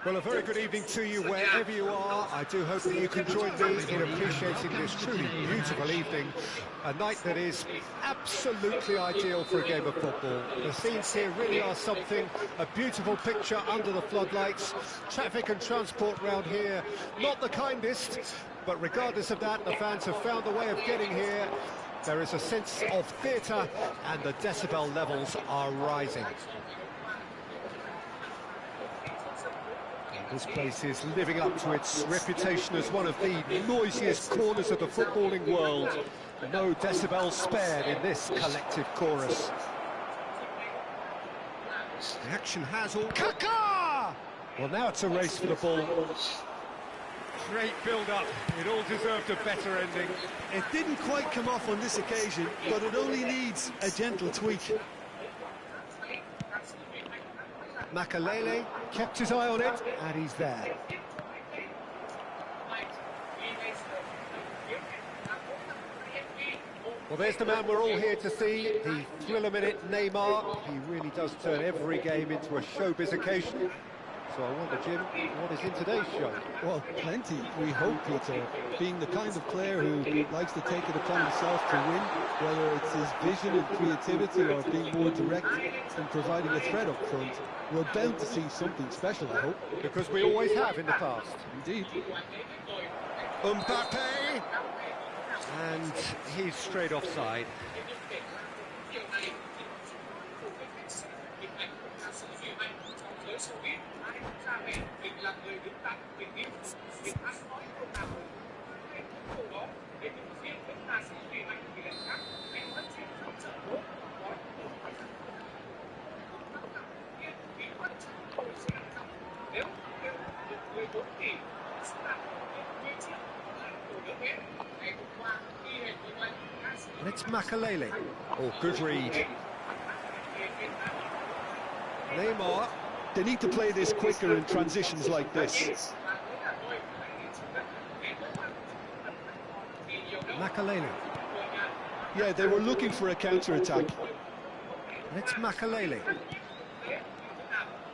Well, a very good evening to you wherever you are. I do hope that you can join me in appreciating this truly beautiful evening. A night that is absolutely ideal for a game of football. The scenes here really are something. A beautiful picture under the floodlights. Traffic and transport round here, not the kindest. But regardless of that, the fans have found a way of getting here. There is a sense of theatre and the decibel levels are rising. This place is living up to its reputation as one of the noisiest corners of the footballing world. No decibels spared in this collective chorus. The action has all... Kaka! Well, now it's a race for the ball. Great build-up. It all deserved a better ending. It didn't quite come off on this occasion, but it only needs a gentle tweak. Makalele kept his eye on it, and he's there. Well, there's the man we're all here to see, the thriller-minute Neymar. He really does turn every game into a showbiz occasion. So I wonder, Jim, what is in today's show? Well, plenty, we hope, Peter. Being the kind of player who likes to take it upon himself to win, whether it's his vision and creativity or being more direct and providing a threat up front, we're bound to see something special, I hope. Because we always have in the past. Indeed. Mbappe! And he's straight offside. And it's Makalele. Oh, good read. Neymar. They need to play this quicker in transitions like this. Makalele. Yeah, they were looking for a counter-attack. And it's Makalele.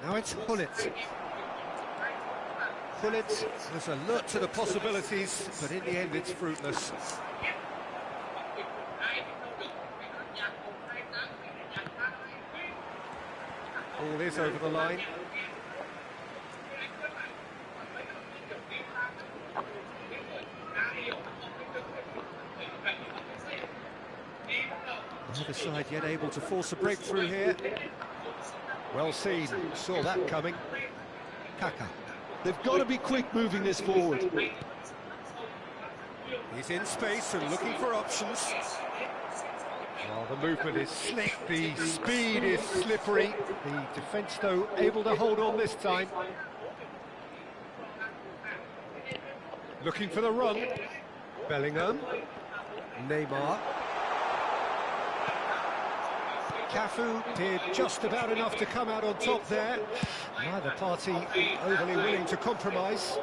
Now it's Hullet. Hullet was alert to the possibilities, but in the end it's fruitless. All is over the line. Neither side yet able to force a breakthrough here. Well seen, saw that coming. Kaka. They've got to be quick moving this forward. He's in space and looking for options. Oh, the movement is slick, the speed is slippery. The defence, though, able to hold on this time. Looking for the run. Bellingham. Neymar. Cafu did just about enough to come out on top there. Neither party overly willing to compromise.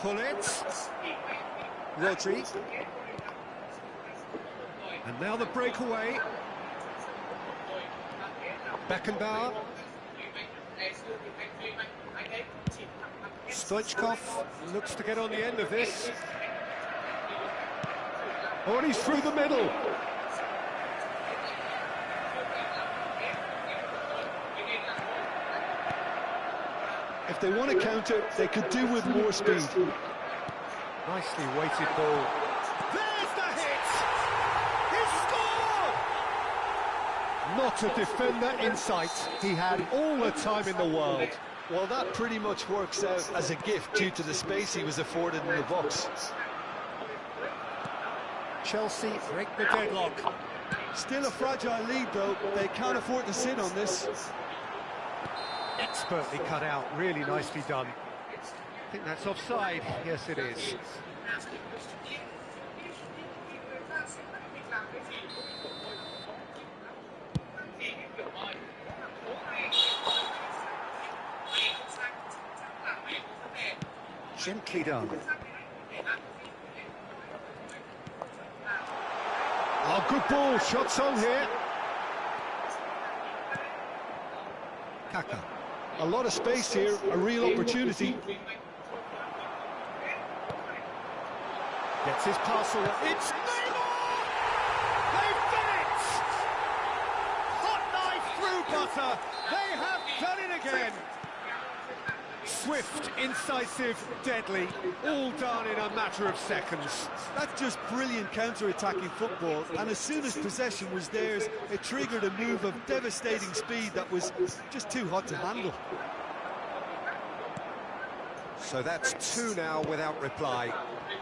Hullet. Rodri. And now the breakaway. Beckenbauer. Stoichkov looks to get on the end of this. Oh, and he's through the middle. If they want to counter, they could do with more speed. Nicely weighted ball. There's the hit! He scored! Not a defender in sight. He had all the time in the world. Well, that pretty much works out as a gift due to the space he was afforded in the box. Chelsea break the deadlock. Still a fragile lead, though. They can't afford to sit on this. Expertly cut out, really nicely done. I think that's offside. Yes, it is. Gently done. Oh, good ball. Shots on here. Kaka. A lot of space here, a real opportunity. Gets his parcel. It's Neymar! They've done it! Hot knife through butter. They have done it again. Swift, incisive, deadly, all done in a matter of seconds. That's just brilliant counter-attacking football, and as soon as possession was theirs, it triggered a move of devastating speed that was just too hot to handle. So that's two now without reply.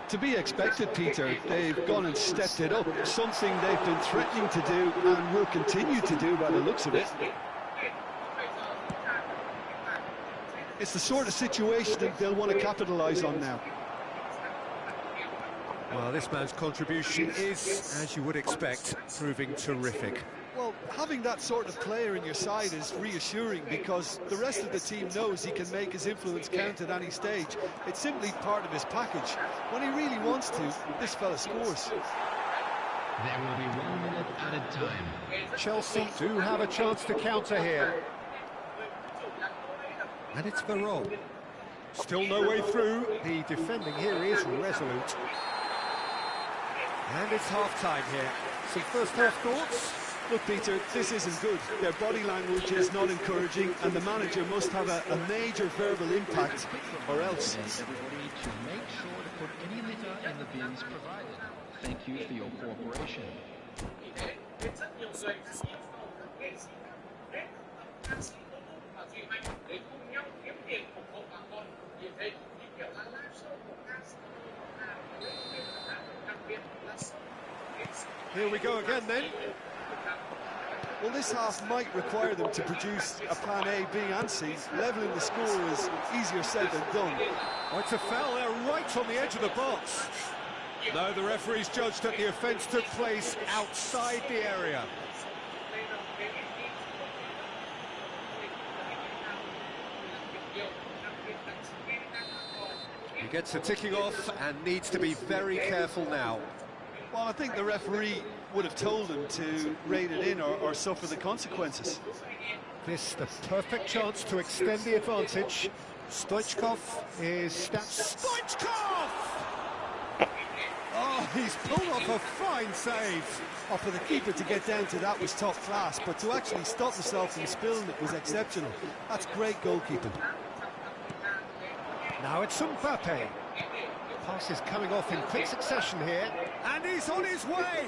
To be expected, Peter. They've gone and stepped it up, something they've been threatening to do and will continue to do by the looks of it. It's the sort of situation that they'll want to capitalise on now. Well, this man's contribution is, as you would expect, proving terrific. Well, having that sort of player in your side is reassuring because the rest of the team knows he can make his influence count at any stage. It's simply part of his package. When he really wants to, this fella scores. There will be 1 minute added time. Chelsea do have a chance to counter here. And it's Varane. Still no way through. The defending here is resolute. And it's half-time here. Some first-half thoughts? Look, Peter, this isn't good. Their body language is not encouraging, and the manager must have a major verbal impact, or else. Everybody to make sure to put any litter in the bins provided. Thank you for your cooperation. Here we go again then. Well, this half might require them to produce a plan A, B and C. Levelling the score is easier said than done. Oh, it's a foul there right on the edge of the box. No, the referee's judged that the offence took place outside the area. He gets a ticking off and needs to be very careful now. Well, I think the referee would have told him to rate it in or suffer the consequences. This the perfect chance to extend the advantage. Stoichkov is Stoichkov! Oh, he's pulled off a fine save. Oh, for the keeper to get down to that was top class, but to actually stop himself from spilling it was exceptional. That's great goalkeeping. Now it's Mbappe. Pass is coming off in quick succession here, and he's on his way.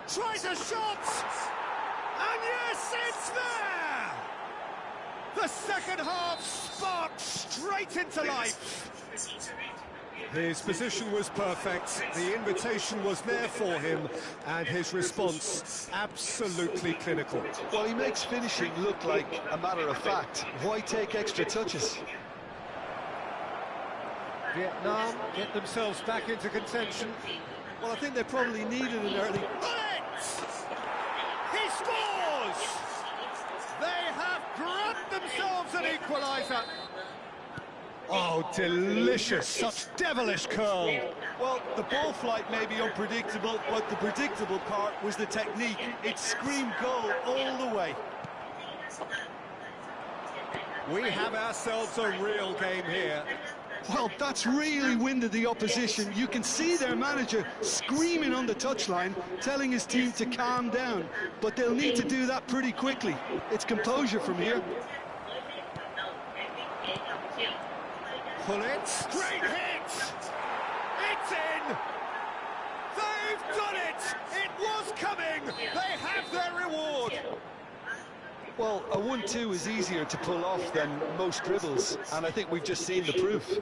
Tries a shot, and yes, it's there. The second half sparked straight into life. His position was perfect, the invitation was there for him, and his response absolutely clinical. Well, he makes finishing look like a matter of fact. Why take extra touches? Vietnam get themselves back into contention. Well, I think they probably needed an early... He scores! They have grabbed themselves an equaliser. Oh, delicious, such devilish curl. Well, the ball flight may be unpredictable, but the predictable part was the technique. It screamed goal all the way. We have ourselves a real game here. Well, that's really winded the opposition. You can see their manager screaming on the touchline, telling his team to calm down. But they'll need to do that pretty quickly. It's composure from here. Pull it. Great hit! It's in! They've done it! It was coming! They have their reward! Well, a 1-2 is easier to pull off than most dribbles, and I think we've just seen the proof.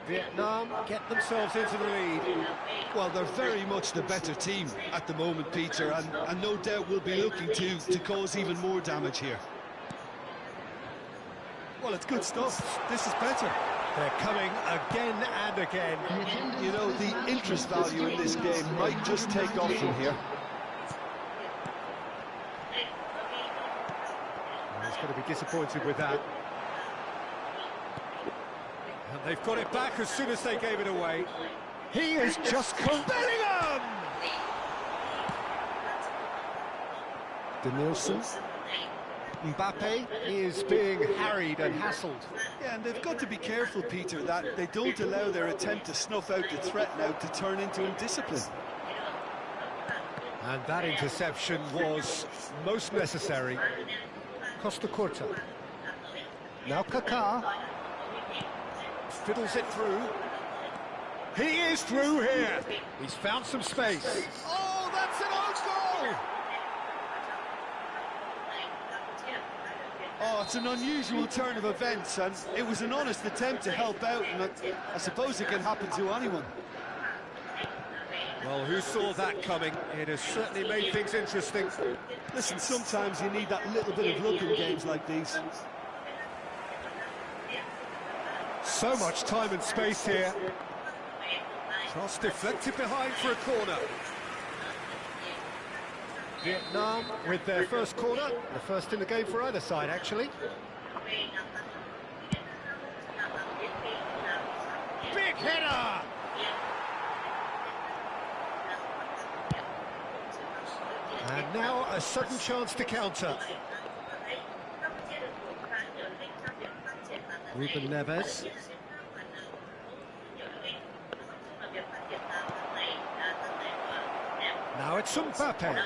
Vietnam get themselves into the lead. Well, they're very much the better team at the moment, Peter, and no doubt will be looking to cause even more damage here. Well, it's good stuff. This is better. They're coming again and again. You know, the interest value in this game might just take off from here. He's going to be disappointed with that. And they've got it back as soon as they gave it away. He is just Bellingham! Denilson. Mbappe is being harried and hassled. Yeah, and they've got to be careful, Peter, that they don't allow their attempt to snuff out the threat now to turn into indiscipline. And that interception was most necessary. Costa Curta. Now Kaká. Fiddles it through. He is through here. He's found some space. Oh, that's an own goal! Oh, it's an unusual turn of events, and it was an honest attempt to help out, and I suppose it can happen to anyone. Well, who saw that coming? It has certainly made things interesting. Listen, sometimes you need that little bit of luck in games like these. So much time and space here. Cross deflected behind for a corner. Vietnam with their first corner, the first in the game for either side, actually. Big header! And now a sudden chance to counter. Ruben Neves. Now it's Mbappe.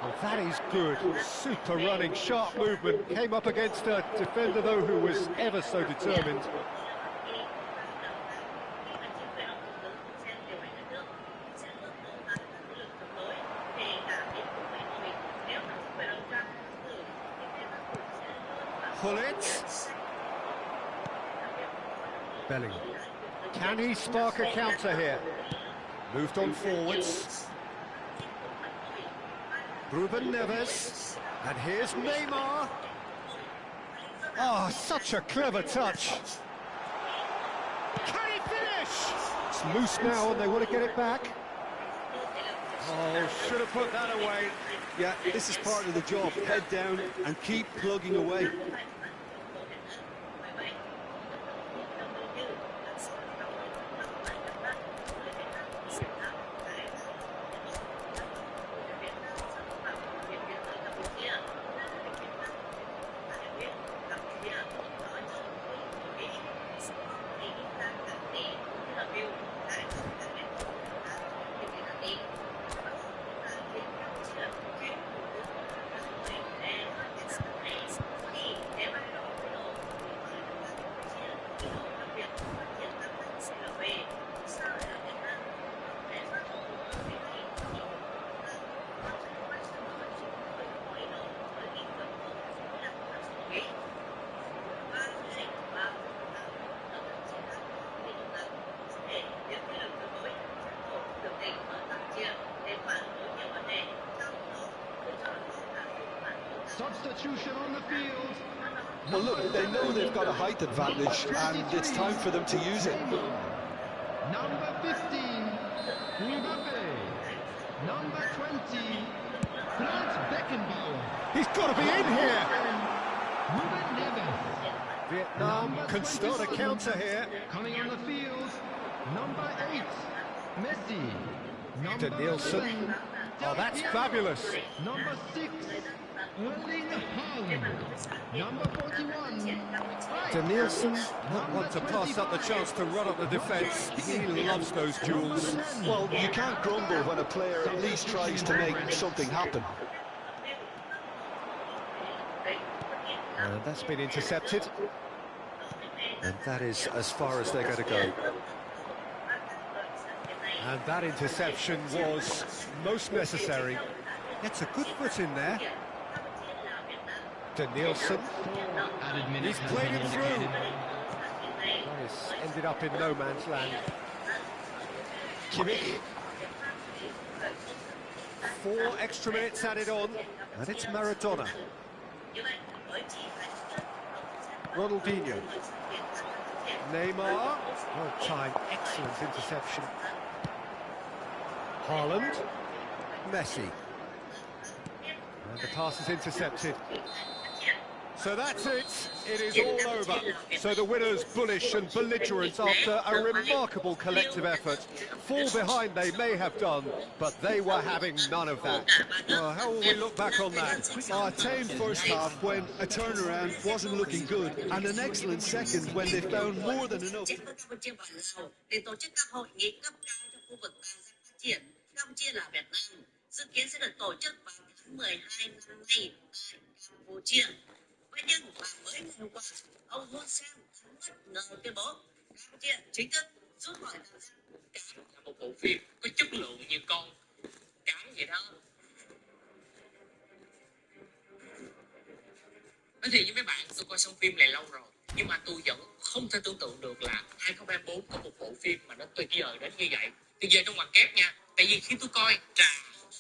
Well, that is good. Super running, sharp movement. Came up against a defender, though, who was ever so determined. Gullit. Bellingham. Can he spark a counter here? Moved on forwards. Ruben Neves. And here's Neymar. Oh, such a clever touch. Can he finish? It's loose now and they want to get it back. Oh, should have put that away. Yeah, this is part of the job. Head down and keep plugging away. Substitution on the field. Well, look, they know they've got a height advantage, and it's time for them to use it. Number 15, Mbappe. Number 20, Franz Beckenbauer. He's got to be in here. Ruben Neves. Vietnam can start a counter here. Coming on the field, number 8, Messi. Number Denilson. 7, Oh, that's fabulous. Number 6, Erling Haaland. Number 41, Denilson, not one to pass up the chance to run up the defence. He loves those duels. Well, you can't grumble when a player at least tries to make something happen. And that's been intercepted. And that is as far as they're going to go. And that interception was most necessary. Gets a good foot in there. Danielson. Added minute He's has played been it through. indicated. Nice. Ended up in no man's land. Kimmich. 4 extra minutes added on, and it's Maradona. Ronaldinho. Neymar. Well timed, excellent interception. Haaland. Messi. And the pass is intercepted. So that's it. It is all over. So the winners bullish and belligerent after a remarkable collective effort. Fall behind they may have done, but they were having none of that. How will we look back on that? A tame first half when a turnaround wasn't looking good, and an excellent second when they found more than enough. Dự kiến sẽ được tổ chức vào tháng 12 năm nay tại Campuchia. Vậy nhưng mà mới ngày hôm qua, ông Hun Sen đã bất ngờ tuyên bố Campuchia chính thức rút khỏi tham gia. Cám là một bộ phim có chất lượng như con cám vậy đó. Nói thiệt với mấy bạn, tôi coi xong phim này lâu rồi, nhưng mà tôi vẫn không thể tưởng tượng được là 2024 có một bộ phim mà nó tuyệt vời đến như vậy. Tuyệt vời trong ngoặc kép nha. Tại vì khi tôi coi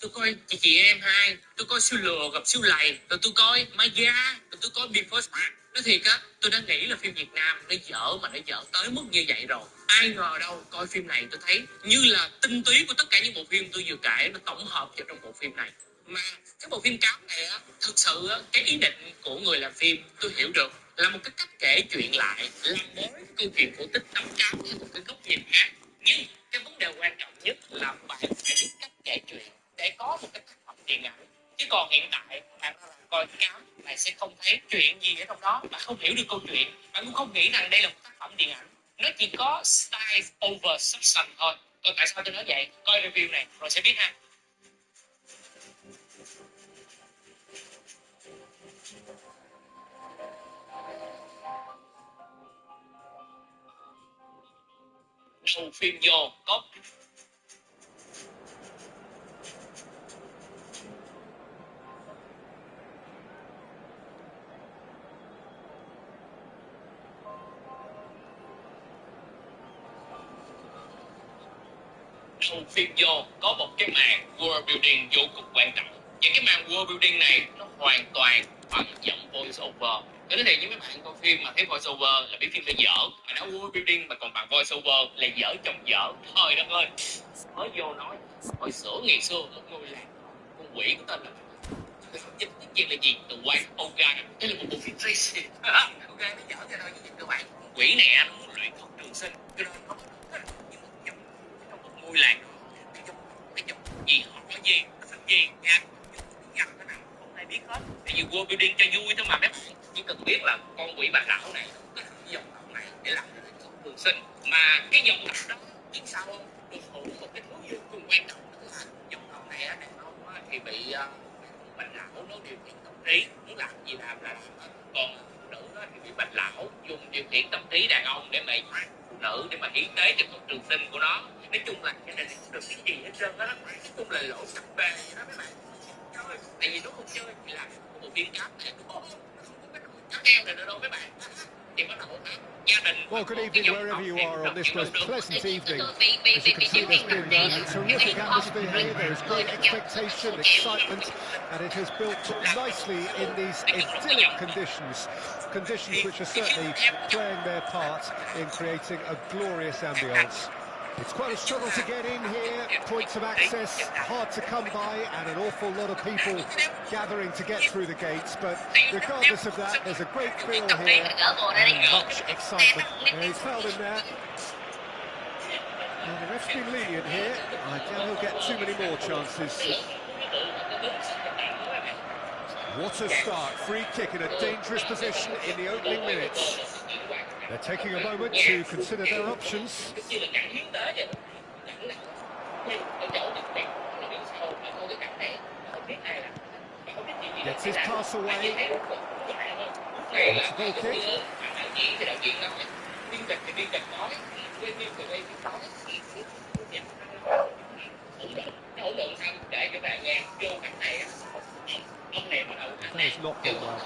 tôi coi chị em hai, tôi coi siêu lừa gặp siêu lầy, rồi tôi coi Maya, rồi tôi coi Before Spark. Nói thiệt á, tôi đã nghĩ là phim Việt Nam nó dở mà nó dở tới mức như vậy rồi. Ai ngờ đâu, coi phim này tôi thấy như là tinh túy của tất cả những bộ phim tôi vừa kể nó tổng hợp vào trong bộ phim này. Mà cái bộ phim Cám này á, thực sự á, cái ý định của người làm phim tôi hiểu được là một cái cách kể chuyện lại, làm mới câu chuyện cổ tích Tấm Cám theo một cái góc nhìn khác. Nhưng cái vấn đề quan trọng nhất là bạn phải biết cách kể chuyện để có một cái tác phẩm điện ảnh. Chứ còn hiện tại bạn coi Cám, bạn sẽ không thấy chuyện gì ở trong đó, bạn không hiểu được câu chuyện, bạn cũng không nghĩ rằng đây là một tác phẩm điện ảnh. Nó chỉ có style over substance thôi. Còn tại sao tôi nói vậy? Coi review này rồi sẽ biết ha. Đầu phim vô có đầu phim vô có một cái màn world building vô cùng quan trọng. Và cái màn world building này nó hoàn toàn bằng giọng voice over. Tôi nói thiệt với mấy bạn coi phim mà thấy voice over là biết phim đã dở, mà nó world building mà còn bằng voice over là dở chồng dở. Trời đất ơi, mới vô nói hồi xưa ngày xưa một ngôi làng con quỷ của tên là dịch tiếng Việt là gì? The White Ogre. Đây là một bộ phim racing. Ogre nó dở ra thôi chứ các bạn. Quỷ này nó muốn luyện thuật trường sinh, cho nên nó nhưng mà trong một ngôi làng cái dòng gì họ có gì nó thích gì nha, gặp cái nào không ai biết hết. Tại vì world building cho vui thôi mà mấy bạn chỉ cần biết là con quỷ bà lão này cái dòng tộc này để làm cho nó trường sinh, mà cái dòng tộc đó biết sao không, được hưởng một cái thứ vô cùng quan trọng đó là dòng tộc này đàn ông thì bị bạch lão nó điều khiển tâm trí, muốn làm gì làm là làm. Còn phụ nữ thì bị bạch lão dùng điều khiển tâm trí đàn ông để mà phụ nữ để mà hiến tế cho con trường sinh của nó. Nói chung là cái này không được cái gì hết trơn á, nói chung là lỗ sập bề vậy đó mấy bạn. Chơi tại vì nó không chơi thì làm một viên cáp này nó không có cái cá heo này nữa đâu mấy bạn. Thì bắt đầu gia đình. Well, good evening wherever you are on this most pleasant evening. As you can see, there's been a terrific atmosphere here. There's great expectation, excitement, and it has built nicely in these idyllic conditions. Conditions which are certainly playing their part in creating a glorious ambience. It's quite a struggle to get in here, points of access hard to come by, and an awful lot of people gathering to get through the gates, but regardless of that, there's a great feel here and much excitement. And he's fouled in there. And the ref's been lenient here. I doubt he'll get too many more chances. What a start, free kick in a dangerous position in the opening minutes. They're taking a moment to consider their options. Gets his pass away. It's a goal kick. That has not gone well.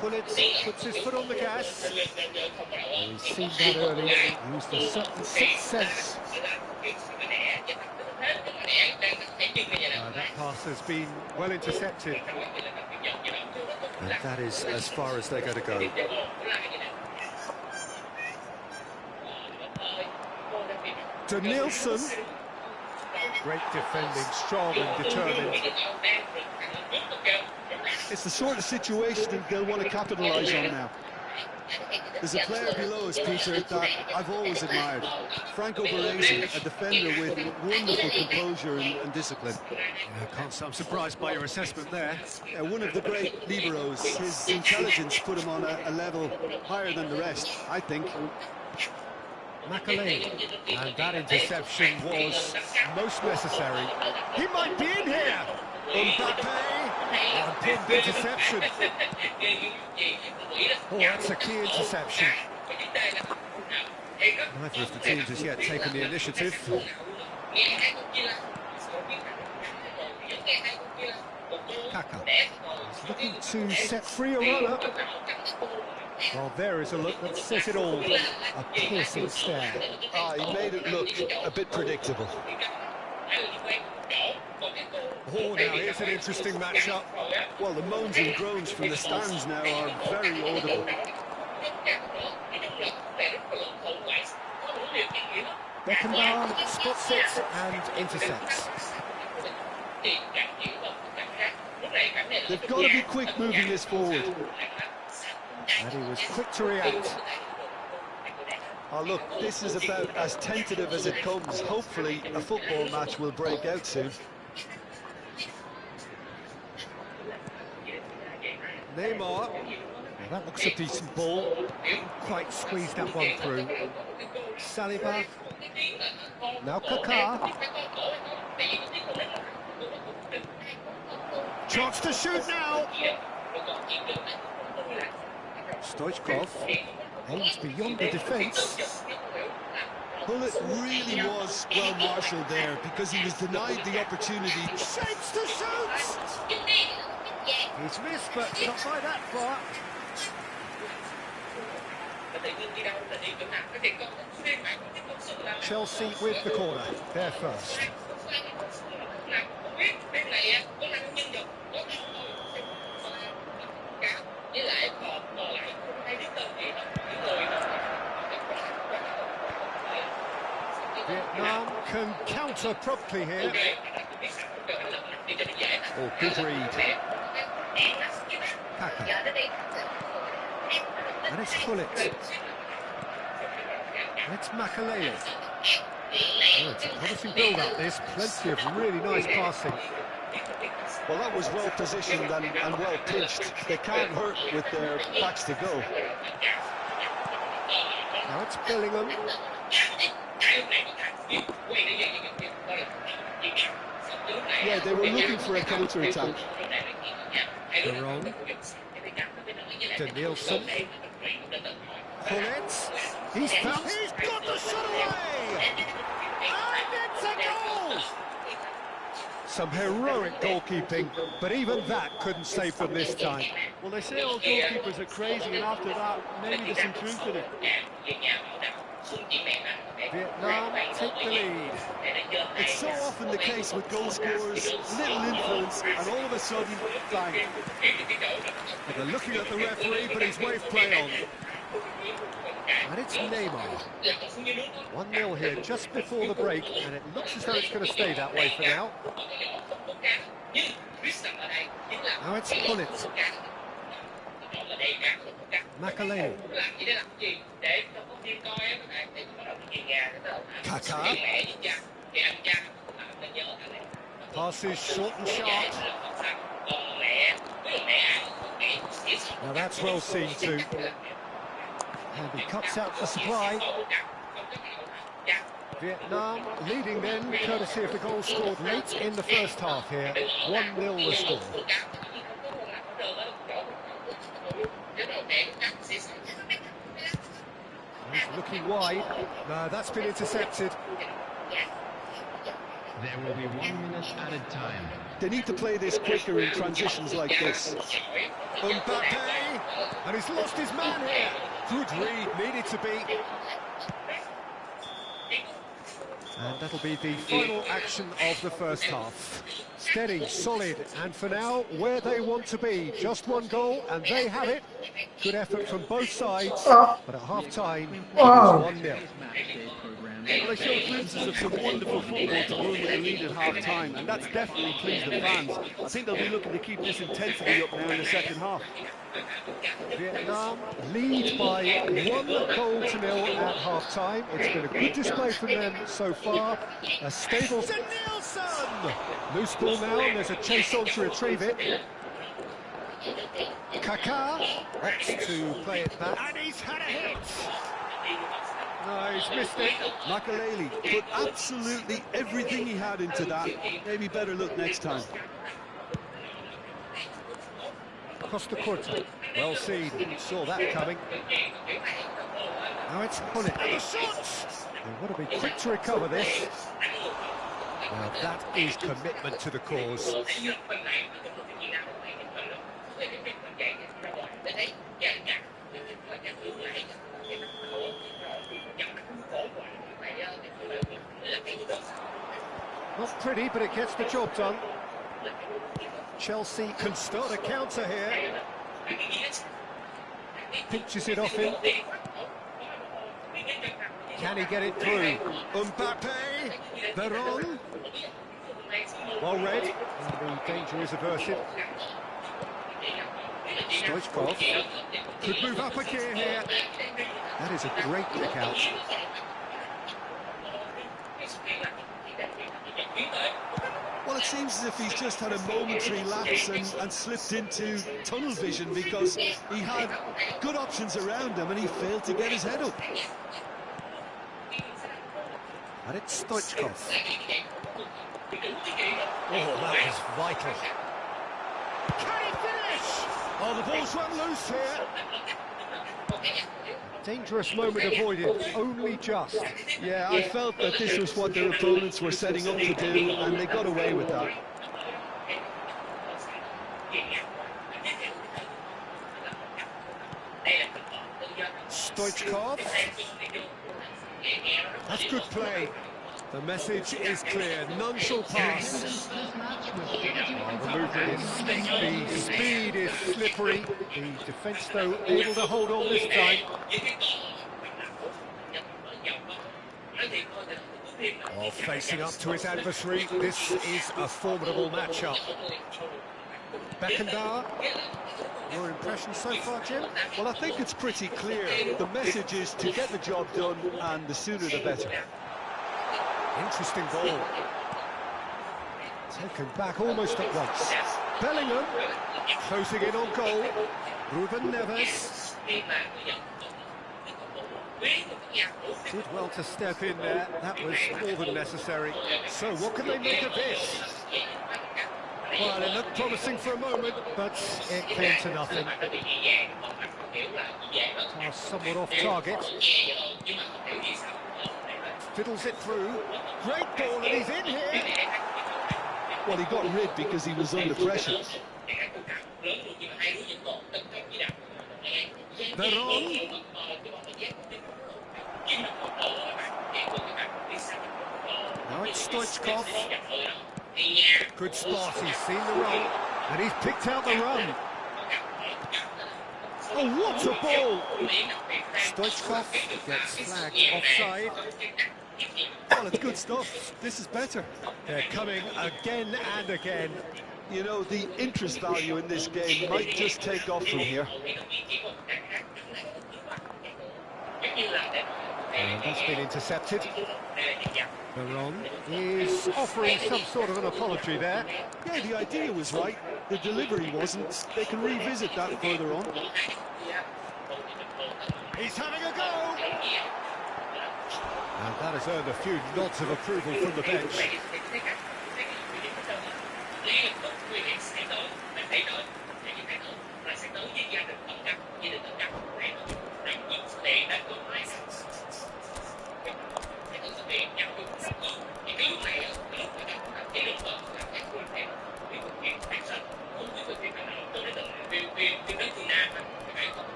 Pullitz puts his foot on the gas. Oh, he's seen that early, used a certain sixth sense. That pass has been well intercepted. And that is as far as they're going to go. Danielson. Great defending, strong and determined. It's the sort of situation they'll want to capitalise on now. There's a player below us, Peter, that I've always admired. Franco Baresi, a defender with wonderful composure and discipline. Yeah, can't say I'm surprised by your assessment there. One of the great liberos. His intelligence put him on a level higher than the rest, I think. Macaulay, and that interception was most necessary. He might be in here! Mbappe, and good interception. Oh, that's a key interception. Neither of the teams has yet taken the initiative. Kaka is looking to set free a runner. Well, there is a look that says it all. A piercing stare. He made it look a bit predictable. Oh, now here's an interesting matchup. Well, the moans and groans from the stands now are very audible. Beckenbauer spots it and intercepts. They've got to be quick moving this forward. And he was quick to react. Oh, look, this is about as tentative as it comes. Hopefully, a football match will break out soon. Neymar. Well, that looks a decent ball. Quite squeezed that one through. Saliba. Now Kaká. Chance to shoot now. Stoichkov aims beyond the defence. Well, it really was well marshalled there because he was denied the opportunity. Shapes to shoot! He's missed, but not by that far. Chelsea with the corner, they're first. Vietnam can counter promptly here. Oh, good read. Kaka. And it's Pullitz. And it's Macaulay. Oh, it's a promising build-up, this. Plenty of really nice passing. Well, that was well positioned and well pitched. They can't hurt with their backs to go. Now it's Bellingham. Yeah, they were looking for a counter-attack. Veron. Danielson. Pullitz. He's got the shot away! And it's a goal! Some heroic goalkeeping, but even that couldn't save them this time. Well, they say all goalkeepers are crazy, and after that, maybe there's some truth in it. Vietnam take the lead. It's so often the case with goal scorers, little influence, and all of a sudden, bang. And they're looking at the referee, but he's waved play on. And it's Neymar. 1-0 here just before the break, and it looks as though it's going to stay that way for now. Now it's Pullitz. Macaulay. Kaká. Passes short and sharp. Now that's well seen too. And he cuts out the supply. Vietnam leading then, courtesy of the goal scored late in the first half here. 1-0 the score. He's looking wide. No, that's been intercepted. There will be 1 minute added time. They need to play this quicker in transitions like this. Mbappe, and he's lost his man here. Good read, needed to be. And that'll be the final action of the first half. Steady, solid, and for now, where they want to be. Just one goal, and they have it. Good effort from both sides, but at half-time, it is 1-0. Well, they showed glimpses of some wonderful football to run with the lead at half-time, and that's definitely pleased the fans. I think they'll be looking to keep this intensity up now in the second half. Vietnam lead by 1-0 at half-time. It's been a good display from them so far. A stable... Nielsen! Loose ball now, and there's a chase on to retrieve it. Kaká opts to play it back. And he's had a hit! No, he's missed it. Makaleli put absolutely everything he had into that. Maybe better look next time. Costa Curta, well seen, saw that coming. Now it's Hunnit. And the shots! They've got to be quick to recover this. Well, that is commitment to the cause. Not pretty, but it gets the job done. Chelsea can start a counter here. Pinches it off him. Can he get it through? Mbappe, Veron. Well read, and the danger is averted. Stoichkov could move up a gear here. That is a great kick out. Well, it seems as if he's just had a momentary lapse and slipped into tunnel vision because he had good options around him and he failed to get his head up. And it's Stoichkov. Oh, that was vital. Can he finish? Oh, the ball's run loose here. Dangerous moment avoided, only just. Yeah, I felt that this was what their opponents were setting up to do, and they got away with that. Stoichkov. That's good play. The message is clear, none shall pass. Oh, the movement is sneaky, the speed is slippery. The defence, though, able to hold on this time. Oh, facing up to his adversary, this is a formidable matchup. Beckenbauer, your impression so far, Jim? Well, I think it's pretty clear. The message is to get the job done, and the sooner the better. Interesting ball. Taken back almost at once. Bellingham closing in on goal. Ruben Neves did well to step in there. That was more than necessary. So what can they make of this? Well, it looked promising for a moment, but it came to nothing. Pass somewhat off target. Fiddles it through. Great ball, and he's in here. Well, he got rid because he was under pressure. Veron. Now it's Stoichkov. Good spot, he's seen the run, and he's picked out the run. Oh, what a ball! Stoichkov gets flagged offside. Well, it's good stuff. This is better. They're coming again and again. You know, the interest value in this game might just take off from here. And that's been intercepted. Veron is offering some sort of an apology there. Yeah, the idea was right. The delivery wasn't. They can revisit that further on. He's having a go! And that has earned a few nods of approval from the bench.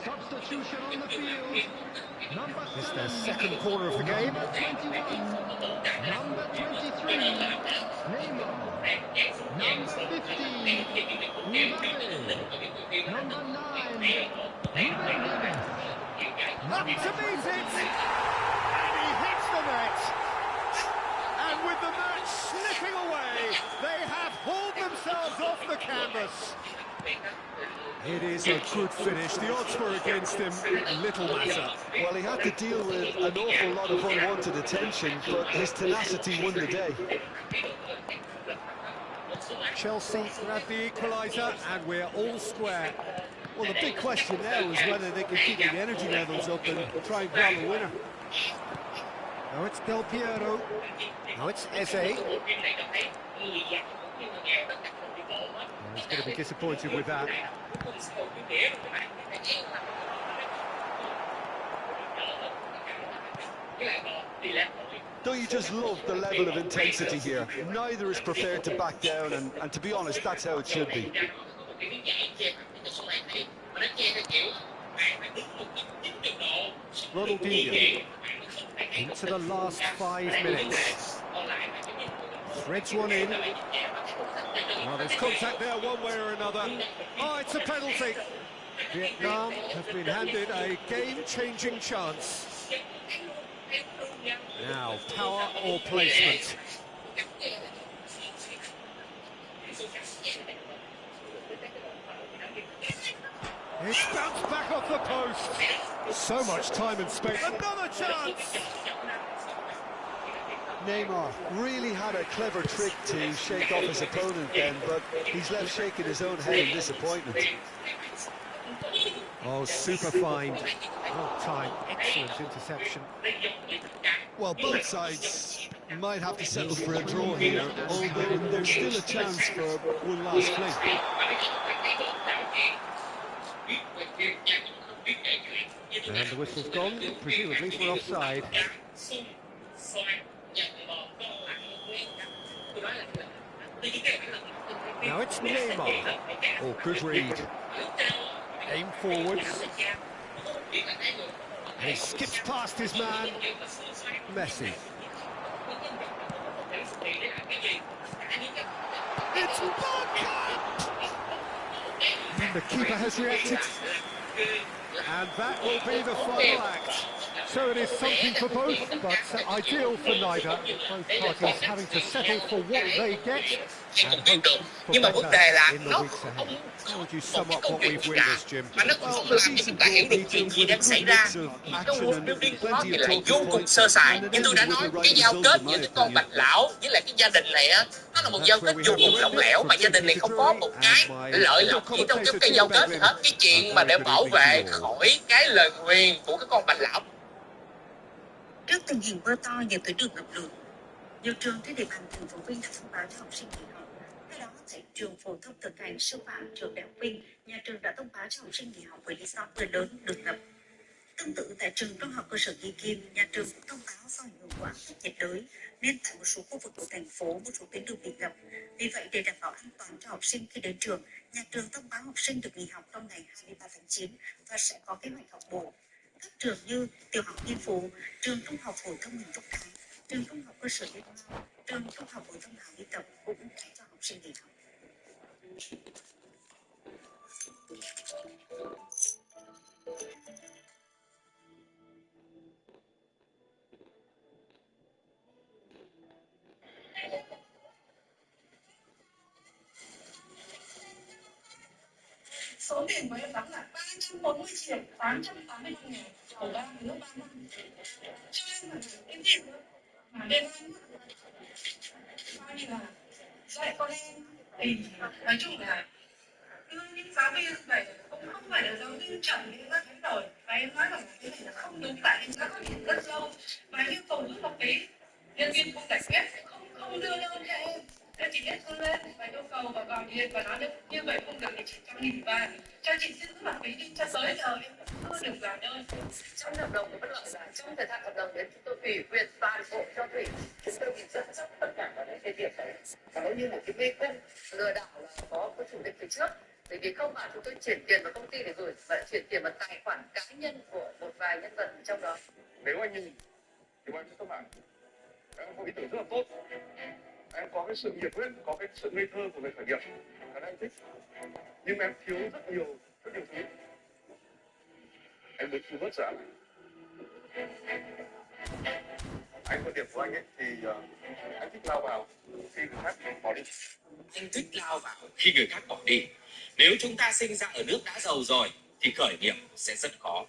Substitution on the field. Number It's 7. their second corner of the game. Number 21. Number 23. Neymar. Number 15. Mbappe. Number 9. Ruben Neves. Up to meet it! And he hits the net! And with the match slipping away, they have hauled themselves off the canvas. It is a good finish. The odds were against him. Little matter. Well, he had to deal with an awful lot of unwanted attention, but his tenacity won the day. Chelsea grab the equaliser, and we're all square. Well, the big question now is whether they can keep the energy levels up and try and grab a winner. Now it's Del Piero. Now it's Eze. He's going to be disappointed with that. Don't you just love the level of intensity here? Neither is prepared to back down, and to be honest, that's how it should be. Ronaldinho into the last 5 minutes. Threads one in. Well, there's contact there one way or another. Oh, it's a penalty. Vietnam have been handed a game-changing chance. Now, power or placement? It's bounced back off the post. So much time and space. Another chance! Neymar really had a clever trick to shake off his opponent then, but he's left shaking his own head in disappointment. Oh, super find. Well timed, excellent interception. Well, both sides might have to settle for a draw here, although there's still a chance for one last play. And the whistle's gone, presumably for offside. Now it's Neymar. Oh, good read. Aim forwards. And he skips past his man. Messi. It's Barca! And the keeper has reacted. And that will be the final act. So it is something for both, but ideal for neither. Both parties having to settle for what they get and hope for better in the weeks ahead. How would you sum up what we've witnessed, Jim? Mà nó cũng không làm cho chúng ta hiểu được chuyện gì đang xảy ra. Cái World Building của nó thì lại vô cùng sơ sài. Nhưng tôi đã nói cái giao kết giữa cái con bạch lão với lại cái gia đình này á, nó là một giao kết vô cùng lỏng lẻo, mà gia đình này không có một cái lợi lộc gì trong cái giao kết gì hết. Cái chuyện mà để bảo vệ khỏi cái lời nguyền của cái con bạch lão. Trước tình hình mưa to nhiều tuyến đường ngập lụt, nhiều trường trên địa bàn thành phố Vinh đã thông báo cho học sinh nghỉ học. Theo đó, tại trường phổ thông thực hành sư phạm trường Đại học Vinh, nhà trường đã thông báo cho học sinh nghỉ học với lý do mưa lớn được ngập. Tương tự tại trường trung học cơ sở Nghi Kim, nhà trường cũng thông báo do ảnh hưởng của áp thấp nhiệt đới nên tại một số khu vực của thành phố một số tuyến đường bị ngập. Vì vậy, để đảm bảo an toàn cho học sinh khi đến trường, nhà trường thông báo học sinh được nghỉ học trong ngày 23 tháng 9 và sẽ có kế hoạch học bổ. Các trường như tiểu học Yên Phú, trường trung học phổ thông Huỳnh Thúc Kháng, trường trung học cơ sở Liên Hoa, trường trung học phổ thông Hào Lý Tập cũng đã cho học sinh nghỉ học. Số tiền của em đóng là 340.885.000 ở ba nước 3 năm. Cho em phải đến tiền nữa. Mà đêm ăn coi như là dạy con em thì nói chung là những giáo viên phải không phải là giáo viên chuẩn như các tháng rồi, và em nói rằng cái này là không đúng, tại em đã có điểm rất lâu và yêu cầu giúp học phí nhân viên không giải quyết, không đưa đơn cho em chỉ biết thư lên và yêu cầu và gọi điện và nói như vậy không được thì chị cho nghỉ và cho chị xin giúp học phí đi, cho tới giờ em chưa được giải đơn. Trong hợp đồng có bất lợi là trong thời hạn hợp đồng đến chúng tôi ủy quyền toàn bộ cho thủy, chúng tôi bị dẫn dắt điểm đấy và nó như một cái mê cung lừa đảo là có chủ đích từ trước. Bởi vì không bảo chúng tôi chuyển tiền vào công ty để gửi và chuyển tiền vào tài khoản cá nhân của một vài nhân vật trong đó. Nếu anh nhìn thì anh sẽ các bạn em có ý tưởng rất là tốt, em có cái sự nhiệt huyết, có cái sự ngây thơ của người khởi nghiệp, và em thích, nhưng em thiếu rất nhiều thứ. Em muốn thu hút giả anh quan điểm của anh ấy thì anh thích lao vào khi người khác bỏ đi. Anh thích lao vào khi người khác bỏ đi. Nếu chúng ta sinh ra ở nước đã giàu rồi thì khởi nghiệp sẽ rất khó.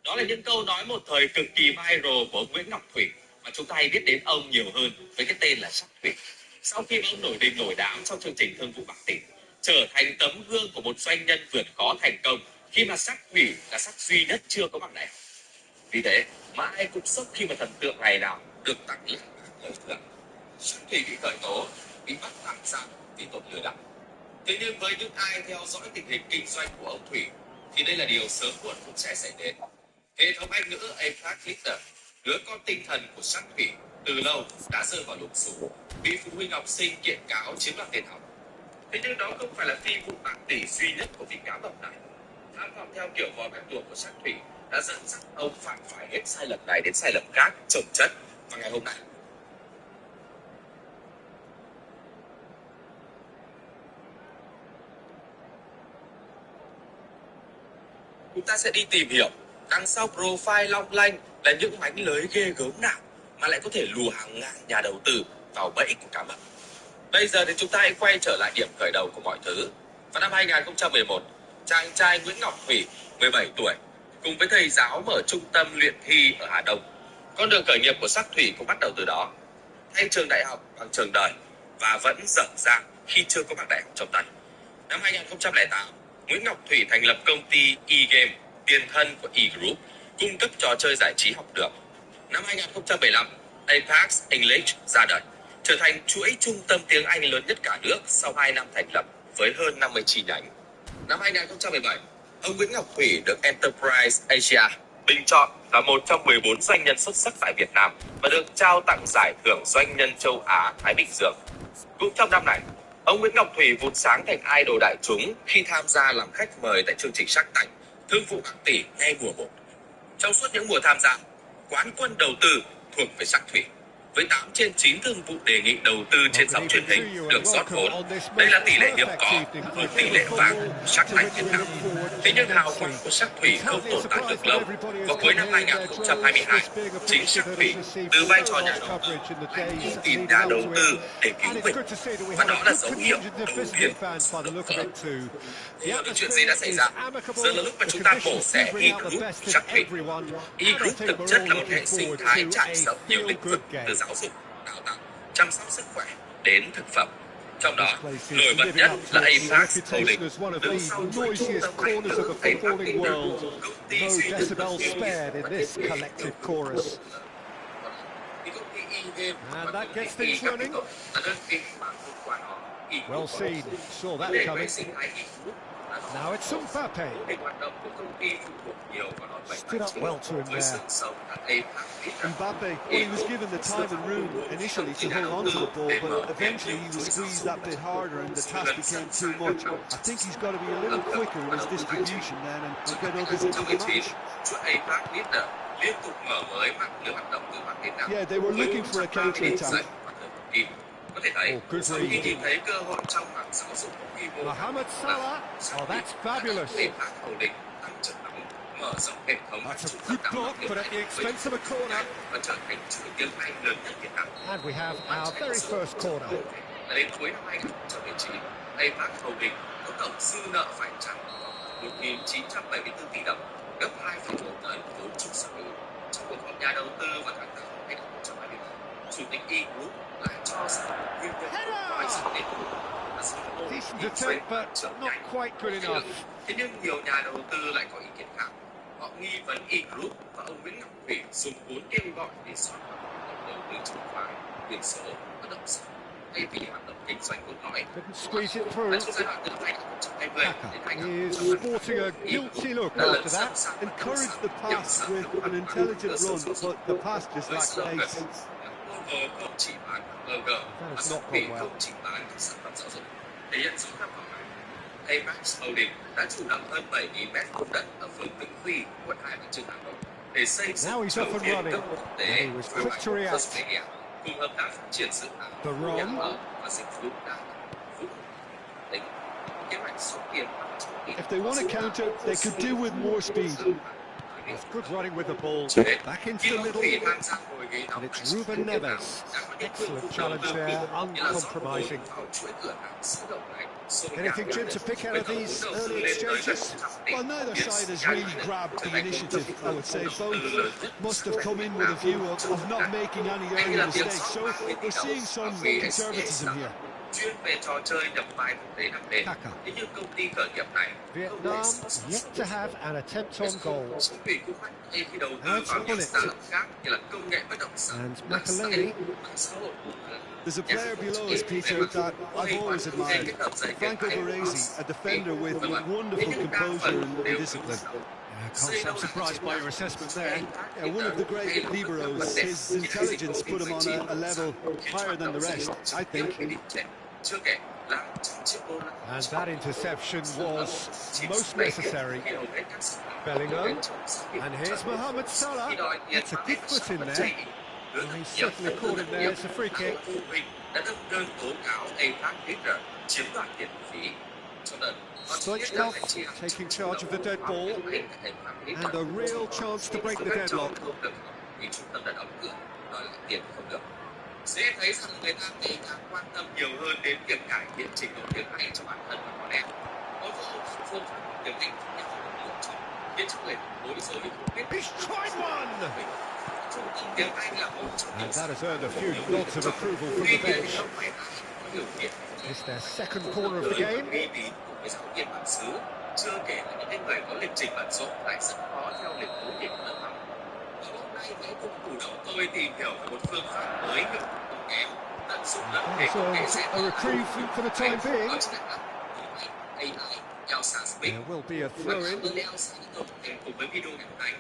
Đó là những câu nói một thời cực kỳ viral của ông Nguyễn Ngọc Thủy, mà chúng ta hay biết đến ông nhiều hơn với cái tên là Sắc Thủy. Sau khi ông nổi đình nổi đám trong chương trình Thương vụ bạc tỷ, trở thành tấm gương của một doanh nhân vượt khó thành công, khi mà Sắc Thủy là sắc duy nhất chưa có bằng đại học. Vì thế mà ai cũng sốc khi mà thần tượng ngày nào được tặng lễ khởi thưởng. Sắc Thủy bị khởi tố, bị bắt tạm giam vì tội lừa đảo. Thế nhưng với những ai theo dõi tình hình kinh doanh của ông Thủy thì đây là điều sớm muộn cũng sẽ xảy đến. Hệ thống Anh ngữ eFootball, đứa con tinh thần của Sắc Thủy, từ lâu đã rơi vào lùm xùm, bị phụ huynh học sinh kiện cáo chiếm đoạt tiền học. Thế nhưng đó không phải là phi vụ bạc tỷ duy nhất của vị cáo bậc này. Tham vọng theo kiểu vò bẹp tuồng của Sắc Thủy đã dẫn dắt ông phạm phải hết sai lầm này đến sai lầm khác chồng chất. Và ngày hôm nay, chúng ta sẽ đi tìm hiểu đằng sau profile long lanh là những mánh lưới ghê gớm nào mà lại có thể lùa hàng ngàn nhà đầu tư vào bẫy của cá mập. Bây giờ thì chúng ta hãy quay trở lại điểm khởi đầu của mọi thứ. Vào năm 2011, chàng trai Nguyễn Ngọc Thủy, 17 tuổi, cùng với thầy giáo mở trung tâm luyện thi ở Hà Đông. Con đường khởi nghiệp của Sắc Thủy cũng bắt đầu từ đó. Thay trường đại học bằng trường đời và vẫn dở dang khi chưa có bằng đại học trong tay. Năm 2008, Nguyễn Ngọc Thủy thành lập công ty eGame, tiền thân của eGroup, cung cấp trò chơi giải trí học được. Năm 2015, Apex English ra đời, trở thành chuỗi trung tâm tiếng Anh lớn nhất cả nước sau 2 năm thành lập với hơn 50 chi nhánh. Năm 2017, ông Nguyễn Ngọc Thủy được Enterprise Asia bình chọn là một trong 14 doanh nhân xuất sắc tại Việt Nam và được trao tặng giải thưởng doanh nhân châu Á Thái Bình Dương. Cũng trong năm này, ông Nguyễn Ngọc Thủy vụt sáng thành idol đại chúng khi tham gia làm khách mời tại chương trình Shark Tank, Thương vụ bạc tỷ ngay mùa 1. Trong suốt những mùa tham gia, quán quân đầu tư thuộc về Sắc Thủy, với 8 trên 9 thương vụ đề nghị đầu tư trên sóng truyền hình được rót vốn. Đây là tỷ lệ hiếm có hơn tỷ lệ vàng của Shark Tank Việt Nam. Thế nhưng hào quang của Sắc Thủy không tồn tại được lâu. Vào cuối năm 2022, chính Sắc Thủy từ vai trò nhà đầu tư lại đi tìm nhà đầu tư để cứu mình. Và đó là dấu hiệu đầu tiên của động vỡ. Hiểu được chuyện gì đã xảy ra. Giờ là lúc mà chúng ta mổ xẻ eGroup Sắc Thủy. eGroup thực chất là một hệ sinh thái trải rộng nhiều lĩnh vực từ giáo dục, đào tạo, chăm sóc sức khỏe đến thực phẩm. Trong đó, nổi bật nhất là Apex Holding, đứng sau chuỗi trung tâm ảnh hưởng Apex Holding, công ty duy nhất được niêm yết và thiết kế công ty eGame và công ty eCapital là đơn vị mà thông qua nó Well seen, saw that coming. Now it's Mbappe. Stood up well to him there. Mbappe, well, he was given the time and room initially to hold on to the ball, but eventually he was squeezed that bit harder and the task became too much. I think he's got to be a little quicker in his distribution then and get others into the match. Yeah, they were looking for a counter-attack. Có thể thấy, sau khi nhìn thấy cơ hội trong hàng giáo dục có quy mô, Mohamed Salah. Oh, that's fabulous. tăng trưởng nóng, mở rộng hệ thống That's a good block, but at the expense of a corner. và trở thành chuỗi tiếng Anh lớn nhất Việt Nam. And we have our very first corner. Đến cuối năm 2019, Apex Holding có tổng dư nợ phải trả 1.974 tỷ đồng, gấp 2,1 lần vốn chủ sở hữu. Trong cuộc họp nhà đầu tư vào tháng 8 năm 2020, Chủ tịch eGroup lại cho rằng nguyên nhân nói sự đến là do Decent attempt, but not quite good enough. Thế nhưng nhiều nhà đầu tư lại có ý kiến khác. Họ nghi vấn eGroup và ông Nguyễn Ngọc Thủy dùng vốn kêu gọi để soát vào hoạt động đầu tư chứng khoán, biển số, bất động sản thay vì hoạt động kinh doanh cốt lõi. Couldn't squeeze it through. Trong giai đoạn từ 2020 đến He is sporting a guilty look after that. Encouraged the pass with an intelligent run, but the pass just lacked pace. không chỉ bán That has not vì gone well. không chỉ bán các sản phẩm giáo dục. Thể hiện rõ tham vọng này, Apex Holding đã chủ động hơn 7.000 mét vuông đất ở phường Vĩnh Tuy, quận 2 Bà Trưng, Hà Nội để xây Now dựng he's trường off and thiên running. cấp quốc And tế he was quick to Freeman react. Australia cùng hợp tác phát triển dự án The nhà run. ở và dịch vụ đa phúc tính kế hoạch số tiền 500 tỷ. If they want to counter, they could do with more speed. It's good running with the ball. Back into the middle. And it's Ruben Neves. Excellent challenge there, uncompromising. Anything, Jim, to pick out of these early exchanges? Well, neither side has really grabbed the initiative, I would say. Both must have come in with a view of not making any early mistakes. So we're seeing some conservatism here. Chuyên về trò chơi nhập vai thực tế 5D. Kaka. Thế nhưng công ty khởi nghiệp này Vietnam yet to have an attempt on goal. chính vì quy hoạch khi đầu tư vào những sản phẩm khác như là công nghệ bất động sản, And mạng Makaleli. xã hội. There's a player below us, Peter, that I've always admired. Franco Baresi, a defender with wonderful composure and discipline. Can't say I'm surprised by your assessment there. Yeah, one of the great liberos. His intelligence put him on a level higher than the rest, I think. And that interception was most necessary. Bellingham. And here's Mohamed Salah. It's a good foot in there. And he's certainly caught him there. It's a free kick. Stoichkov taking charge of the dead ball. And a real chance to break the deadlock. Sẽ thấy rằng người ta ngày càng quan tâm nhiều hơn đến việc cải thiện trình độ tiếng Anh cho bản thân và con em. Có phương pháp tiếng Anh khác nhau được lựa chọn, khiến cho người bối rối không biết. He's tried one! Trung tâm tiếng Anh là một trong những And that has earned a few nods of approval from the bench. It's their second corner of the game. Ghi bí cùng với giáo viên bản xứ, chưa kể là những người có lịch trình bận rộn lại rất khó theo lịch cố định của lớp học. Hôm nay hãy cùng chủ động tôi tìm hiểu về một phương pháp mới hiệu quả không kém, tận dụng lợi thế công nghệ sẽ A reprieve for the time being. There will be a throw-in. cùng với video ngày hôm nay.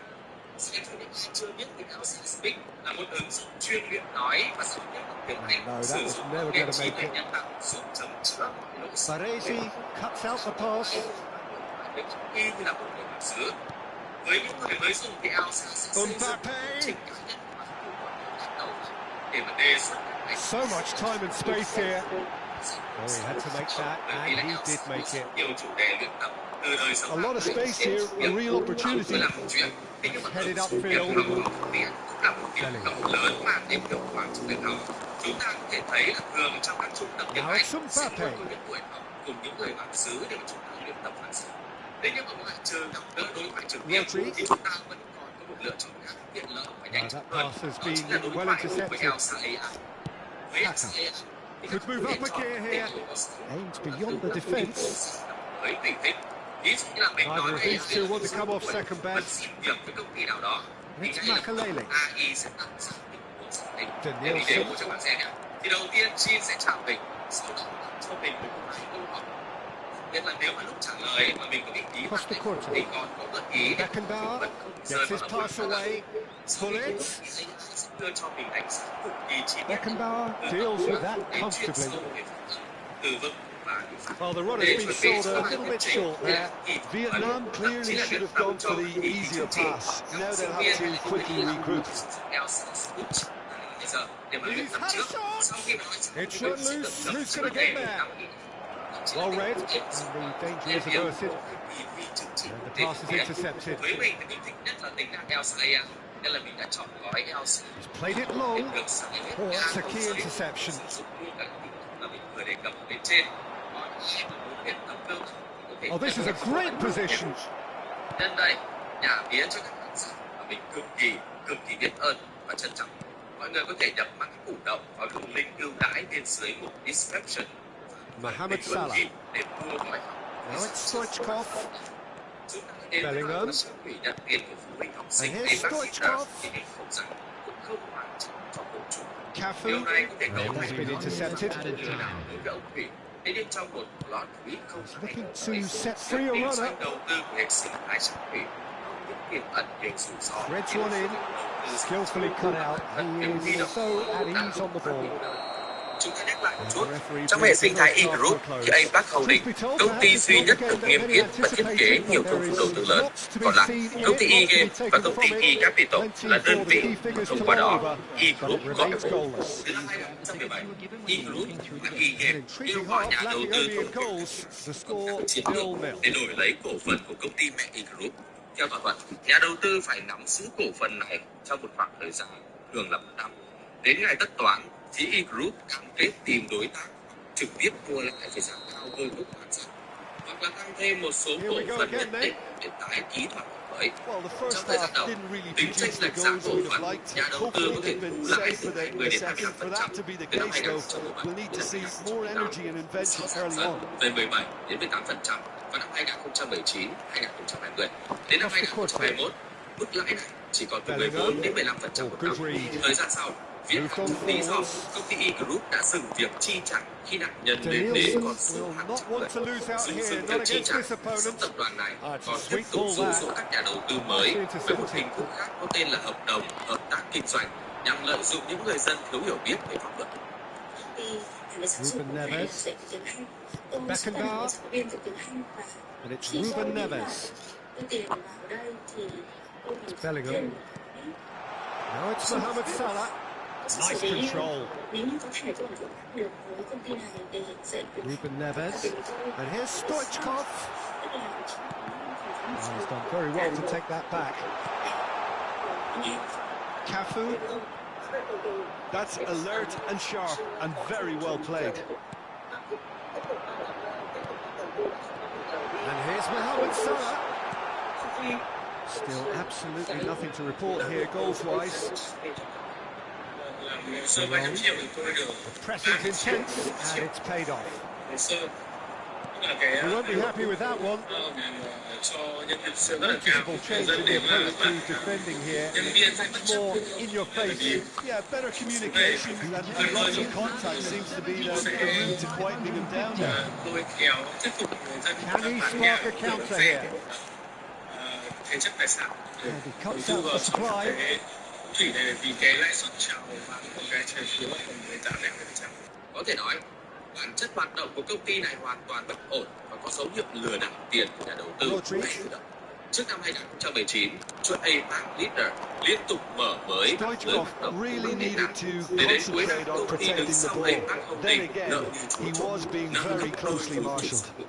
Sẽ cho những ai chưa biết thì Elsa Speak là một ứng dụng chuyên luyện nói và giao tiếp bằng tiếng Anh sử dụng công nghệ trí tuệ nhân tạo giúp chấm chữa mọi lỗi sai. Baresi cuts out the pass. Y như là một người bản xứ. Với những người mới dùng thì Elsa sẽ xây dựng trình cá nhân và phù hợp đầu để mà đề xuất các So much time and space here. Oh, he had to make that, and he did make it. nhiều chủ đề luyện tập từ đời sống. A lot of space here, a real opportunity. Headed upfield. Lớn mà tìm hiệu quả trong việc học. Chúng ta có thể thấy là thường trong các trung tâm tiếng Anh sẽ có những buổi học cùng những người bản xứ để chúng ta luyện tập phản xạ. Thế nhưng mà ngoại trừ gặp gỡ đối thoại trực tiếp thì chúng ta vẫn còn có một lựa chọn khác tiện lợi và nhanh chóng hơn. Đó chính là đối thoại với Elsa AI. Với Elsa AI could move up a gear here. Aimed beyond the defence. Neither of these two want to come off second best. It's Makaleli. Danielson. Thì đầu tiên Chin sẽ chào mình, sau đó cho mình một vài câu hỏi. Nên là nếu mà lúc trả lời mà mình có bị ý phạt thì còn có gợi ý Beckenbauer gets his pass away. Bullet. đưa cho mình đánh giá cực kỳ chi tiết. Beckenbauer deals with that comfortably. Từ vựng và Well, the run has been sold a little bit short there. Vietnam clearly should have gone for the easier pass. Now they'll have to quickly regroup. He's had a shot! It's run loose. Who's going to get there? Well read, and the danger is averted. And the pass is intercepted. He's played it long. Oh, that's a key interception. Oh, this is a great position. Nhân đây, nhà vía cho các khán giả mà mình cực kỳ biết ơn và trân trọng. Mọi người có thể nhập mã củ động vào đường link ưu đãi bên dưới mục description. Mohamed Salah. Để mua mọi học. Now it's Stoichkov. Bellingham. And here's Stoichkov. Cafu. That's been intercepted. He's looking to set free a runner. Threads one in. Skillfully cut out. He is so at ease on the ball. Chúng ta nhắc lại một chút, trong hệ sinh thái eGroup thì APAC Holding, công ty duy nhất được niêm yết và thiết kế nhiều công cụ đầu tư lớn. Còn lại, công ty eGame và công ty eCapital là đơn vị mà thông qua đó eGroup gọi vốn. Từ năm 2017, eGroup và eGame kêu gọi nhà đầu tư thông qua chiến lược để đổi lấy cổ phần của công ty mẹ eGroup. Theo thỏa thuận, nhà đầu tư phải nắm giữ cổ phần này trong một khoảng thời gian thường là 1 năm. Đến ngày tất toán thì eGroup cam kết tìm đối tác trực tiếp mua lại với giá cao hơn mức bán ra, hoặc là tăng thêm một số cổ phần nhất định để tái ký thỏa thuận mới. Trong thời gian đầu, tính chênh lệch giá cổ phần, nhà đầu tư có thể thu lãi từ 20 đến 25% từ năm 2017 đến 2018, sau giảm dần về 17 đến 18% vào năm 2019, 2020. Đến năm 2021, mức lãi này chỉ còn từ 14 đến 15% một năm. Thời gian sau, viết tắt lý do công ty eGroup đã dừng việc chi trả khi nạn nhân lên đến con số hàng trăm người. Dù dừng việc chi trả, song tập đoàn này còn tiếp tục dụ dỗ các nhà đầu tư mới với một hình thức khác có tên là hợp đồng hợp tác kinh doanh, nhằm lợi dụng những người dân thiếu hiểu biết về pháp luật. Ruben Neves. Beckenbauer. And it's Ruben Neves. It's Bellingham. Now it's Mohamed Salah. Nice control. Ruben Neves. And here's Stoichkov. Oh, he's done very well to take that back. Cafu. That's alert and sharp and very well played. And here's Mohamed Salah. Still absolutely nothing to report here goals-wise. The pressing's intense and it's paid off. We won't be happy with that one. Noticeable change in the approach to defending here. Much more in your face. Yeah, better communication and lots of contact seems to be the route to quietening him down there. Can he spark a counter here? And he cuts out the supply. Có thể nói, bản chất hoạt động của công ty này hoàn toàn bất ổn và có dấu hiệu lừa đảo tiền của nhà đầu tư ngay từ đầu. Trước năm 2019, chuỗi APAC Leader liên tục mở mới các lưới hoạt động của nền tảng. Để đến cuối năm, công ty đứng sau APAC Holding nợ như chúa trống, nợ gấp đôi vốn tiền sở hữu.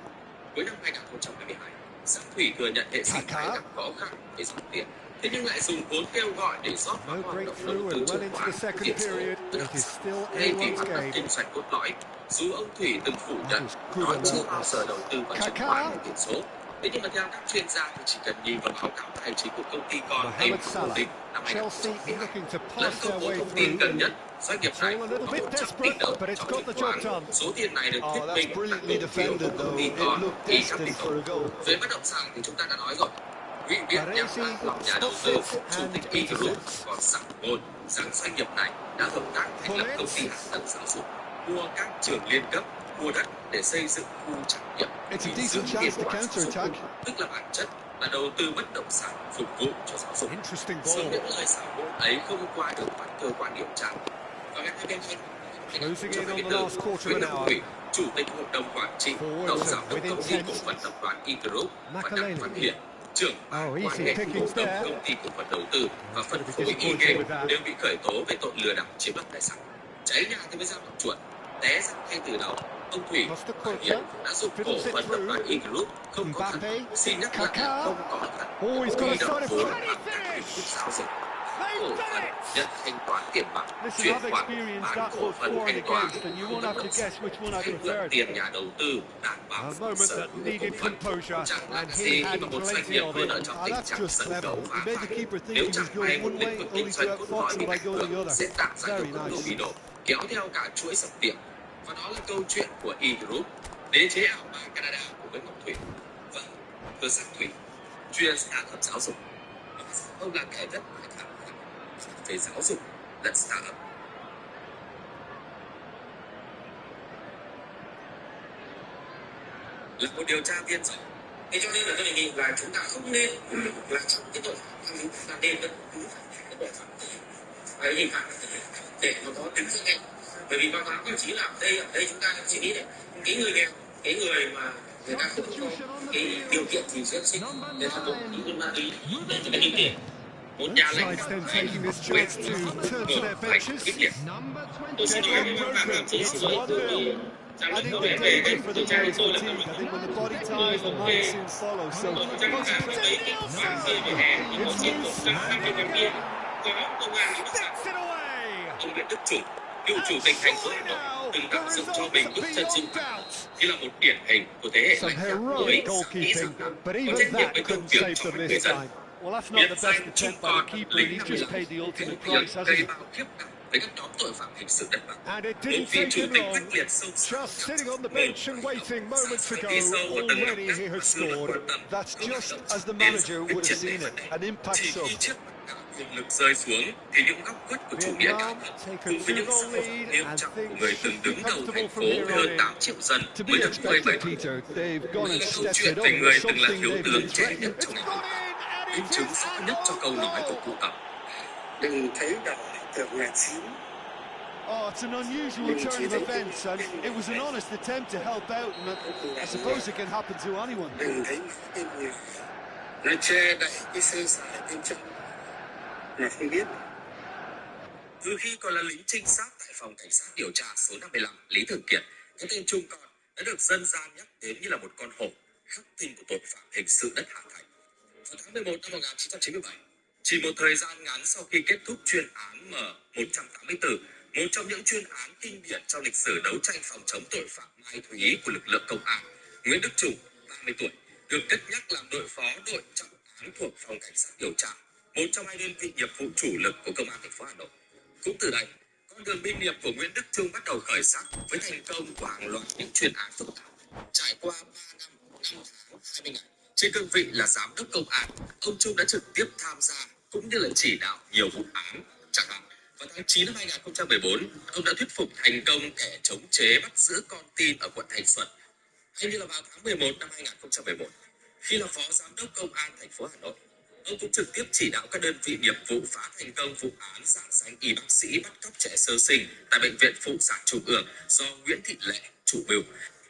Cuối năm 2022, Sắc Thủy thừa nhận hệ sinh thái gặp khó khăn với dòng tiền, thế nhưng lại dùng vốn kêu gọi để rót vào hoạt động đầu tư chứng khoán, tiền số, bất động sản, thay vì hoạt động kinh doanh cốt lõi. Dù ông Thủy từng phủ nhận nói chưa bao giờ đầu tư vào chứng khoán hay tiền số, thế nhưng mà theo các chuyên gia thì chỉ cần nhìn vào báo cáo tài chính của công ty con APAC Holding năm 2022, lần công bố thông tin gần nhất, doanh nghiệp này có 100 tỷ đồng trong chứng khoán. Số tiền này được thuyết minh là cổ phiếu của công ty con eCapital. Về bất động sản thì chúng ta đã nói rồi. Vị viện nhằm an lòng nhà đầu tư, chủ tịch eGroup còn sẵn ngôn rằng doanh nghiệp này đã hợp tác thành lập công ty hạ tầng giáo dục, mua các trường liên cấp, mua đất để xây dựng khu trải nghiệm vì dưỡng tiền khoản giáo dục, tức là bản chất là đầu tư bất động sản phục vụ cho giáo dục. Song những lời xảo ngôn ấy không qua được mắt cơ quan điều tra. Vào ngày 22 Nguyễn Ngọc Thủy, chủ tịch hội đồng quản trị, tổng giám đốc công ty cổ phần tập đoàn eGroup và Đặng Văn Hiển, trưởng ban quan hệ cổ đông công ty cổ phần đầu tư và phân phối eGame đều bị khởi tố về tội lừa đảo chiếm đoạt tài sản. Cháy nhà thì mới ra mặt chuột, té ra ngay từ đầu. Ông Thủy hiện đã giúp cổ phần tập đoàn eGroup không có thật, xin nhắc lại là không có thật, huy động vốn bằng các hình thức giao dịch, cổ phần, nhận thanh toán tiền mặt, chuyển khoản, bán cổ phần thanh toán, không bất động sản, hay mượn tiền nhà đầu tư, đảm bảo sở hữu cổ phần. Chẳng là gì khi mà một doanh nghiệp luôn ở trong tình trạng sân khấu phá phái. Nếu chẳng may một lĩnh vực kinh doanh cốt lõi bị ảnh hưởng, sẽ tạo ra hiệu ứng domino, kéo theo cả chuỗi sập tiệm. Và đó là câu chuyện của eGroup, đế chế ảo ma Canada của Nguyễn Ngọc Thủy. Vâng, vừa Sắc Thủy, chuyên startup giáo dục. Ông là kẻ rất khả năng về giáo dục lẫn startup. Là một điều tra viên rồi. Thế cho nên là tôi đề nghị là chúng ta không nên là trong cái tội phạm chúng ta nên vẫn cứ phải cái tội phạm phải hình phạt để nó có tính rất nhanh. Bởi vì báo cáo các chí là ở đây chúng ta chỉ nghĩ cái người nghèo, cái người mà người ta không có cái điều kiện thì sẽ sinh để tham dụng những con ma túy để cho cái điều kiện một nhà lãnh Sides đạo then phải taking this quyết chance to turn to their phải benches. quyết liệt. Tôi xin lỗi Deadlock các bạn broken. làm chính It's xin lỗi 1-0. bởi vì giám I đốc think có the vẻ về cái danger for the điều tra với Norwich tôi là fatigue. I think when the body tôi tires, the ok mind soon follows. So, chắc là consequently, thấy cái quán kia về hè thì có it's trên loose 150 and cái kia again có công an nước sạch. sticks it away. Ông Nguyễn Đức Chủng, cựu chủ And tịch thành phố surely Hà Nội, now, từng the tạo dựng cho mình results bức chân dung beyond doubt. như là một điển hình của thế hệ Some lãnh đạo heroic mới nghĩ goalkeeping, rằng but có even trách nhiệm that với công couldn't việc save cho them mọi người this dân. time. Well, that's not Biệt the best danh attempt chung by the con keeper, and lính he's 55 just paid the thể ultimate hiện price, hasn't gây he? bao khiếp đảm với các nhóm tội phạm hình sự đất bằng. And it Một didn't vị take chủ him tịch long. quyết liệt sâu sắc, Just sitting on the một bench and waiting moments ago, đi sâu vào từng ngóc already ngách he had và dư luận scored. quan tâm. That's Không just động as the đến manager giải quyết would have triệt để seen vấn it, đề. an impact Chỉ sub. khi chiếc mặt nạ quyền lực rơi xuống thì những góc khuất của chủ nghĩa cá Vietnam nhân take a cùng với những 2-goal sai phạm lead nghiêm and trọng của things người từng should be đứng đầu comfortable thành phố from here với on hơn in. 8 triệu dân To be mới được expected, 17 tuổi. Peter. They've gone and Đây là câu stepped chuyện it up, về and người it's từng là something thiếu they've tướng been trẻ nhất threatening. trong It's ngành gone công an, in, and minh it chứng is rõ an nhất cho câu own nói của goal. cụ Tập. Đừng thấy đỏ tưởng là chín. Oh, it's an unusual turn of events, and it was an honest attempt to help out, and I suppose it can happen to anyone. Đừng thấy tên nhiều. Nó che đậy cái sơ sài bên trong mà không biết. Từ khi còn là lính trinh sát tại phòng cảnh sát điều tra số 55 Lý Thường Kiệt, cái tên Trung Con đã được dân gian nhắc đến như là một con hổ khắc tinh của tội phạm hình sự đất Hà Thành. Vào tháng 11 năm 1997, chỉ một thời gian ngắn sau khi kết thúc chuyên án M184, một trong những chuyên án kinh điển trong lịch sử đấu tranh phòng chống tội phạm ma túy của lực lượng công an, Nguyễn Đức Chủng, 30 tuổi, được cất nhắc làm đội phó đội trọng án thuộc phòng cảnh sát điều tra, một trong hai đơn vị nghiệp vụ chủ lực của công an thành phố Hà Nội. Cũng từ đây, con đường binh nghiệp của Nguyễn Đức Trung bắt đầu khởi sắc với thành công của hàng loạt những chuyên án phức tạp. Trải qua 3 năm, 5 tháng, 20 ngày, trên cương vị là giám đốc công an, ông Trung đã trực tiếp tham gia cũng như là chỉ đạo nhiều vụ án. Chẳng hạn, vào tháng 9 năm 2014, ông đã thuyết phục thành công kẻ chống chế bắt giữ con tin ở quận Thanh Xuân. Hay như là vào tháng 11 năm 2011, khi là phó giám đốc công an thành phố Hà Nội, ông cũng trực tiếp chỉ đạo các đơn vị nghiệp vụ phá thành công vụ án giả danh y bác sĩ bắt cóc trẻ sơ sinh tại Bệnh viện Phụ sản Trung ương do Nguyễn Thị Lệ chủ mưu.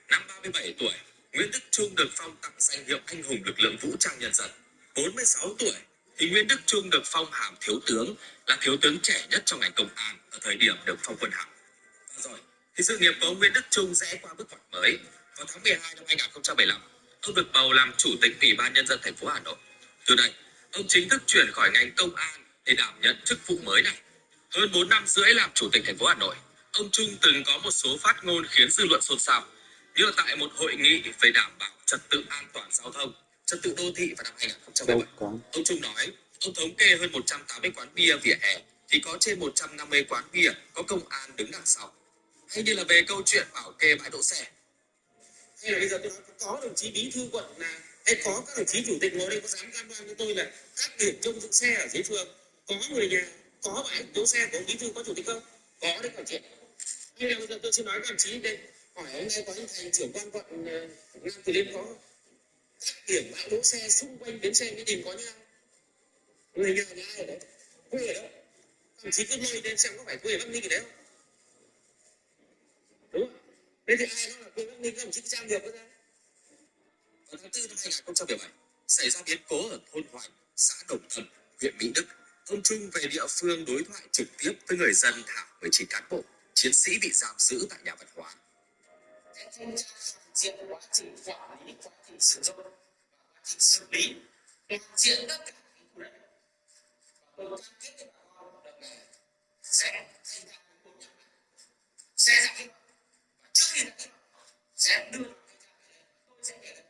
Năm 37 tuổi, Nguyễn Đức Trung được phong tặng danh hiệu anh hùng lực lượng vũ trang nhân dân. 46 tuổi thì Nguyễn Đức Trung được phong hàm thiếu tướng, là thiếu tướng trẻ nhất trong ngành công an ở thời điểm được phong quân hàm. Và rồi thì sự nghiệp của ông Nguyễn Đức Trung rẽ qua bước ngoặt mới. Vào tháng 12 năm 2015, ông được bầu làm chủ tịch Ủy ban nhân dân thành phố Hà Nội. Từ đây, ông chính thức chuyển khỏi ngành công an để đảm nhận chức vụ mới này. Hơn 4 năm rưỡi làm chủ tịch thành phố Hà Nội, ông Trung từng có một số phát ngôn khiến dư luận xôn xao. Như là tại một hội nghị về đảm bảo trật tự an toàn giao thông, trật tự đô thị vào năm 2017, ông Trung nói ông thống kê hơn 180 quán bia vỉa hè thì có trên 150 quán bia có công an đứng đằng sau. Hay như là về câu chuyện bảo kê bãi đỗ xe. Hay là bây giờ tôi nói có đồng chí bí thư quận là hay có các đồng chí chủ tịch ngồi đây có dám cam đoan với tôi là các điểm trông giữ xe ở dưới phường có người nhà, có bãi đỗ xe của bí thư có chủ tịch không? Có đấy các chị. Hay là bây giờ tôi xin nói các đồng chí đây, hỏi hôm nay có anh thành trưởng quan quận Nam Từ Liêm có các điểm bãi đỗ xe xung quanh bến xe Mỹ Đình có nhau. Người nhà ai ở đấy? Quê ở đâu? Đồng chí cứ lôi lên xem có phải quê Bắc Ninh ở đấy không? Đúng không? Thế thì ai nói là quê Bắc Ninh các đồng chí cứ trang nghiệp ra. Vào tháng 4 năm 2017, xảy ra biến cố ở thôn Hoành, xã Đồng Tâm, huyện Mỹ Đức. Ông Trung về địa phương đối thoại trực tiếp với người dân thảo 19 cán bộ, chiến sĩ bị giam giữ tại nhà văn hóa. Thanh tra toàn diện quá trình quản lý, quá trình sử dụng, quá trình xử lý, toàn diện tất cả những khu đất. Tôi cam kết với bà con đợt này sẽ thanh tra những khu nhà này, sẽ giải quyết. Và trước khi giải quyết, sẽ đưa vào thanh tra về đây. Tôi sẽ kể là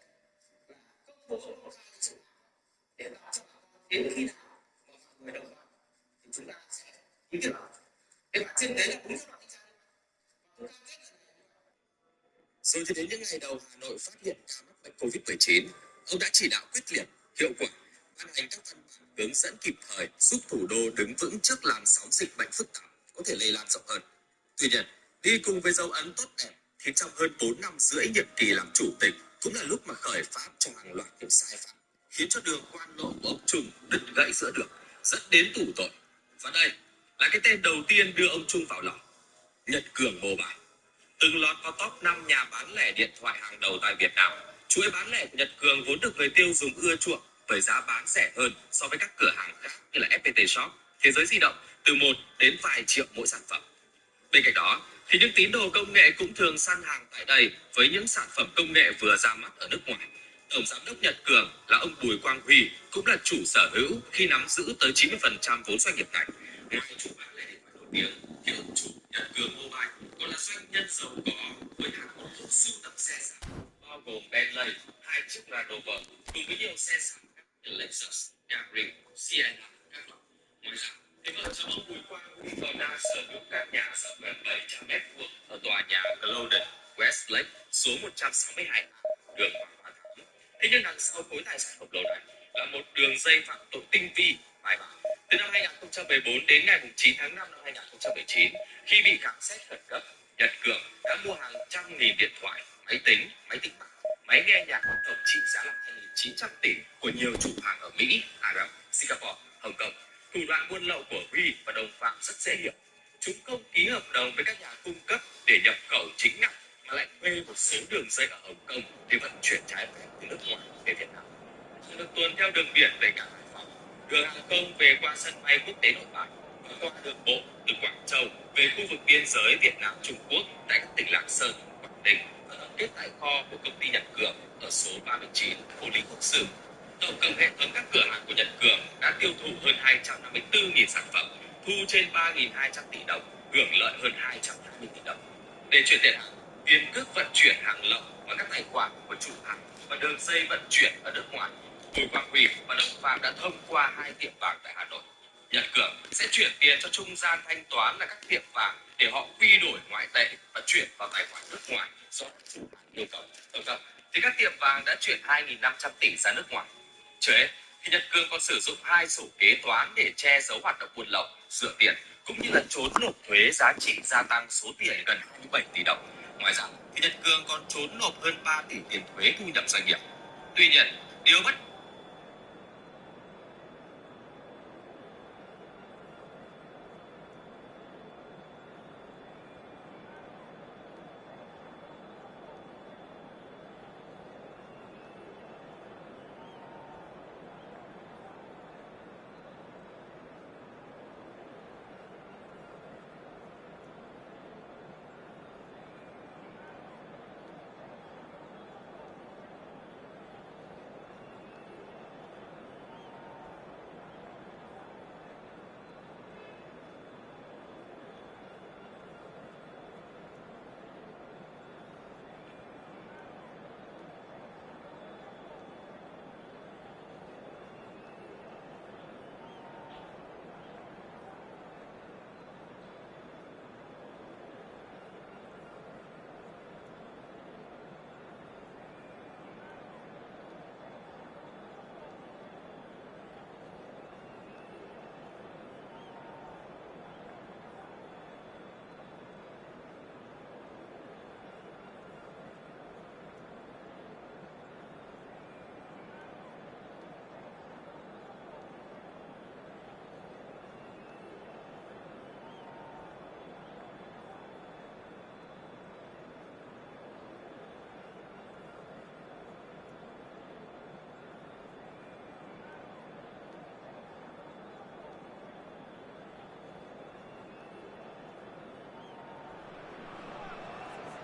công bố một khai sự để tạo cho bà con đến khi nào mà mọi người đồng thuận thì chúng ta sẽ ký kết vào. Cái bản trên đấy là đúng theo thanh tra. Tôi cam kết là rồi thì đến những ngày đầu Hà Nội phát hiện ca mắc bệnh Covid-19, ông đã chỉ đạo quyết liệt, hiệu quả, ban hành các văn bản hướng dẫn kịp thời giúp thủ đô đứng vững trước làn sóng dịch bệnh phức tạp có thể lây lan rộng hơn. Tuy nhiên, đi cùng với dấu ấn tốt đẹp thì trong hơn 4 năm rưỡi nhiệm kỳ làm chủ tịch cũng là lúc mà khởi phát trong hàng loạt những sai phạm khiến cho đường quan lộ của ông Trung đứt gãy giữa đường, dẫn đến tù tội. Và đây là cái tên đầu tiên đưa ông Trung vào lòng. Nhật Cường Mobile. Từng lọt vào top 5 nhà bán lẻ điện thoại hàng đầu tại Việt Nam, chuỗi bán lẻ của Nhật Cường vốn được người tiêu dùng ưa chuộng với giá bán rẻ hơn so với các cửa hàng khác như là FPT Shop, Thế giới di động, từ 1 đến vài triệu mỗi sản phẩm. Bên cạnh đó, thì những tín đồ công nghệ cũng thường săn hàng tại đây với những sản phẩm công nghệ vừa ra mắt ở nước ngoài. Tổng giám đốc Nhật Cường là ông Bùi Quang Huy cũng là chủ sở hữu khi nắm giữ tới 90% vốn doanh nghiệp này. Ngoài chủ bán lẻ điện thoại nổi tiếng, thì ông chủ Nhật Cường Mobile còn là doanh nhân giàu có với hàng một bộ sưu tập xe sản bao gồm Bentley, 2 chiếc Land Rover cùng với nhiều xe sản khác như Lexus, Yaris, Sienna, các loại. Ngoài ra, thì vợ chồng ông Bùi Quang Huy còn đang sở hữu căn nhà rộng gần 700 m² ở tòa nhà Golden Westlake số 162 đường Hoàng Hoa Thám. Thế nhưng đằng sau khối tài sản khổng lồ này là một đường dây phạm tội tinh vi, bài bản. Từ năm 2014 đến ngày 9 tháng 5 năm 2019, khi bị khám xét khẩn cấp, Nhật Cường đã mua hàng trăm nghìn điện thoại, máy tính bảng, máy nghe nhạc tổng trị giá là 2.900 tỷ của nhiều chủ hàng ở Mỹ, Ả Rập, Singapore, Hồng Kông. Thủ đoạn buôn lậu của Huy và đồng phạm rất dễ hiểu. Chúng không ký hợp đồng với các nhà cung cấp để nhập khẩu chính ngạch, mà lại thuê một số đường dây ở Hồng Kông để vận chuyển trái phép từ nước ngoài về Việt Nam. Được tuần theo đường biển về cảng Hải Phòng, đường hàng không về qua sân bay quốc tế Nội Bài và qua đường bộ từ Quảng Châu về khu vực biên giới Việt Nam Trung Quốc tại các tỉnh Lạng Sơn, Quảng Ninh và tập kết tại kho của công ty Nhật Cường ở số 39 Phố Lý Quốc Sư. Tổng cộng hệ thống các cửa hàng của Nhật Cường đã tiêu thụ hơn 254.000 sản phẩm, thu trên 3.200 tỷ đồng, hưởng lợi hơn 220 tỷ đồng. Để chuyển tiền hàng, tiền cước vận chuyển hàng lậu vào các tài khoản của chủ hàng và đường dây vận chuyển ở nước ngoài, Bùi Quang Huy và đồng phạm đã thông qua 2 tiệm vàng tại Hà Nội. Nhật Cường sẽ chuyển tiền cho trung gian thanh toán là các tiệm vàng để họ quy đổi ngoại tệ và chuyển vào tài khoản nước ngoài do chủ hàng yêu cầu. Tổng cộng thì các tiệm vàng đã chuyển 2.500 tỷ ra nước ngoài. Chưa hết, thì Nhật Cường còn sử dụng 2 sổ kế toán để che giấu hoạt động buôn lậu, rửa tiền cũng như là trốn nộp thuế giá trị gia tăng số tiền gần 27 tỷ đồng. Ngoài ra, thì Nhật Cường còn trốn nộp hơn 3 tỷ tiền thuế thu nhập doanh nghiệp. Tuy nhiên, điều bất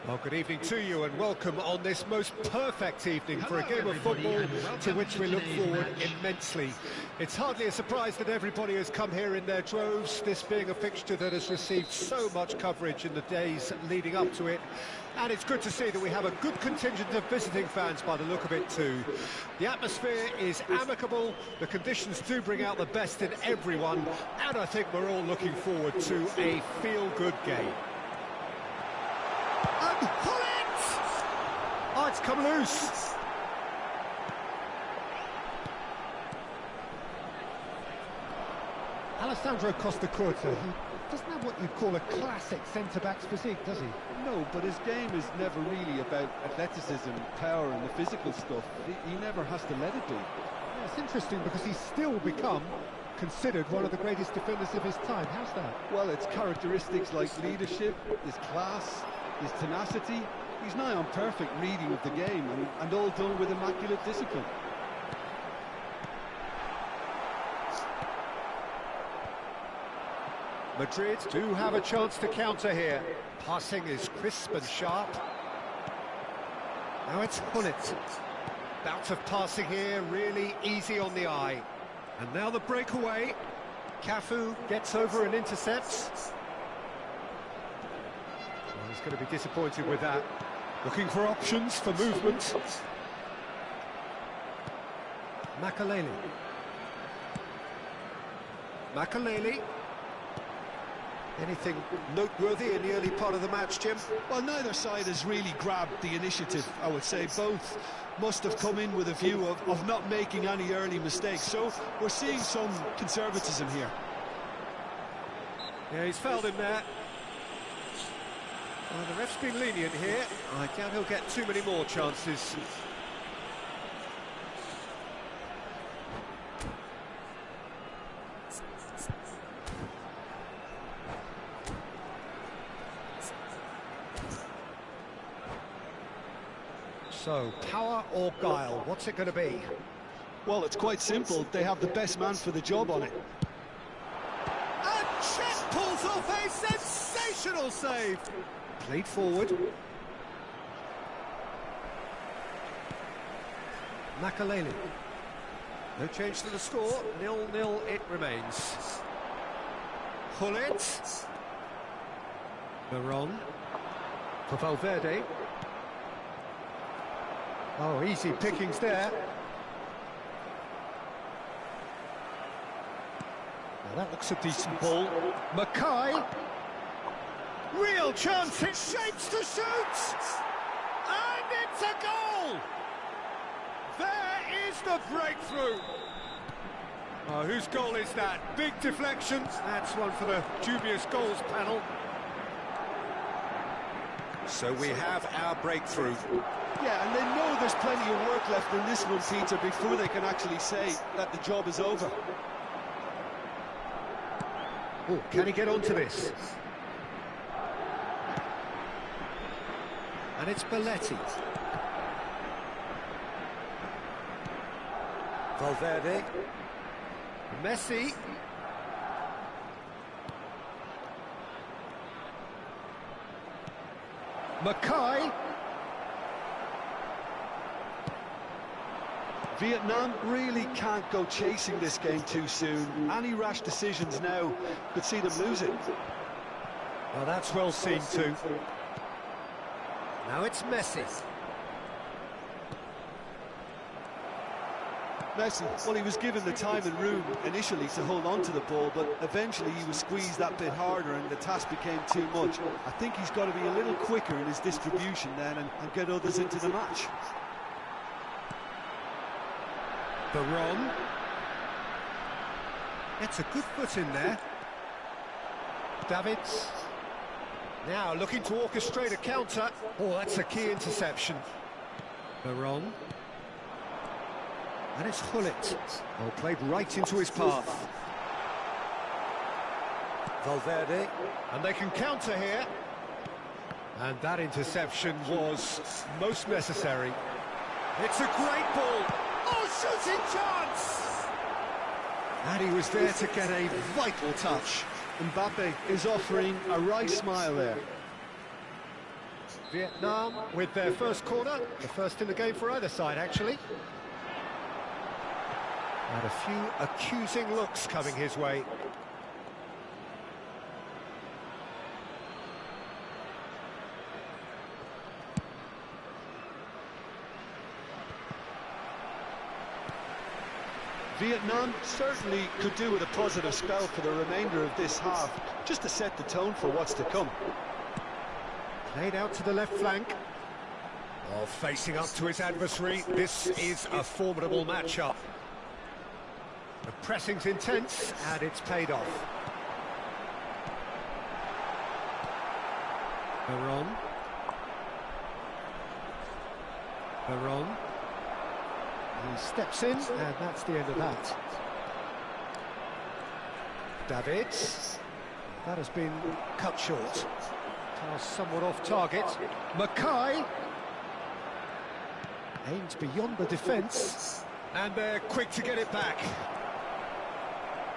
Well, good evening to you and welcome on this most perfect evening for a game of football to which we look forward immensely. It's hardly a surprise that everybody has come here in their droves, this being a fixture that has received so much coverage in the days leading up to it. And it's good to see that we have a good contingent of visiting fans by the look of it too. The atmosphere is amicable, the conditions do bring out the best in everyone, and I think we're all looking forward to a feel-good game. And pull it! Oh, it's come loose. Alessandro Costa-Curta, he doesn't have what you'd call a classic centre-back's physique, does he? No, but his game is never really about athleticism, power and the physical stuff. He never has to let it be. Yeah, it's interesting because he's still become considered one of the greatest defenders of his time. How's that? Well, it's characteristics like leadership, his class, his tenacity. He's nigh on perfect reading of the game, and all done with immaculate discipline. Madrid do have a chance to counter here. Passing is crisp and sharp. Now it's Gullit. Bout of passing here, really easy on the eye. And now the breakaway. Cafu gets over and intercepts. Well, he's going to be disappointed with that. Looking for options for movement. Makaleli. Makaleli. Anything noteworthy in the early part of the match, Jim? Well, neither side has really grabbed the initiative, I would say. Both must have come in with a view of not making any early mistakes. So we're seeing some conservatism here. Yeah, he's fouled him there. Well, the ref's been lenient here. I doubt he'll get too many more chances. So, power or guile, what's it going to be? Well, it's quite simple. They have the best man for the job on it. And Chet pulls off a sensational save. Played forward. Makaleli. No change to the score. 0-0 it remains. Gullit. Veron. For Valverde. Oh, easy pickings there. Now that looks a decent ball. Mackay. Real chance, it shapes to shoot! And it's a goal! There is the breakthrough! Oh, whose goal is that? Big deflection. That's one for the dubious goals panel. So we have our breakthrough. Yeah, and they know there's plenty of work left in this one, Peter, before they can actually say that the job is over. Oh, can he get onto this? And it's Belletti. Valverde. Messi. Mackay. Vietnam really can't go chasing this game too soon. Any rash decisions now could see them lose it. Well, that's well seen too. Now it's Messi. Messi, well, he was given the time and room initially to hold on to the ball, but eventually he was squeezed that bit harder and the task became too much. I think he's got to be a little quicker in his distribution then and get others into the match. Veron. Gets a good foot in there. Davids. Now looking to orchestrate a counter. Oh, that's a key interception. Veron. And it's Gullit. Oh, played right into his path. Valverde. And they can counter here. And that interception was most necessary. It's a great ball. Oh, shooting chance! And he was there to get a vital touch. Mbappe is offering a right smile there. Vietnam with their first corner, the first in the game for either side, actually. And a few accusing looks coming his way. Vietnam certainly could do with a positive spell for the remainder of this half, just to set the tone for what's to come. Played out to the left flank. Oh, facing up to his adversary, this is a formidable matchup. The pressing's intense, and it's paid off. Veron. Veron. He steps in, and that's the end of that. Davids. That has been cut short. Pass somewhat off target. Mackay. Aims beyond the defence. And they're quick to get it back.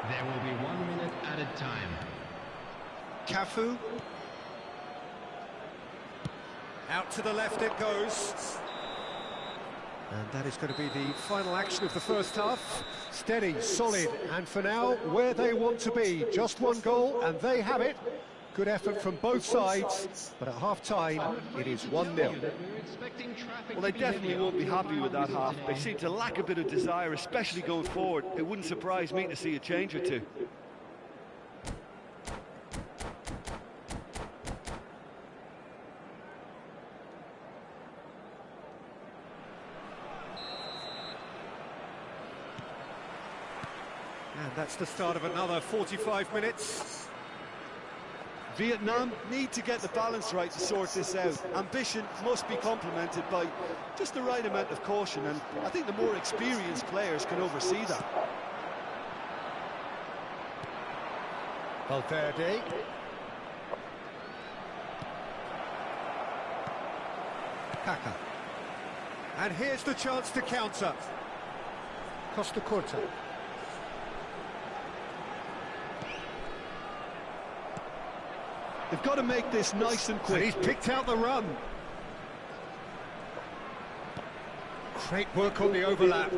There will be 1 minute added time. Cafu. Out to the left it goes. And that is going to be the final action of the first half. Steady, solid, and for now, where they want to be. Just one goal, and they have it. Good effort from both sides, but at half-time, it is 1-0. Well, they definitely won't be happy with that half. They seem to lack a bit of desire, especially going forward. It wouldn't surprise me to see a change or two. And that's the start of another 45 minutes. Vietnam need to get the balance right to sort this out. Ambition must be complemented by just the right amount of caution, and I think the more experienced players can oversee that. Valverde. Kaka. And here's the chance to counter. Costa Curta. They've got to make this nice and quick. And he's picked out the run. Great work on the overlap.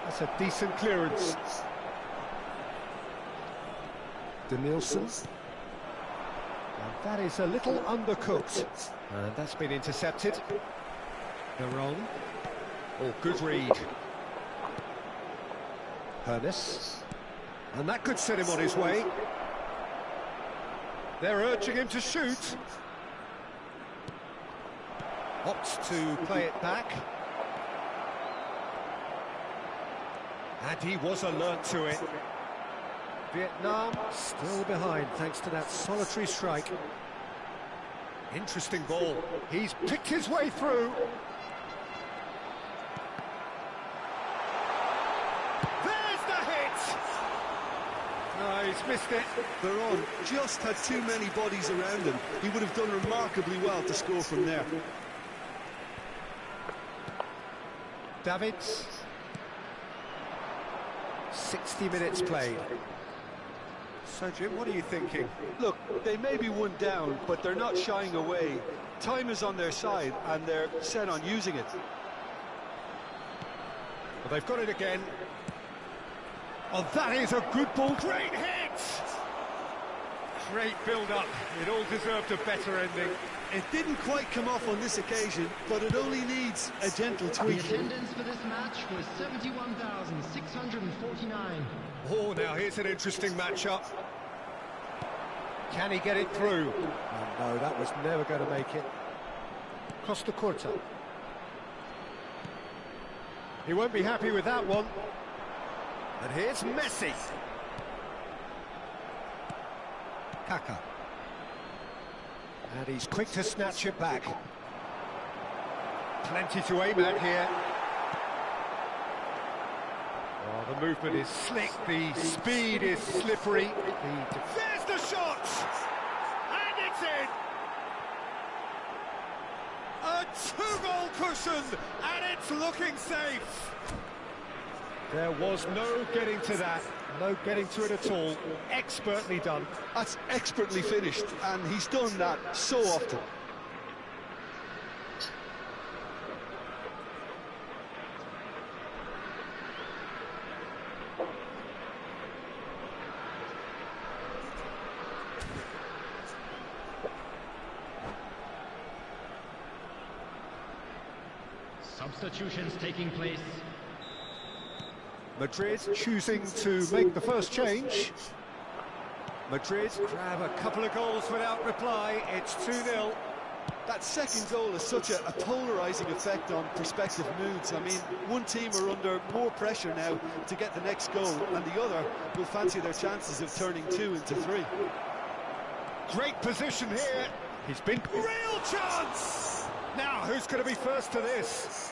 That's a decent clearance. Denilson. And that is a little undercooked. And that's been intercepted. Garon. Oh, good read. Hernes. And that could set him on his way. They're urging him to shoot. Opts to play it back. And he was alert to it. Vietnam still behind thanks to that solitary strike. Interesting ball. He's picked his way through. There's the hit! No, he's missed it. Veron just had too many bodies around him. He would have done remarkably well to score from there. Davids. 60 minutes played. So, Jim, what are you thinking? Look, they may be one down, but they're not shying away. Time is on their side, and they're set on using it. Well, they've got it again. Oh, that is a good ball. Great hit! Great build-up. It all deserved a better ending. It didn't quite come off on this occasion, but it only needs a gentle tweak. The attendance for this match was 71,649. Oh, now here's an interesting matchup. Can he get it through? Oh, no, that was never going to make it. Costa Curta. He won't be happy with that one. And here's Messi. Kaka. And he's quick to snatch it back. Plenty to aim at here. Oh, the movement is slick, the speed is slippery. There's the shot! And it's in! A two-goal cushion, and it's looking safe. There was no getting to that, no getting to it at all. Expertly done. That's expertly finished, and he's done that so often. Substitutions taking place. Madrid choosing to make the first change. Madrid grab a couple of goals without reply. It's 2-0. That second goal has such a polarising effect on prospective moods. I mean, one team are under more pressure now to get the next goal, and the other will fancy their chances of turning 2 into 3. Great position here. He's been... Real chance! Now, who's going to be first to this?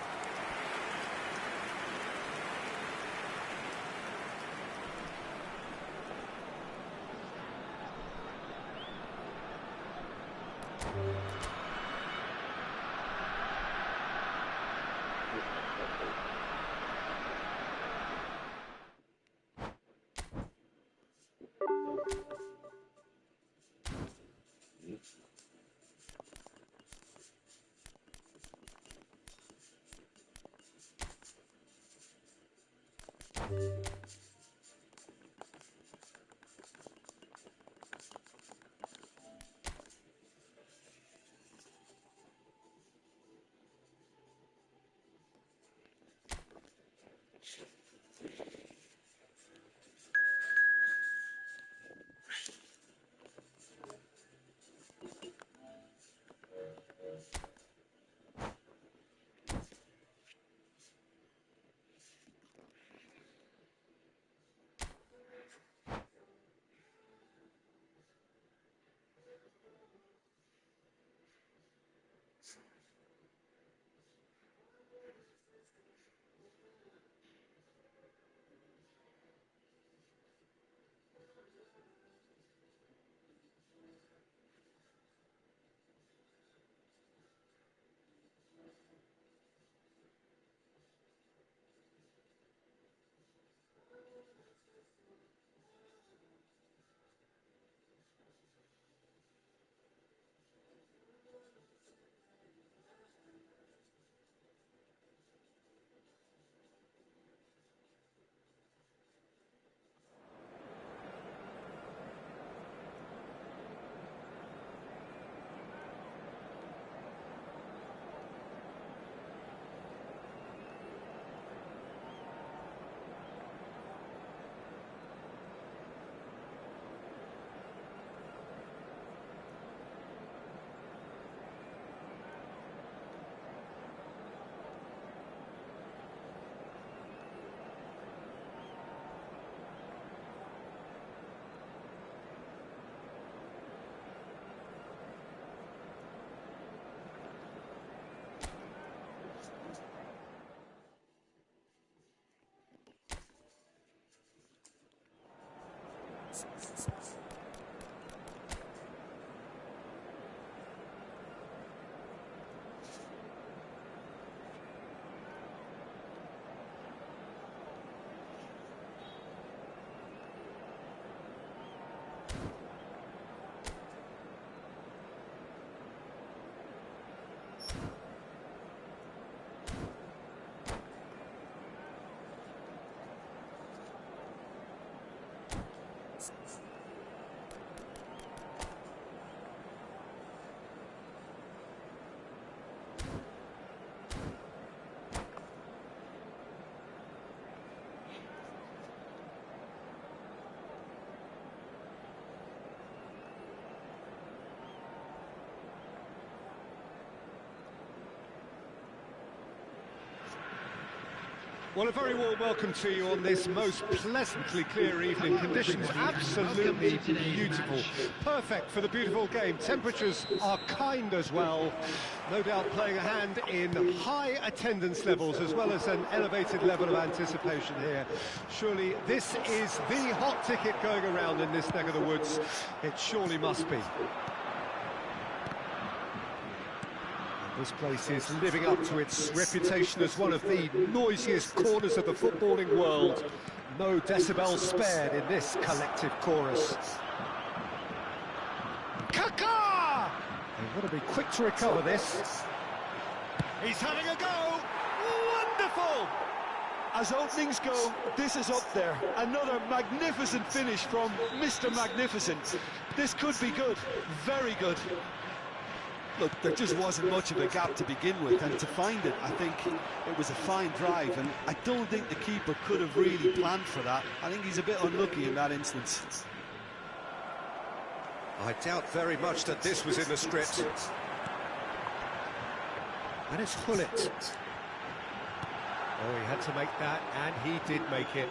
Well, a very warm welcome to you on this most pleasantly clear evening. Conditions absolutely beautiful. Perfect for the beautiful game. Temperatures are kind as well. No doubt playing a hand in high attendance levels as well as an elevated level of anticipation here. Surely this is the hot ticket going around in this neck of the woods. It surely must be. This place is living up to its reputation as one of the noisiest corners of the footballing world. No decibels spared in this collective chorus. Kaka! They want to be quick to recover this. He's having a go! Wonderful! As openings go, this is up there. Another magnificent finish from Mr. Magnificent. This could be good, very good. Look, there just wasn't much of a gap to begin with, and to find it, I think it was a fine drive, and I don't think the keeper could have really planned for that. I think he's a bit unlucky in that instance. I doubt very much that this was in the script. And it's Hullet. Oh, he had to make that, and he did make it.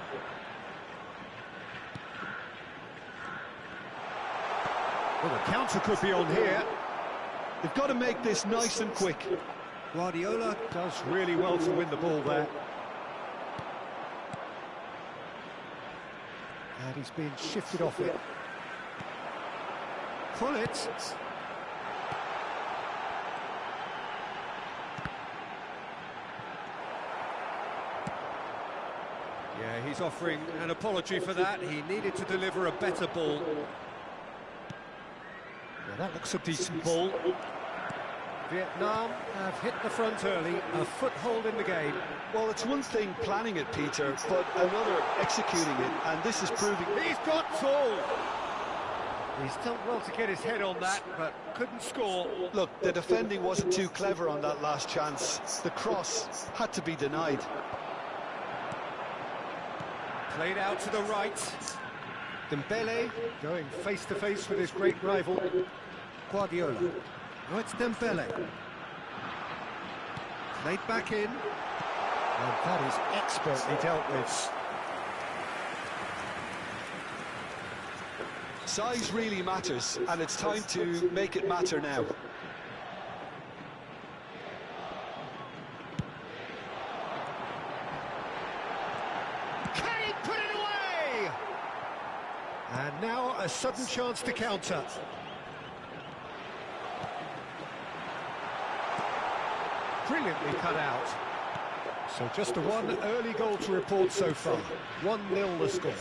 Well, the counter could be on here. They've got to make this nice and quick. Guardiola does really well to win the ball there. And he's been shifted off it. Hullet. he's offering an apology for that. He needed to deliver a better ball. Well, that looks a decent ball. Vietnam have hit the front early, a foothold in the game. Well, it's one thing planning it, Peter, but another executing it, and this is proving... He's got tall! He's done well to get his head on that, but couldn't score. Look, the defending wasn't too clever on that last chance. The cross had to be denied. Played out to the right. Dembele going face-to-face with his great rival, Guardiola. Oh, it's Dembele. Played back in. And that is expertly dealt with. Size really matters, and it's time to make it matter now. Can he put it away? And now a sudden chance to counter. Brilliantly cut out. So just the one early goal to report so far. 1-0 the score.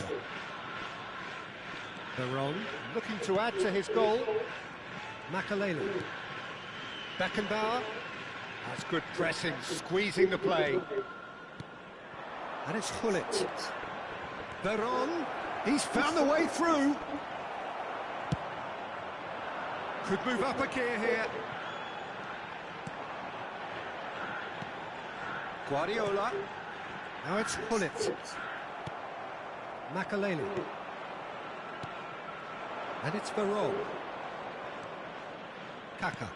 Veron looking to add to his goal. Makalele. Beckenbauer. That's good pressing, squeezing the play. And it's Gullit. Veron, he's found the way through. Could move up a gear here. Guardiola. Now it's Gullit. Makalele. And it's Veron. Kaka.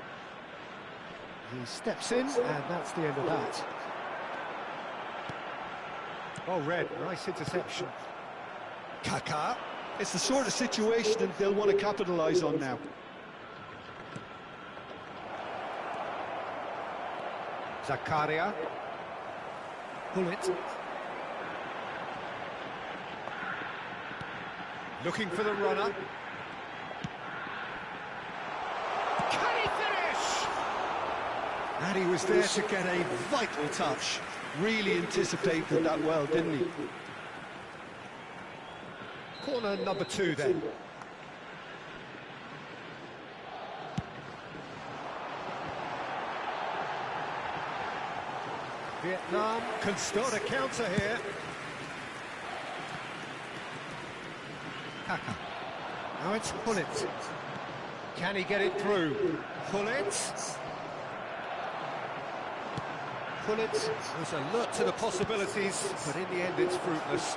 He steps in, and that's the end of that. Oh, Red, nice interception. Kaka. It's the sort of situation that they'll want to capitalise on now. Zakaria. Gullit. Looking for the runner. Can he finish? And he was there to get a vital touch. Really anticipated that well, didn't he? Corner number 2 then. Vietnam can start a counter here. Kaka. Now it's Gullit. Can he get it through? Gullit. Gullit was alert to the possibilities, but in the end it's fruitless.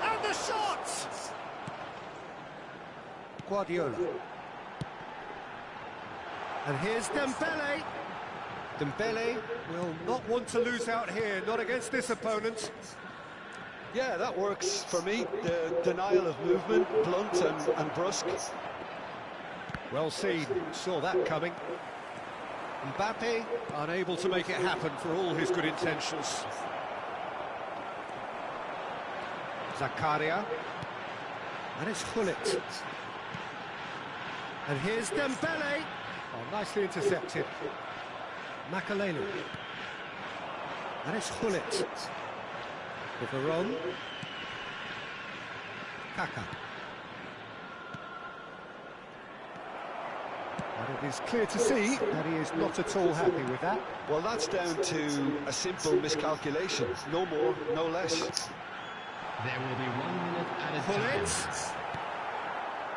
And the shot! Guardiola. And here's Dembele. Dembele will not want to lose out here, not against this opponent. Yeah, that works for me. The denial of movement, blunt and brusque. Well seen, saw that coming. Mbappe unable to make it happen for all his good intentions. Zakaria. And it's Gullit. And here's Dembele. Oh, nicely intercepted. Makalele. And it's Gullit. For Veron. Kaka. And it is clear to see that he is not at all happy with that. Well, that's down to a simple miscalculation. No more, no less. There will be 1 minute added Gullit. time.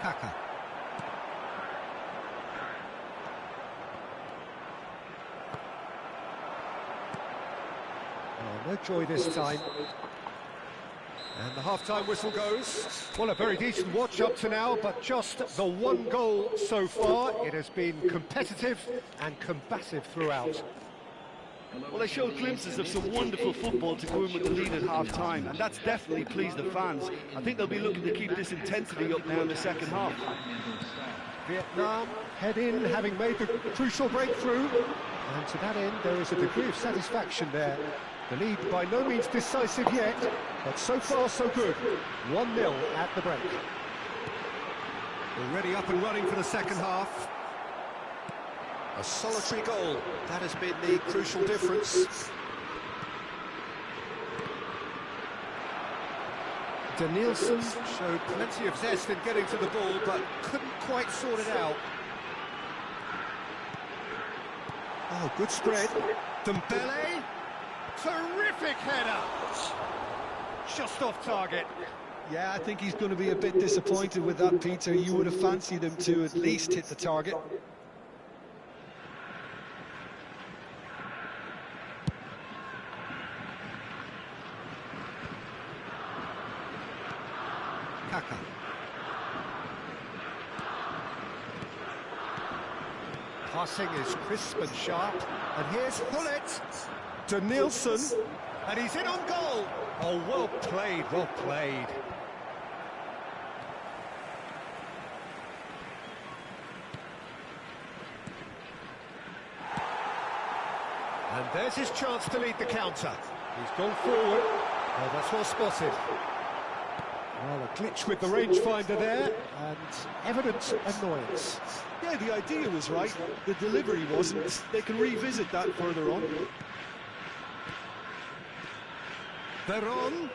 Kaka. Oh, no joy this time. And the half-time whistle goes. Well, a very decent watch up to now, but just the 1 goal so far. It has been competitive and combative throughout. Well, they showed glimpses of some wonderful football to go in with the lead at half-time, and that's definitely pleased the fans. I think they'll be looking to keep this intensity up now in the second half. Vietnam head in, having made the crucial breakthrough. And to that end, there is a degree of satisfaction there. The lead by no means decisive yet, but so far so good. 1-0 at the break. Already up and running for the second half. A solitary goal, that has been the crucial difference. Danielson showed plenty of zest in getting to the ball, but couldn't quite sort it out. Oh, good spread. Dembele. Terrific header. Just off target. Yeah, I think he's going to be a bit disappointed with that, Peter. You would have fancied him to at least hit the target. Kaka. Passing is crisp and sharp, and here's Hullet. Danielson, and he's in on goal. Oh, well played, well played. And there's his chance to lead the counter. He's gone forward. Oh, that's well spotted. Well, a glitch with the rangefinder there, and evident annoyance. Yeah, the idea was right, the delivery wasn't. They can revisit that further on. Veron.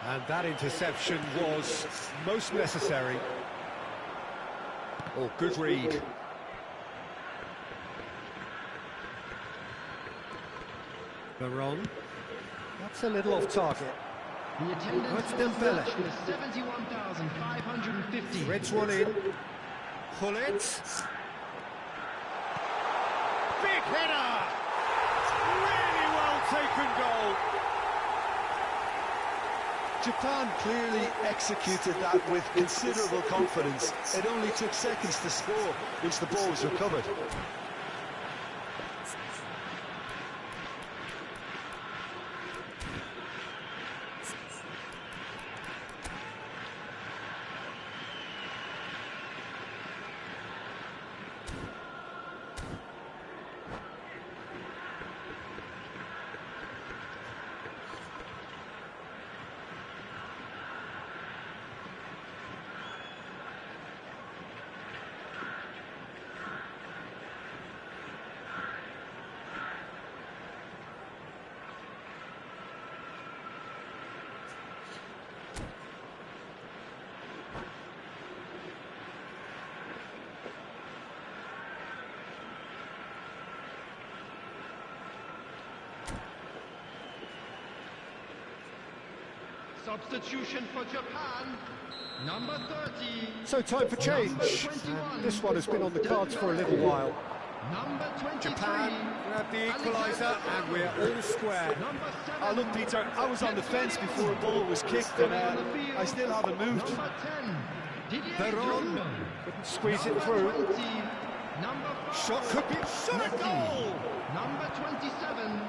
And that interception was most necessary. Oh, good read. Veron. That's a little off target. The attendance That's for this Dembele. match was 71,550. Threads one in. Hullet. Big header! Really well taken goal. Japan clearly executed that with considerable confidence. It only took seconds to score once the ball was recovered. Substitution for Japan, number 30. So time for change. And this one has been on the cards for a little while. Number 23. Japan grab the equaliser, and we're all square. Number 7. Oh, look, Peter, I was on the fence before a ball was kicked, and I still haven't moved. Number 10. Didier Veron Drogba. couldn't squeeze it through. 20. Number 5. Shot could be shot a goal! Number 27.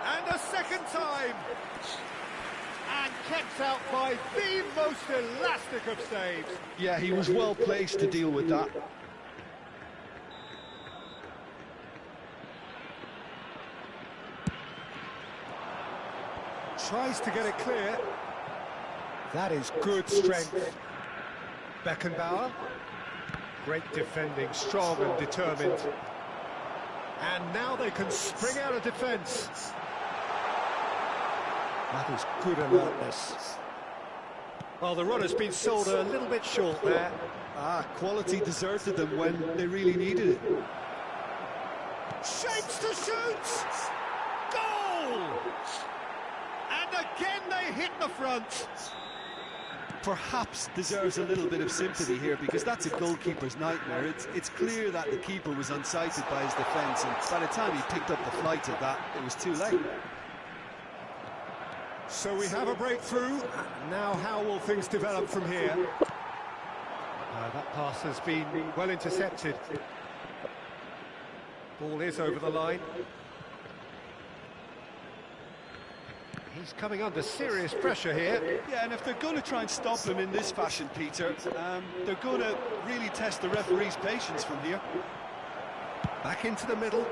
And a second time! And kept out by the most elastic of saves. Yeah, he was well placed to deal with that. Tries to get it clear. That is good strength. Beckenbauer. Great defending, strong and determined. And now they can spring out of defence. That is good alertness. Well, the run has been sold a little bit short there. Quality deserted them when they really needed it. Shapes to shoot! Goal! And again they hit the front. Perhaps deserves a little bit of sympathy here, because that's a goalkeeper's nightmare. It's clear that the keeper was unsighted by his defence, and by the time he picked up the flight of that, it was too late. So we have a breakthrough. Now how will things develop from here? That pass has been well intercepted. Ball is over the line. He's coming under serious pressure here. Yeah, and if they're going to try and stop him in this fashion, Peter, they're going to really test the referee's patience from here. Back into the middle.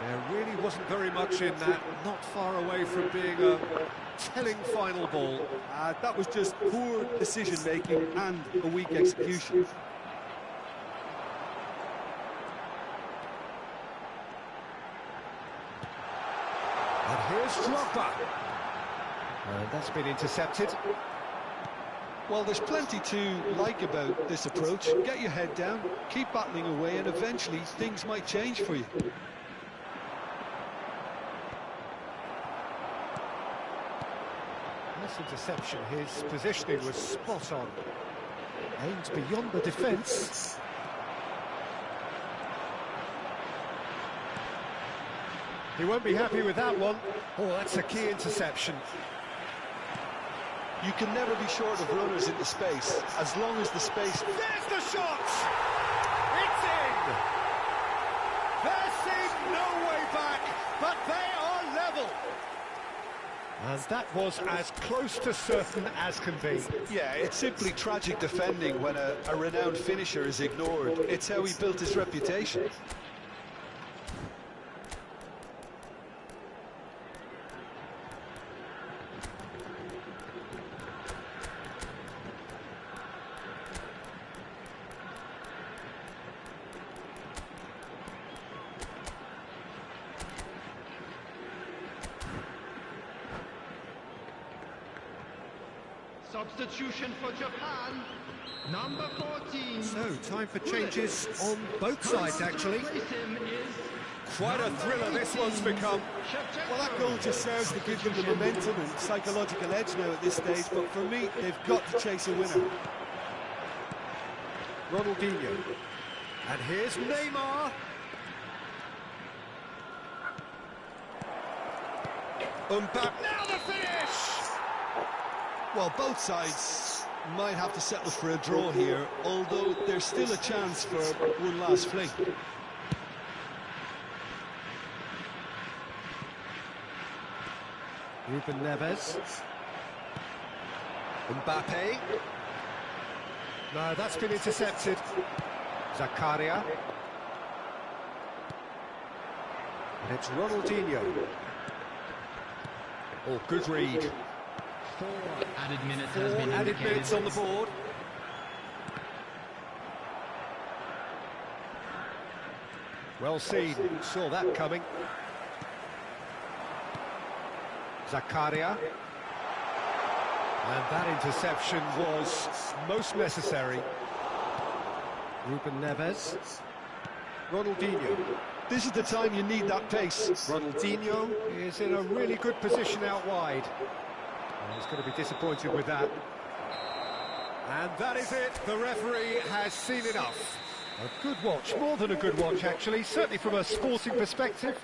There really wasn't very much in that, not far away from being a telling final ball. That was just poor decision-making and a weak execution. At Here's Drogba. And that's been intercepted. Well, there's plenty to like about this approach. Get your head down, keep battling away, and eventually things might change for you. This interception, his positioning was spot on. Aims beyond the defence. He won't be happy with that one. Oh, that's a key interception. You can never be short of runners into space, as long as the space... There's the shot! It's in! There seemed no way back, but they are level. And that was as close to certain as can be. Yeah, it's simply tragic defending when a renowned finisher is ignored. It's how he built his reputation. Substitution for Japan, number 14. So, time for changes on both sides, actually. Quite a thriller this one's become. Well, that goal just serves to give them the momentum and psychological edge now at this stage, but for me, they've got to chase a winner. Ronaldinho. And here's Neymar. Mbappe. Now the finish! Well, both sides might have to settle for a draw here, although there's still a chance for one last fling. Ruben Neves. Mbappe. No, that's been intercepted. Zakaria. And it's Ronaldinho. Oh, good read. 4 added minutes Four has been added indicated. minutes on the board. Well seen, saw that coming. Zakaria. And that interception was most necessary. Ruben Neves. Ronaldinho. This is the time you need that pace. Ronaldinho is in a really good position out wide. And he's going to be disappointed with that. And that is it. The referee has seen enough. A good watch, more than a good watch actually, certainly from a sporting perspective.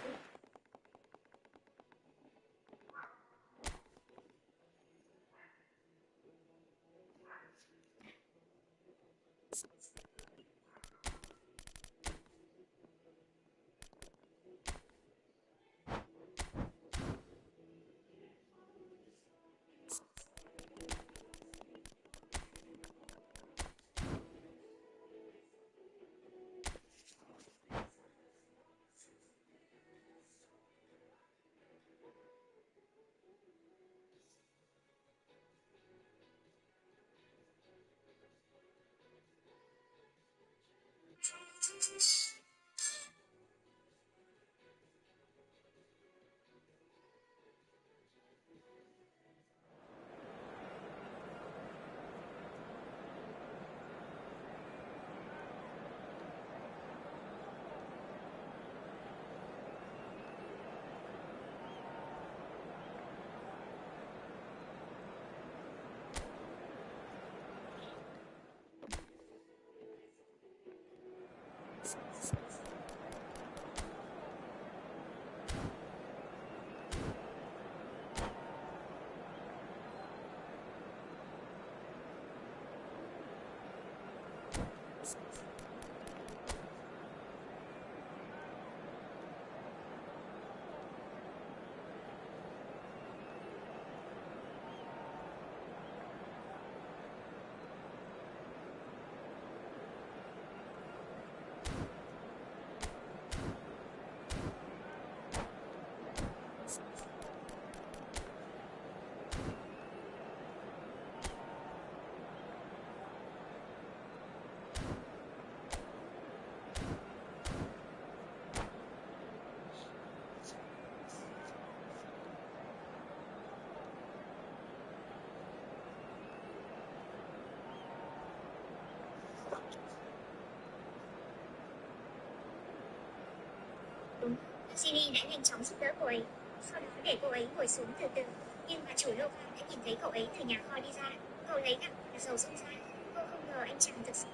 Siri đã nhanh chóng giúp đỡ cô ấy, sau đó để cô ấy ngồi xuống từ từ. Nhưng mà chủ Logan đã nhìn thấy cậu ấy từ nhà kho đi ra. Cậu lấy gạo và dầu dung ra. Cô không ngờ anh chàng thực sự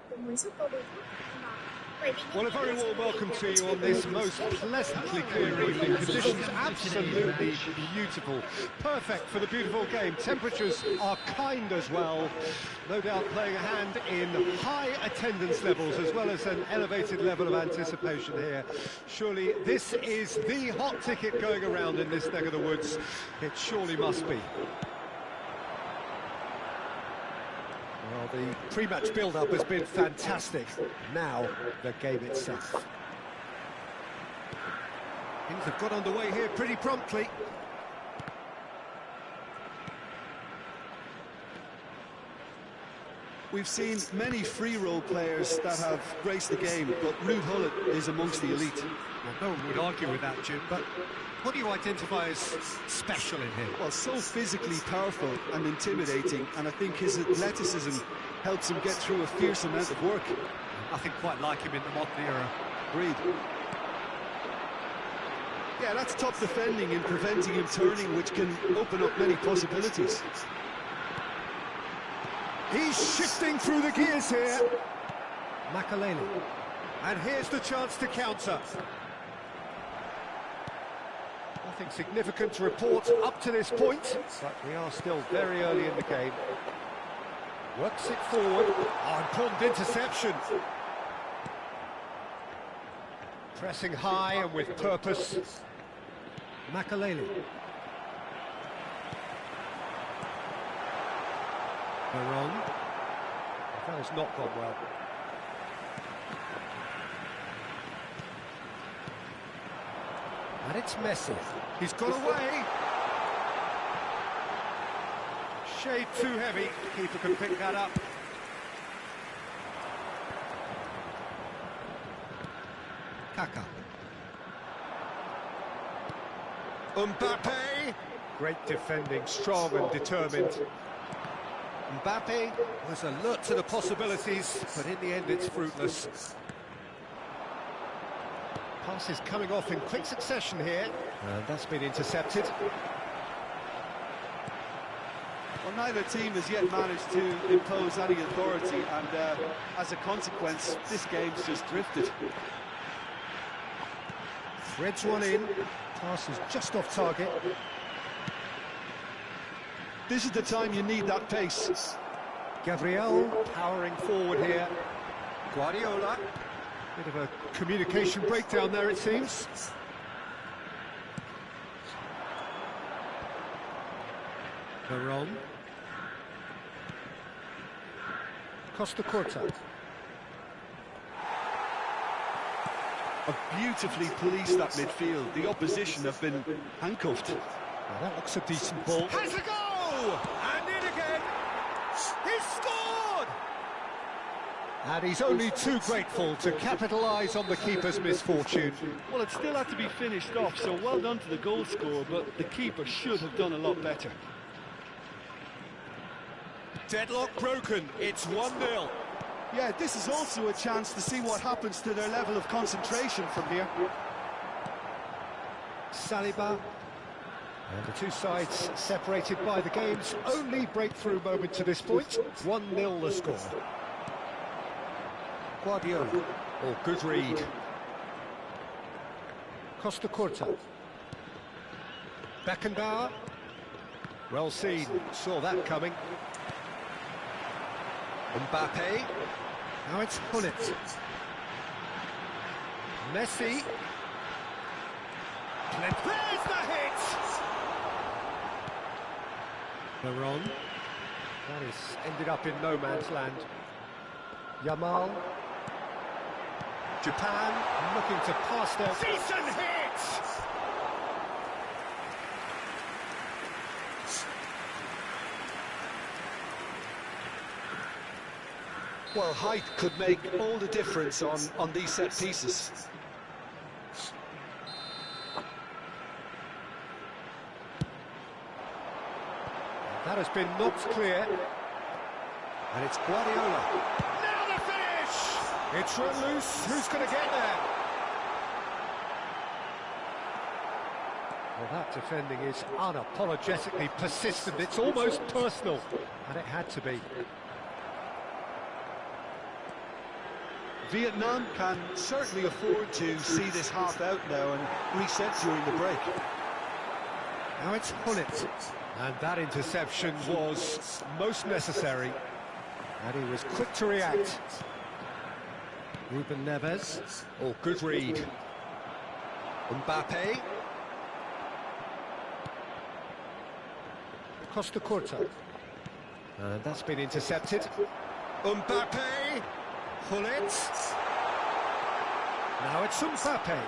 cũng muốn giúp cô bôi thuốc và ăn bó. Well, a very warm welcome to you on this most pleasantly clear evening. Conditions absolutely beautiful. Perfect for the beautiful game. Temperatures are kind as well. No doubt playing a hand in high attendance levels as well as an elevated level of anticipation here. Surely this is the hot ticket going around in this neck of the woods. It surely must be. Well, the pre-match build-up has been fantastic. Now, the game itself. Things have got underway here pretty promptly. We've seen many free role players that have graced the game, but Ruud Gullit is amongst the elite. Well, no one would argue with that, Jim, but what do you identify as special in him? Well, so physically powerful and intimidating, and I think his athleticism helps him get through a fierce amount of work. Nothing quite like him in the modern era. Agreed. Yeah, that's top defending and preventing him turning, which can open up many possibilities. He's shifting through the gears here. Makaleli. And here's the chance to counter. Nothing significant to report up to this point, but we are still very early in the game. Works it forward. Oh, important interception. Pressing high and with purpose. Makaleli. Baron. That has not gone well. And it's Messi. He's got away. Shade too heavy. Keeper can pick that up. Kaka. Mbappe. Great defending, strong and determined. Mbappe was alert to the possibilities, but in the end it's fruitless. Pass is coming off in quick succession here, and that's been intercepted. Well, neither team has yet managed to impose any authority, and as a consequence, this game's just drifted. Threads one in, pass is just off target. This is the time you need that pace. Gabriel powering forward here. Guardiola. Bit of a communication breakdown there, it seems. Baron. Costa Corta. Have beautifully policed that midfield. The opposition have been handcuffed. Well, that looks a decent ball. Has a goal! And in again! He's scored! And he's only too grateful to capitalise on the keeper's misfortune. Well, it still had to be finished off, so well done to the goal scorer, but the keeper should have done a lot better. Deadlock broken, it's 1-0. Yeah, this is also a chance to see what happens to their level of concentration from here. Saliba. And the two sides separated by the game's only breakthrough moment to this point. 1-0 the score. Guardiola. Oh, good read. Costa Corta. Beckenbauer. Well seen, saw that coming. Mbappe. Now it's Gullit. Messi. There's the hit! Baron. That is ended up in no man's land. Yamal. Japan looking to pass their... Decent hit! Well, height could make all the difference on these set pieces. That has been knocked clear. And it's Guardiola. Now the finish! It's run loose. Who's going to get there? That defending is unapologetically persistent. It's almost personal, and it had to be. Vietnam can certainly afford to see this half out now and reset during the break. Now it's Hullet, and that interception was most necessary, and he was quick to react. Ruben Neves, oh, good read. Mbappe. Costa Curta. And that's been intercepted. Mbappe. Hullet. Now it's Mbappe.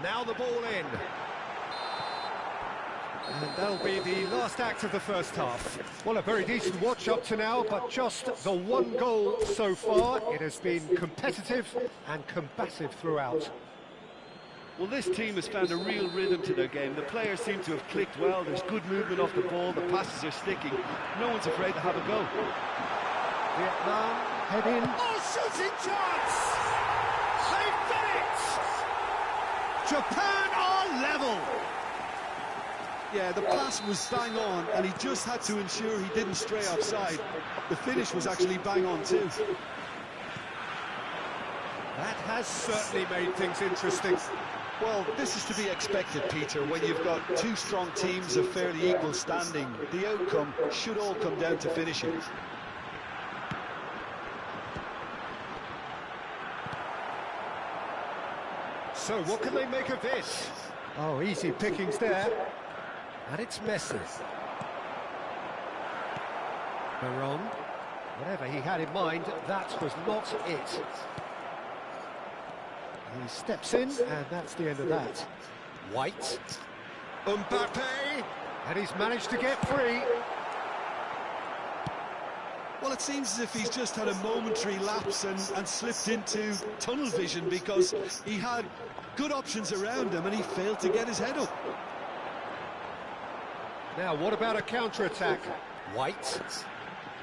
Now the ball in. And that'll be the last act of the first half. Well, a very decent watch up to now, but just the one goal so far. It has been competitive and combative throughout. Well, this team has found a real rhythm to their game. The players seem to have clicked well. There's good movement off the ball. The passes are sticking. No one's afraid to have a go. Vietnam head in. Oh, shooting chance! They've done it! Japan are level. Yeah, the pass was bang on, and he just had to ensure he didn't stray offside. The finish was actually bang on too. That has certainly made things interesting. Well, this is to be expected, Peter, when you've got two strong teams of fairly equal standing. The outcome should all come down to finishing. So what can they make of this? Oh, easy pickings there. And it's Messi. Veron. Whatever he had in mind, that was not it. He steps in, and that's the end of that. White. Mbappe. And he's managed to get free. Well, it seems as if he's just had a momentary lapse and slipped into tunnel vision, because he had good options around him and he failed to get his head up. Now, what about a counter-attack? White.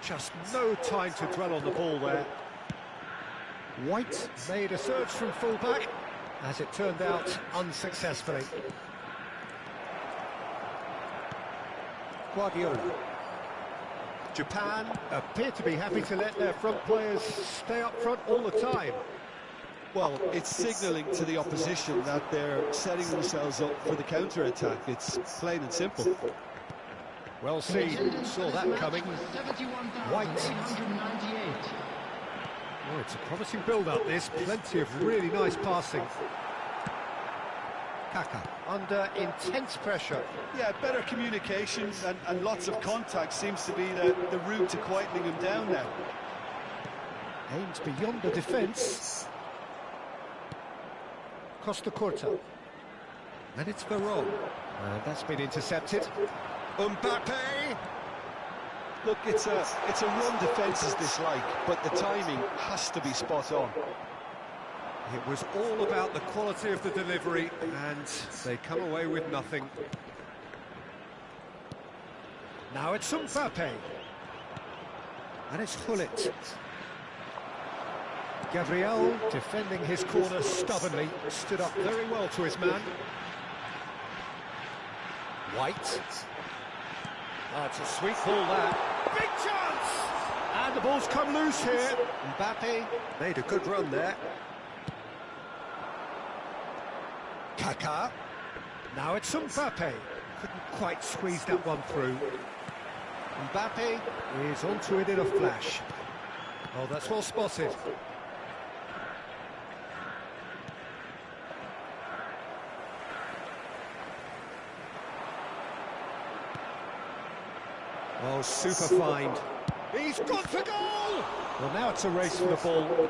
Just no time to dwell on the ball there. White made a surge from fullback, as it turned out unsuccessfully. Guardiola. Japan appear to be happy to let their front players stay up front all the time. Well, it's signalling to the opposition that they're setting themselves up for the counter-attack. It's plain and simple. Well seen, saw that coming. White. Oh, it's a promising build-up, this. Plenty of really nice passing. Kaka, under intense pressure. Yeah, better communication and lots of contact seems to be the route to quietening him down now. Aims beyond the defence. Costa Curta. And it's Veron. And that's been intercepted. Mbappe! Look, it's a run defence's dislike, but the timing has to be spot on. It was all about the quality of the delivery, and they come away with nothing. Now it's Mbappe. And it's Hullet. Gabriel, defending his corner stubbornly, stood up very well to his man. White. Oh, it's a sweet ball there. Big chance! And the ball's come loose here. Mbappe made a good run there. Kaka. Now it's Mbappe. Couldn't quite squeeze that one through. Mbappe is onto it in a flash. Oh, that's well spotted. Oh, super find. He's gone for goal! Well, now it's a race for the ball.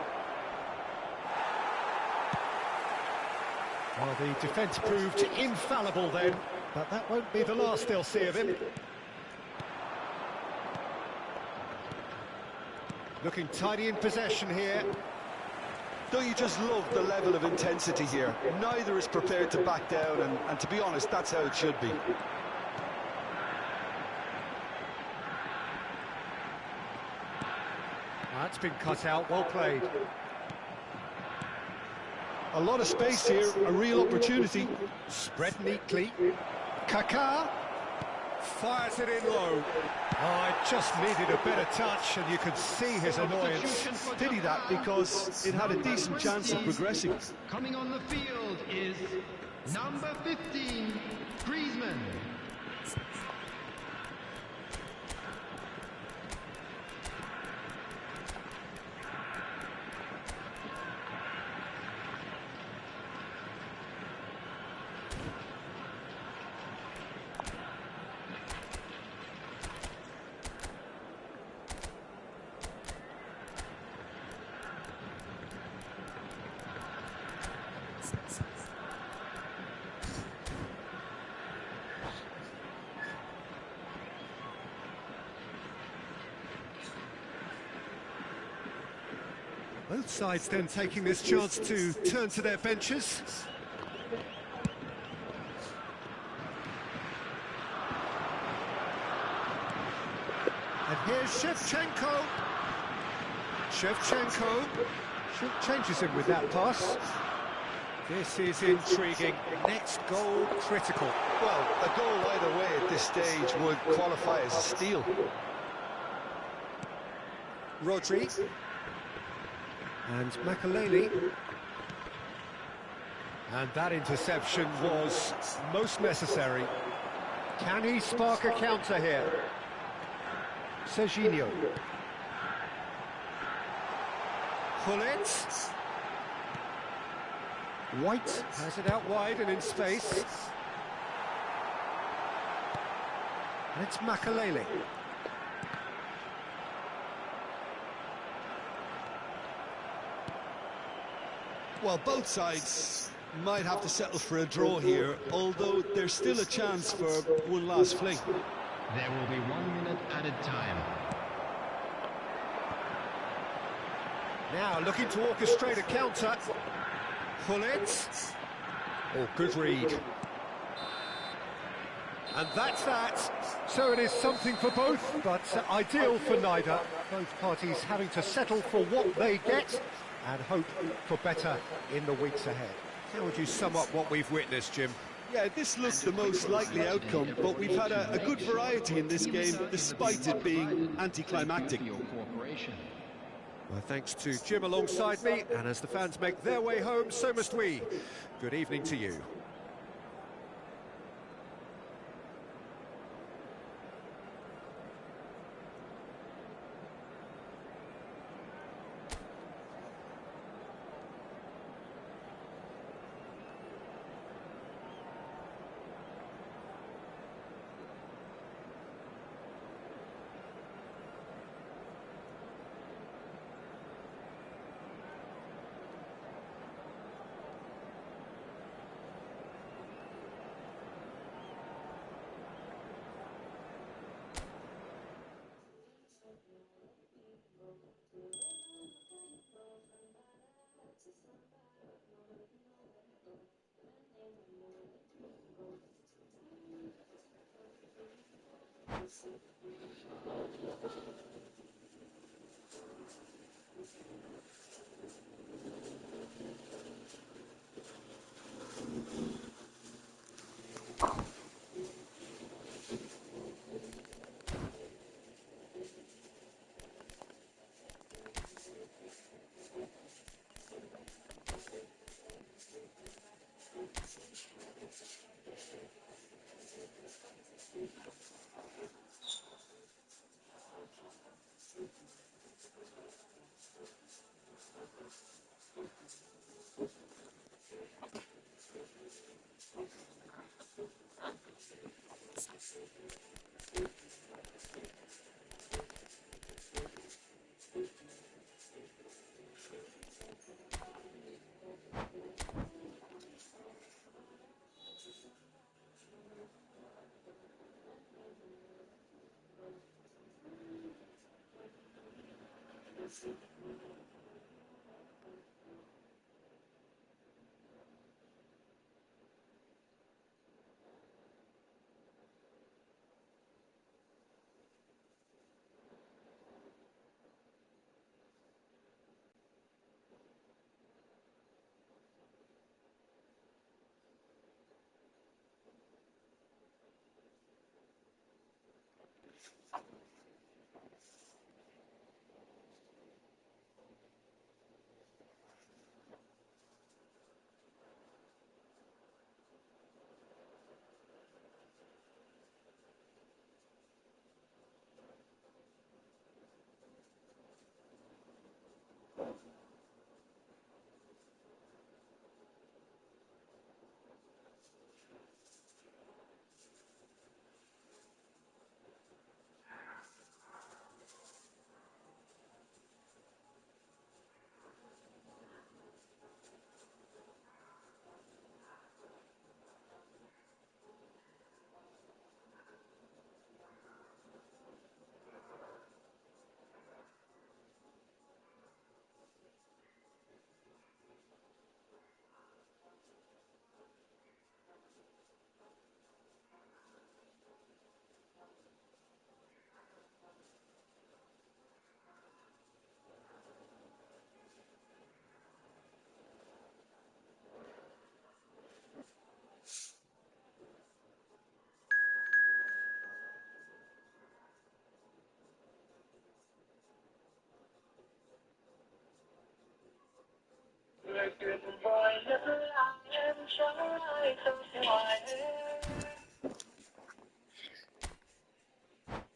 Well, the defence proved infallible then, but that won't be the last they'll see of him. Looking tidy in possession here. Don't you just love the level of intensity here? Neither is prepared to back down, and to be honest, that's how it should be. That's been cut out, well played. A lot of space here, a real opportunity. Spread neatly. Kaká fires it in low. Oh, it just needed a better touch, and you could see his annoyance. Pity that, because it had a decent chance of progressing. Coming on the field is number 15, Griezmann. Both sides then taking this chance to turn to their benches. And here's Shevchenko. Changes him with that pass. This is intriguing. Next goal critical. Well, a goal either way at this stage would qualify as a steal. Rodri. And Makaleli. And that interception was most necessary. Can he spark a counter here? Serginho. Pullet. White has it out wide and in space. And it's Makaleli. Well, both sides might have to settle for a draw here, although there's still a chance for one last fling. There will be 1 minute added time. Now looking to orchestrate a counter. Pullet. Oh, good read. And that's that. So it is something for both, but ideal for neither. Both parties having to settle for what they get and hope for better in the weeks ahead. How would you sum up what we've witnessed, Jim? Yeah, this looks the most likely outcome, but we've had a good variety in this game, despite it being anticlimactic. Well, thanks to Jim alongside me, and as the fans make their way home, so must we. Good evening to you.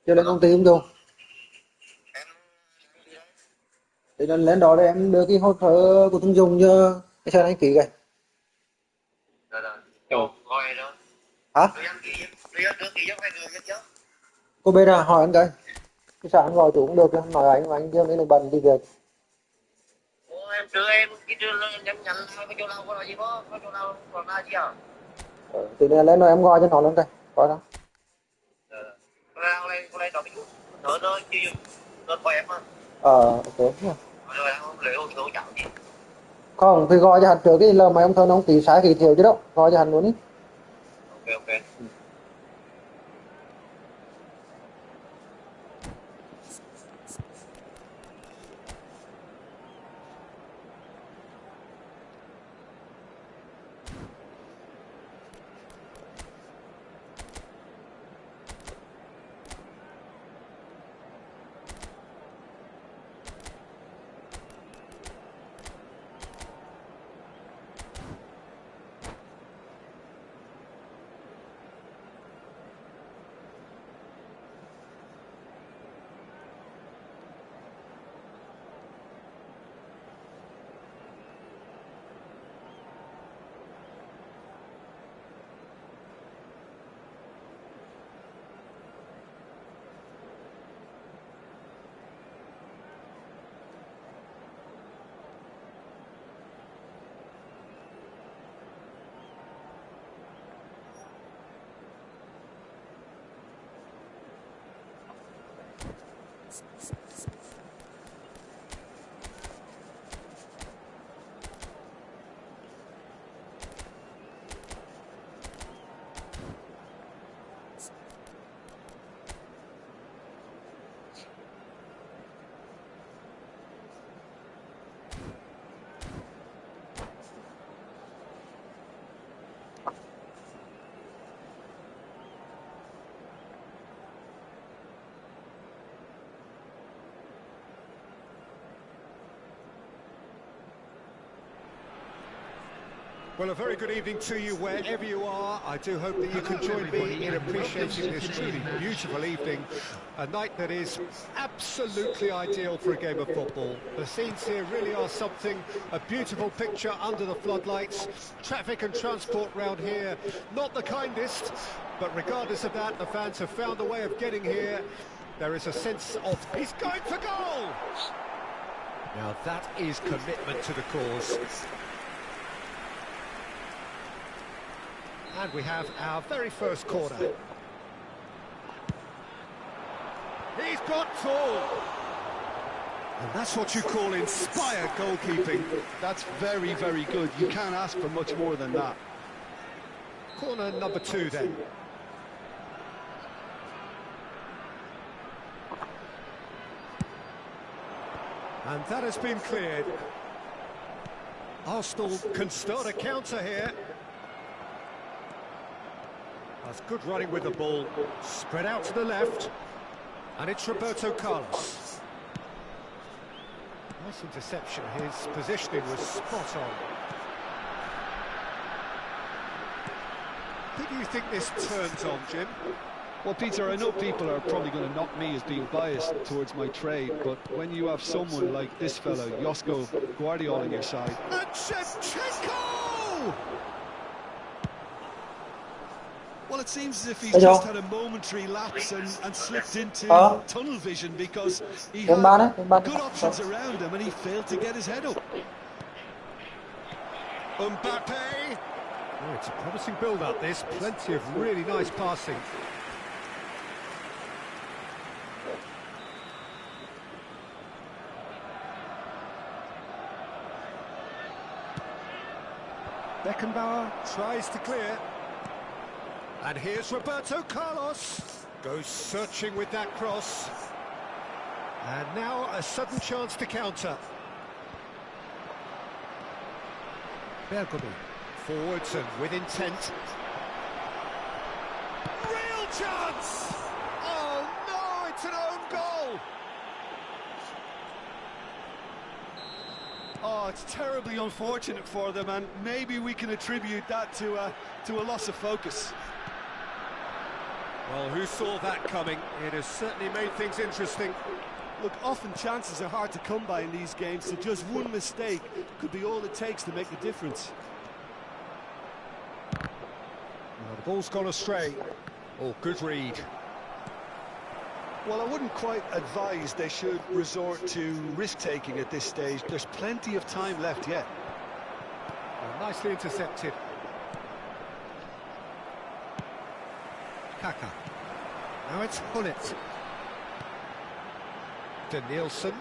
Chưa lên công ty không Dung? Thì lên đó để em đưa cái hồ sơ của Trung Dung cho cái xe đăng ký kìa. Hả? Cô bên à, hỏi anh coi. Cái sáng gọi chủ cũng được, nói anh mà anh chưa nên bận đi việc. Em đưa em cái em nhận cái chỗ nào có nói gì có chỗ nào còn là gì à? Thì lên rồi em gọi cho nó luôn coi. Coi đó. Con này nó cái chút nó chưa nó của em á. Ok. Rồi không lấy hồ sơ chảo gì. Không, thì gọi cho hắn trước cái lời mà ông thôn ông tí sai kỳ thiểu chứ đâu. Gọi cho hắn luôn đi. Ok. Well, a very good evening to you wherever you are. I do hope that you can join me in appreciating this truly beautiful evening. A night that is absolutely ideal for a game of football. The scenes here really are something. A beautiful picture under the floodlights. Traffic and transport round here, not the kindest. But regardless of that, the fans have found a way of getting here. There is a sense of, he's going for goal! Now that is commitment to the cause. And we have our very first corner. He's got full. And that's what you call inspired goalkeeping. That's very, very good. You can't ask for much more than that. Corner number 2 then. And that has been cleared. Arsenal can start a counter here. That's good running with the ball. Spread out to the left. And it's Roberto Carlos. Nice interception. His positioning was spot on. Who do you think this turns on, Jim? Well, Peter, I know people are probably going to knock me as being biased towards my trade, but when you have someone like this fellow, Josko Guardiola, on your side... And Shevchenko! Well, it seems as if he's just had a momentary lapse and slipped into tunnel vision because he had good options around him and he failed to get his head up. Mbappe! Oh, it's a promising build-up, this. Plenty of really nice passing. Beckenbauer tries to clear. And here's Roberto Carlos. Goes searching with that cross. And now a sudden chance to counter. Bergomi. Forwards and with intent. Real chance! Oh no, it's an own goal! Oh, it's terribly unfortunate for them, and maybe we can attribute that to a loss of focus. Well, who saw that coming? It has certainly made things interesting. Look, often chances are hard to come by in these games, so just one mistake could be all it takes to make the difference. Well, the ball's gone astray. Oh, good read. Well, I wouldn't quite advise they should resort to risk-taking at this stage. There's plenty of time left yet. Well, nicely intercepted. Kaka. Now it's Hullet. Nielsen.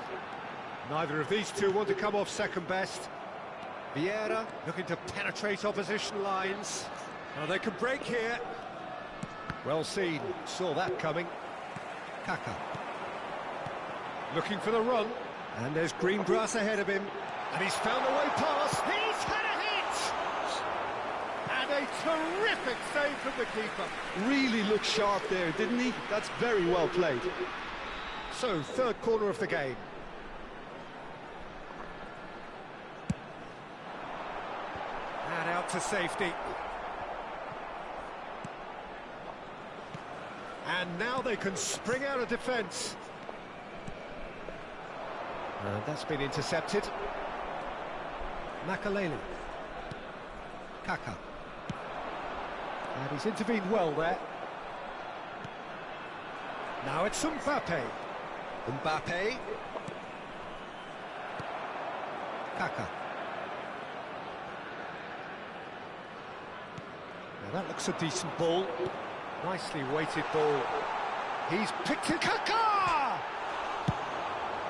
Neither of these two want to come off second best. Vieira looking to penetrate opposition lines. Well, they can break here. Well seen, saw that coming. Kaka. Looking for the run. And there's green grass ahead of him. And he's found a way past. He's had a hit! And a terrific save from the keeper. Really looked sharp there, didn't he? That's very well played. So, third corner of the game. And out to safety. And now they can spring out of defence. And that's been intercepted. Makaleli. Kaka. And he's intervened well there. Now it's Mbappe. Mbappe. Kaka. Now that looks a decent ball. Nicely weighted ball. He's picked it. Kaka!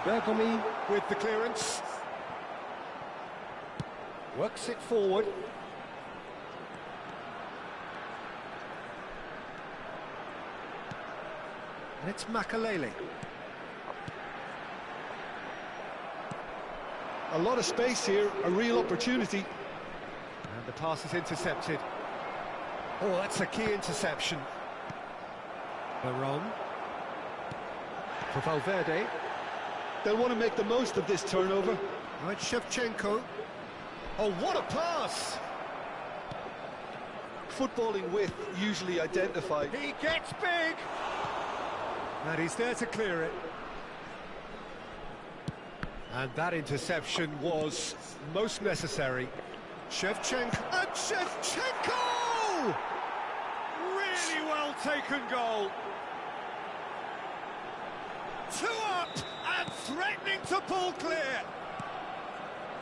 Bergomi with the clearance. Works it forward. And it's Makaleli. A lot of space here, a real opportunity. And the pass is intercepted. Oh, that's a key interception. Baron. For Valverde. They'll want to make the most of this turnover. Now it's Shevchenko. Oh, what a pass! Footballing width usually identified. He gets big! And he's there to clear it. And that interception was most necessary. Shevchenko, and Shevchenko! Really well taken goal. 2 up and threatening to pull clear.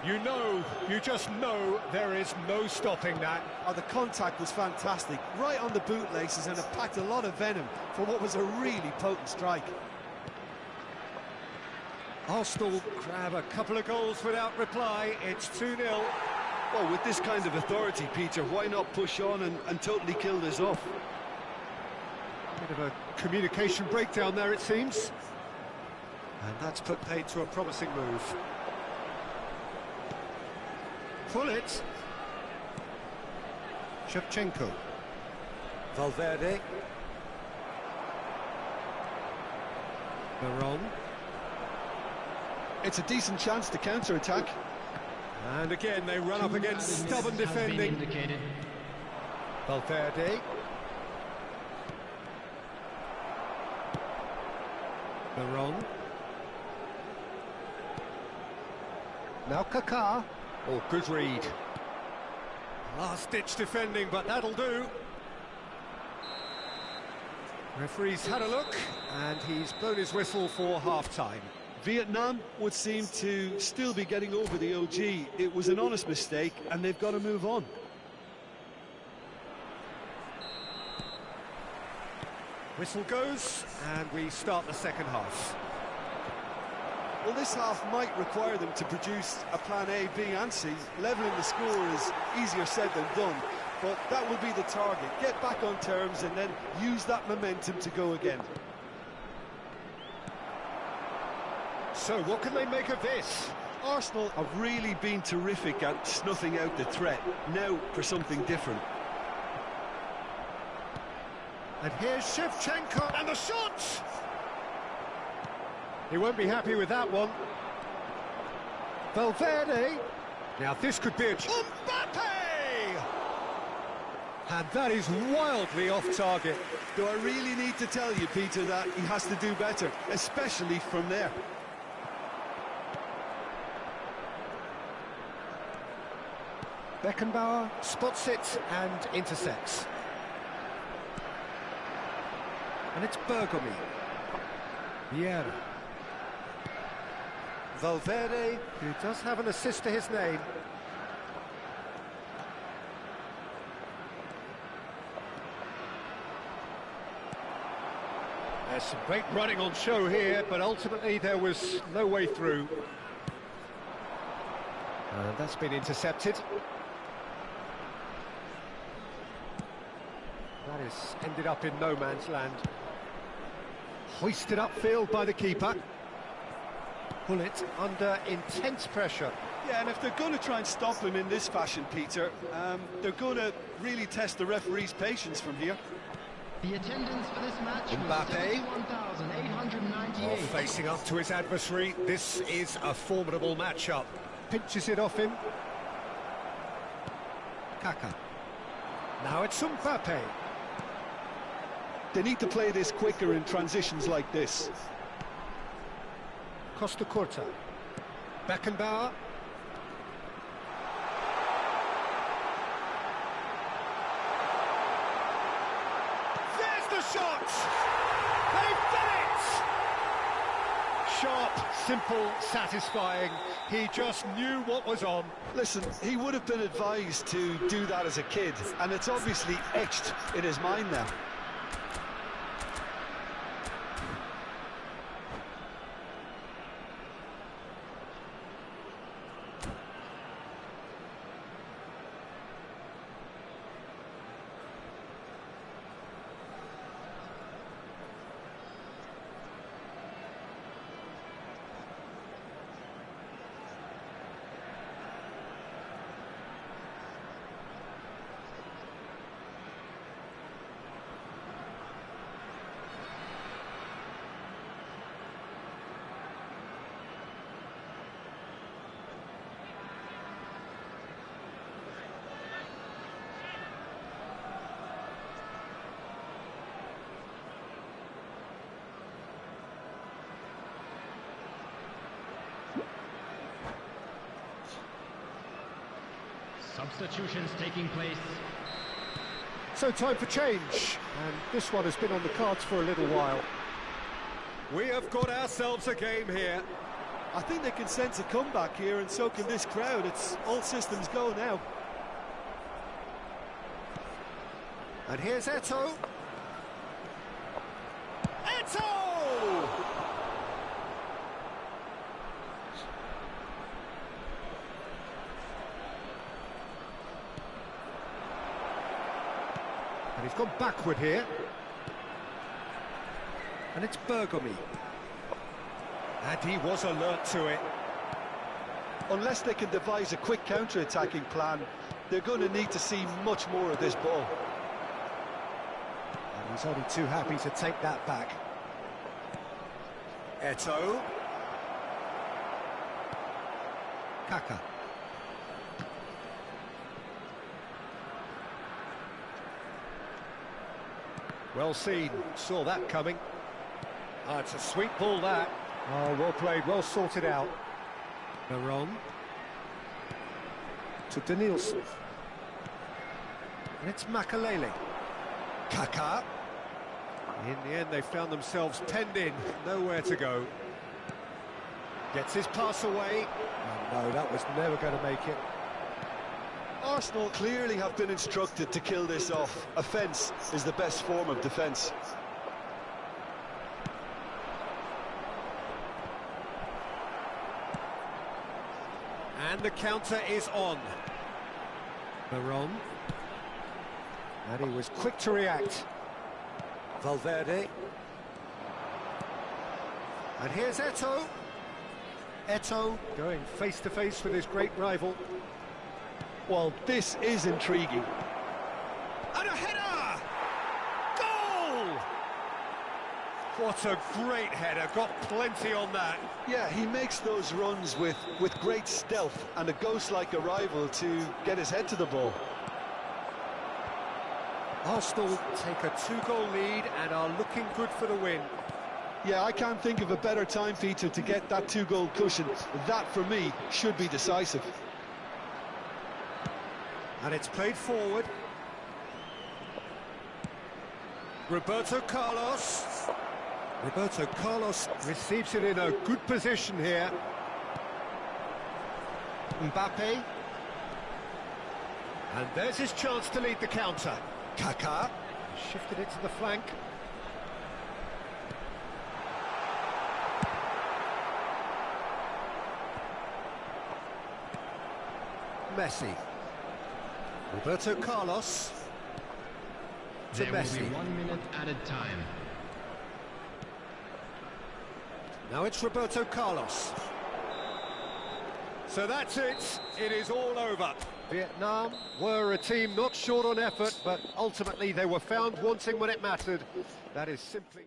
You just know there is no stopping that. Oh, the contact was fantastic, right on the bootlaces, and it packed a lot of venom for what was a really potent strike. Arsenal grab a couple of goals without reply. It's 2-0. Well, with this kind of authority, Peter, why not push on and totally kill this off? Bit of a communication breakdown there, it seems. And that's put paid to a promising move. Pull it. Shevchenko. Valverde. Baron. It's a decent chance to counter-attack. And again, they run up against stubborn defending. Valverde. Baron. Now Kaká. Oh, good read. Last-ditch defending, but that'll do. Referee's had a look, and he's blown his whistle for half-time. Vietnam would seem to still be getting over the OG. It was an honest mistake, and they've got to move on. Whistle goes, and we start the second half. Well, this half might require them to produce a plan A, B and C. Levelling the score is easier said than done, but that will be the target. Get back on terms and then use that momentum to go again. So, what can they make of this? Arsenal have really been terrific at snuffing out the threat. Now for something different. And here's Shevchenko, and the shot! He won't be happy with that one. Valverde. Now this could be a... Mbappe! And that is wildly off target. Do I really need to tell you, Peter, that he has to do better, especially from there? Beckenbauer spots it and intercepts. And it's Bergomi. Vieira. Valverde, who does have an assist to his name. There's some great running on show here, but ultimately there was no way through. And that's been intercepted. That has ended up in no man's land. Hoisted upfield by the keeper. Pull it under intense pressure. Yeah, and if they're going to try and stop him in this fashion, Peter, they're going to really test the referee's patience from here. The attendance for this match was Mbappe. 71,898. Facing up to his adversary, this is a formidable matchup. Pinches it off him. Kaka. Now it's Mbappe. They need to play this quicker in transitions like this. Costa Curta. Beckenbauer. There's the shot! They've done it! Sharp, simple, satisfying. He just knew what was on. Listen, he would have been advised to do that as a kid, and it's obviously etched in his mind now. Substitutions taking place. So time for change, and this one has been on the cards for a little while. We have got ourselves a game here. I think they can sense a comeback here, and so can this crowd. It's all systems go now. And here's Eto'o. Eto'o! And he's gone backward here. And it's Bergomi. And he was alert to it. Unless they can devise a quick counter-attacking plan, they're going to need to see much more of this ball. And he's only too happy to take that back. Eto'o. Kaka. Well seen, saw that coming. Ah, it's a sweet ball, that. Oh, well played, well sorted out. Veron. To Danielson. And it's Makalele. Kaka. In the end, they found themselves penned in, nowhere to go. Gets his pass away. Oh, no, that was never going to make it. Arsenal clearly have been instructed to kill this off. Offence is the best form of defence. And the counter is on. Veron. And he was quick to react. Valverde. And here's Eto'o. Eto'o going face-to-face with his great rival. Well, this is intriguing. And a header! Goal! What a great header, got plenty on that. Yeah, he makes those runs with great stealth and a ghost-like arrival to get his head to the ball. Arsenal take a 2-goal lead and are looking good for the win. Yeah, I can't think of a better time, Peter, to get that 2-goal cushion. That, for me, should be decisive. And it's played forward. Roberto Carlos. Roberto Carlos receives it in a good position here. Mbappe. And there's his chance to lead the counter. Kaká shifted it to the flank. Messi. Roberto Carlos to There will Messi. be 1 minute added time. Now it's Roberto Carlos. So that's it. It is all over. Vietnam were a team not short on effort, but ultimately they were found wanting when it mattered. That is simply...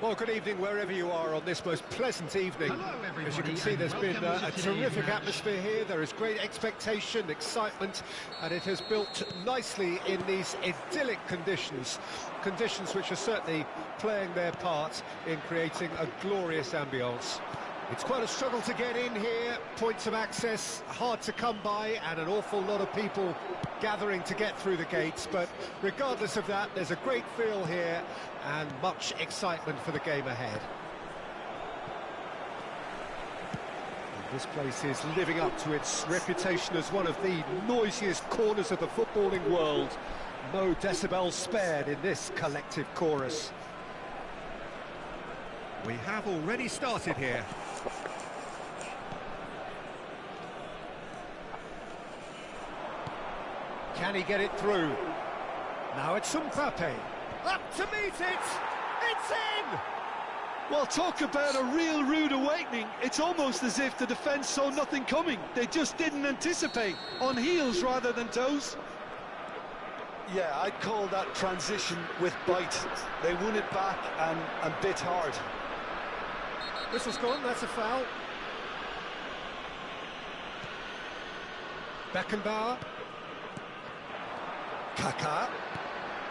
Well, good evening wherever you are on this most pleasant evening. Hello, As you can see, there's been a terrific atmosphere here. There is great expectation, excitement, and it has built nicely in these idyllic conditions. Conditions which are certainly playing their part in creating a glorious ambience. It's quite a struggle to get in here, points of access hard to come by, and an awful lot of people gathering to get through the gates, but regardless of that, there's a great feel here and much excitement for the game ahead. And this place is living up to its reputation as one of the noisiest corners of the footballing world. No decibels spared in this collective chorus. We have already started here. Can he get it through? Now it's Mbappe. Up to meet it! It's in! Well, talk about a real rude awakening. It's almost as if the defence saw nothing coming. They just didn't anticipate. On heels rather than toes. Yeah, I'd call that transition with bite. They won it back and bit hard. Whistle's gone, that's a foul. Beckenbauer. Kaká.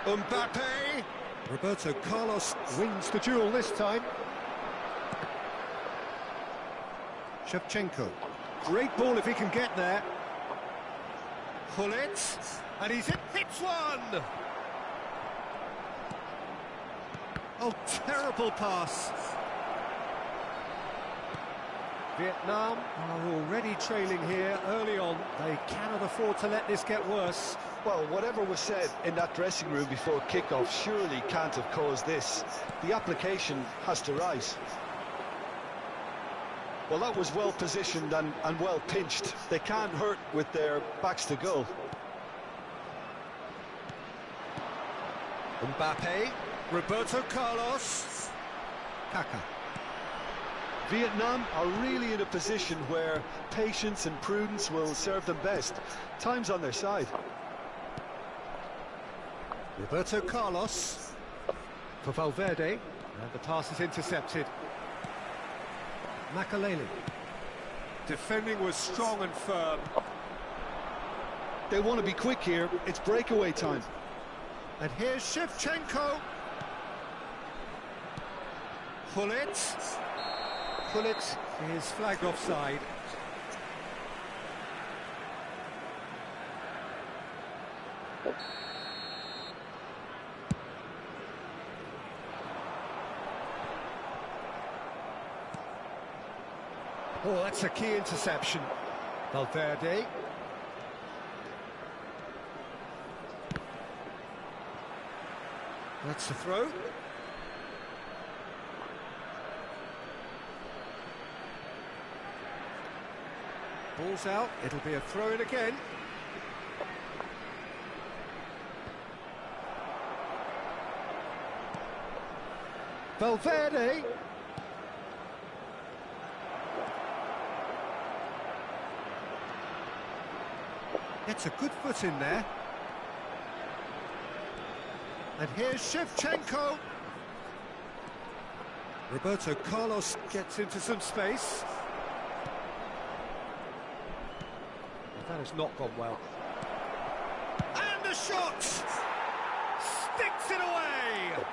Mbappe. Roberto Carlos wins the duel this time. Shevchenko. Great ball if he can get there. Hullet. And he's hits one! Oh, terrible pass. Vietnam are already trailing here early on. They cannot afford to let this get worse. Well, whatever was said in that dressing room before kickoff surely can't have caused this. The application has to rise. Well, that was well positioned and well pinched. They can't hurt with their backs to goal. Mbappe, Roberto Carlos, Kaká. Vietnam are really in a position where patience and prudence will serve them best. Time's on their side. Roberto Carlos for Valverde, and the pass is intercepted. Makaleli. Defending was strong and firm. They want to be quick here. It's breakaway time. And here's Shevchenko. Gullit. Gullit is flagged offside. Oh, that's a key interception. Valverde. That's the throw. Ball's out, it'll be a throw-in again. Valverde. Gets a good foot in there. And here's Shevchenko. Roberto Carlos gets into some space. That has not gone well. And the shot! Sticks it away!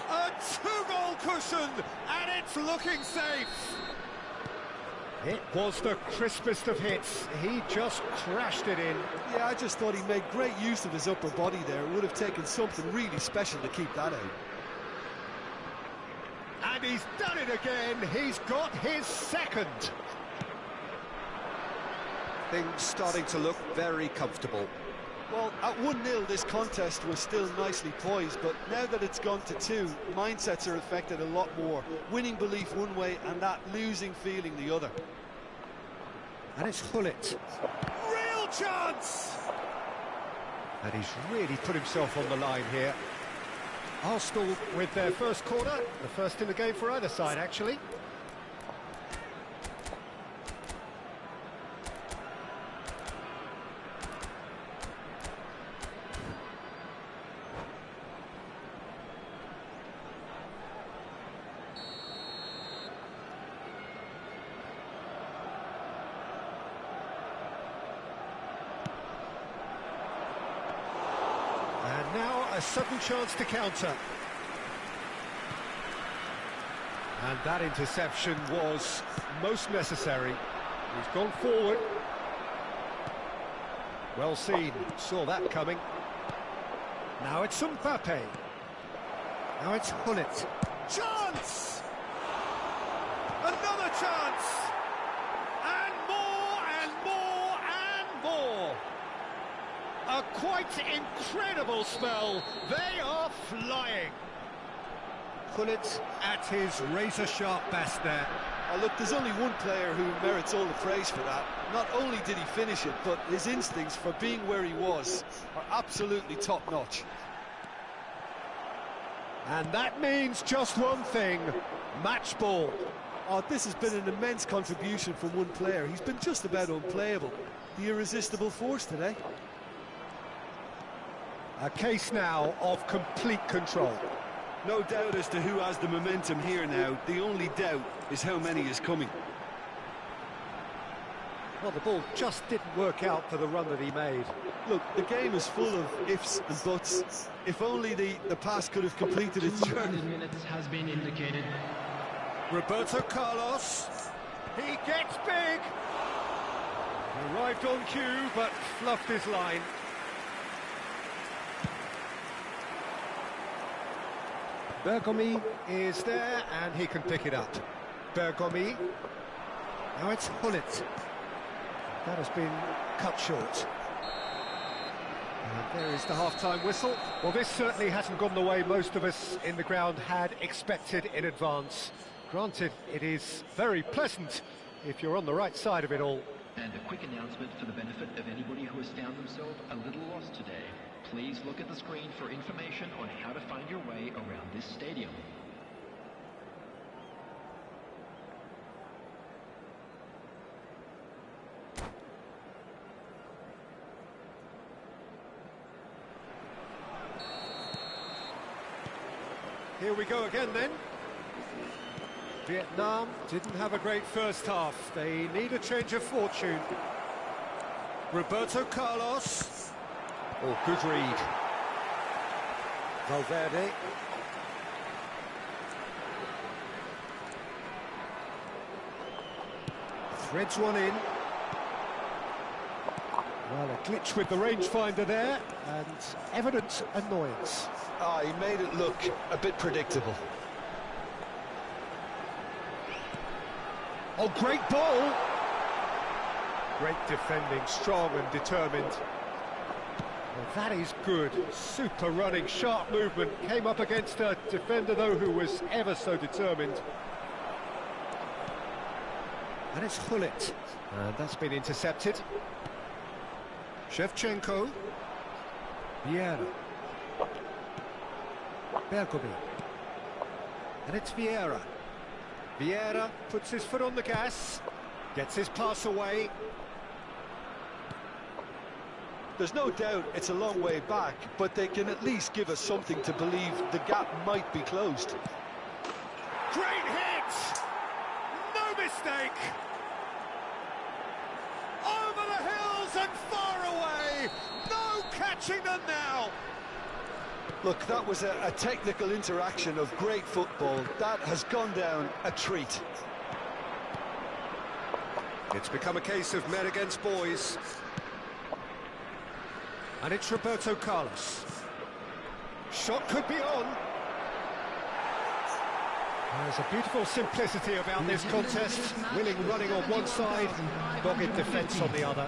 A two-goal cushion, and it's looking safe. It was the crispest of hits. He just crashed it in. Yeah, I just thought he made great use of his upper body there. It would have taken something really special to keep that out. And he's done it again. He's got his second. Things starting to look very comfortable. Well, at 1-0, this contest was still nicely poised, but now that it's gone to 2, mindsets are affected a lot more. Winning belief one way and that losing feeling the other. And it's Gullit. Real chance! And he's really put himself on the line here. Arsenal with their first corner, the first in the game for either side, actually. Now a sudden chance to counter. And that interception was most necessary. He's gone forward. Well seen, saw that coming. Now it's Mbappe. Now it's Gullit. Chance! Another chance! And more and more and more! A quite incredible spell. They are flying. Gullit at his razor-sharp best there. Oh, look, there's only one player who merits all the praise for that. Not only did he finish it, but his instincts for being where he was are absolutely top-notch. And that means just one thing, match ball. Oh, this has been an immense contribution from one player. He's been just about unplayable. The irresistible force today. A case now of complete control. No doubt as to who has the momentum here now. The only doubt is how many is coming. Well, the ball just didn't work out for the run that he made. Look, the game is full of ifs and buts. If only the pass could have completed its journey. Minutes has been indicated. Roberto Carlos. He gets big. He arrived on cue, but fluffed his line. Bergomi is there, and he can pick it up. Bergomi. Now it's Hullet. That has been cut short. And there is the half-time whistle. Well, this certainly hasn't gone the way most of us in the ground had expected in advance. Granted, it is very pleasant if you're on the right side of it all. And a quick announcement for the benefit of anybody who has found themselves a little lost today. Please look at the screen for information on how to find your way around this stadium. Here we go again then. Vietnam didn't have a great first half. They need a change of fortune. Roberto Carlos. Oh, good read. Valverde. Threads one in. Well, a glitch with the rangefinder there, and evident annoyance. Ah, he made it look a bit predictable. Oh, great ball! Great defending, strong and determined. Well, that is good. Super running, sharp movement. Came up against a defender, though, who was ever so determined. And it's Hullet. And that's been intercepted. Shevchenko. Vieira. Bergomi. And it's Vieira. Vieira puts his foot on the gas, gets his pass away. There's no doubt it's a long way back, but they can at least give us something to believe the gap might be closed. Great hit! No mistake! Over the hills and far away! No catching them now! Look, that was a technical interaction of great football. That has gone down a treat. It's become a case of men against boys. And it's Roberto Carlos. Shot could be on. There's a beautiful simplicity about this contest. Willing running on one side, dogged defence on the other.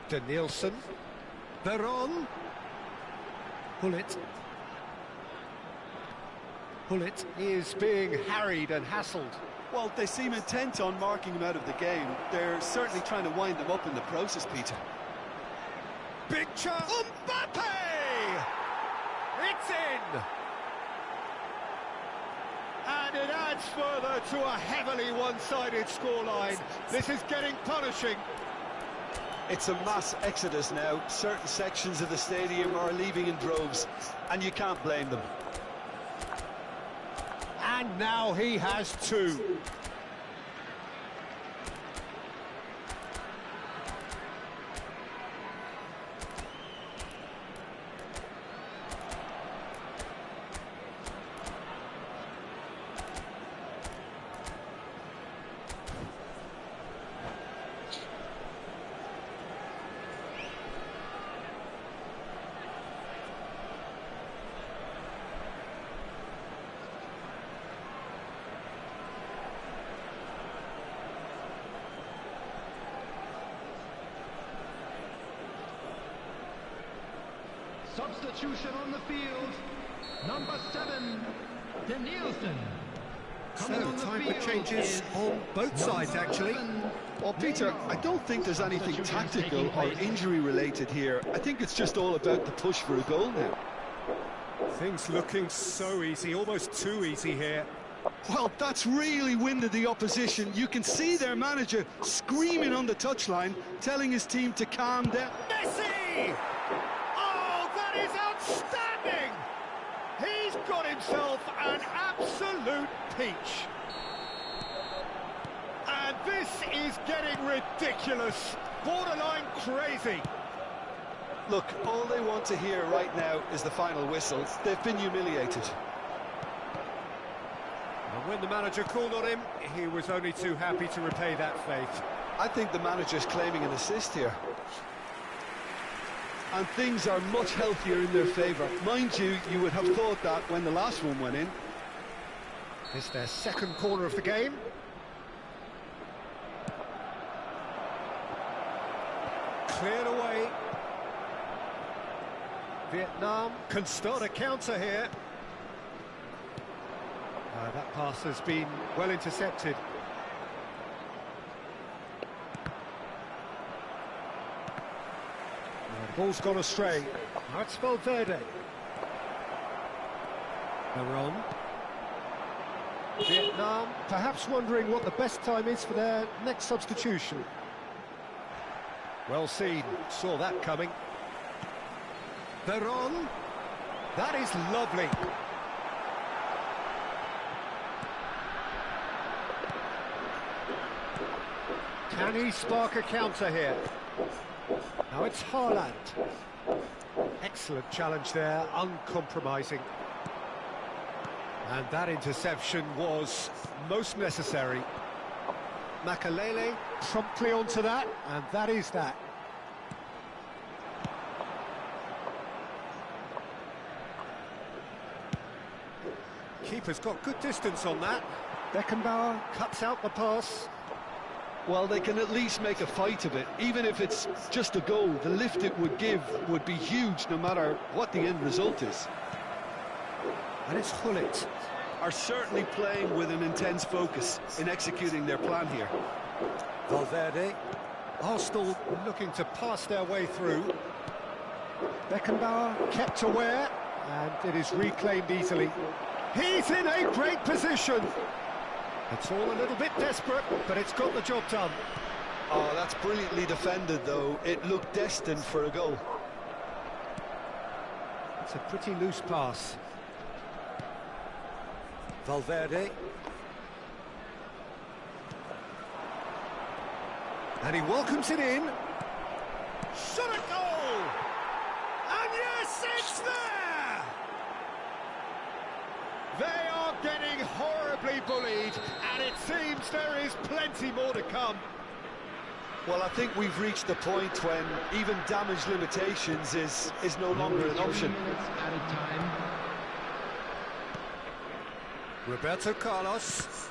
Danielson. Veron. Hullet. Hullet is being harried and hassled. Well, they seem intent on marking him out of the game. They're certainly trying to wind him up in the process, Peter. Big chance. Mbappe! It's in! And it adds further to a heavily one-sided scoreline. This is getting punishing. It's a mass exodus now. Certain sections of the stadium are leaving in droves, and you can't blame them. And now he has two. Substitution on the field. Number 7, Danielson. So, time for changes on both sides, actually. Well, Peter, I don't think there's anything tactical or injury-related here. I think it's just all about the push for a goal now. Things looking so easy, almost too easy here. Well, that's really winded the opposition. You can see their manager screaming on the touchline, telling his team to calm down. Messi! Oh, that is outstanding! He's got himself an absolute peach. And this is getting ridiculous, borderline crazy. Look, all they want to hear right now is the final whistle. They've been humiliated. And when the manager called on him, he was only too happy to repay that faith. I think the manager's claiming an assist here. And things are much healthier in their favour. Mind you, you would have thought that when the last one went in. It's their second corner of the game. Cleared away. Vietnam can start a counter here. That pass has been well intercepted. The ball's gone astray. That's Valverde. They're on. Vietnam perhaps wondering what the best time is for their next substitution. Well seen, saw that coming. They're on. That is lovely. Can he spark a counter here? Now it's Haaland. Excellent challenge there, uncompromising. And that interception was most necessary. Makalele promptly onto that, and that is that. Keeper's got good distance on that. Beckenbauer cuts out the pass. Well, they can at least make a fight of it. Even if it's just a goal, the lift it would give would be huge no matter what the end result is. And it's Gullit. Are certainly playing with an intense focus in executing their plan here. Valverde. Arsenal looking to pass their way through. Beckenbauer kept aware, and it is reclaimed easily. He's in a great position. It's all a little bit desperate, but it's got the job done. Oh, that's brilliantly defended, though. It looked destined for a goal. It's a pretty loose pass. Valverde. And he welcomes it in. Shot a goal! And yes, it's there! They are getting horribly bullied, and it seems there is plenty more to come. Well, I think we've reached the point when even damage limitations is no longer an option. Roberto Carlos.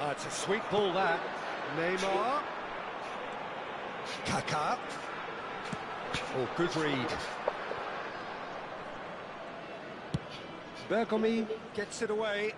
It's a sweet ball, that. Neymar. Kaká. Oh, good read. Bergomi gets it away.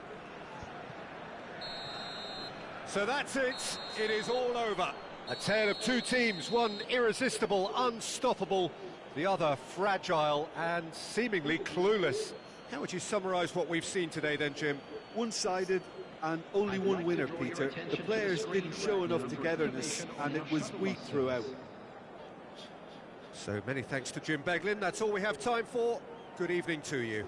So that's it. It is all over. A tale of two teams, one irresistible, unstoppable, the other fragile and seemingly clueless. How would you summarise what we've seen today then, Jim? One-sided and only one winner, Peter. The players didn't show enough togetherness and it was weak throughout. So many thanks to Jim Beglin. That's all we have time for. Good evening to you.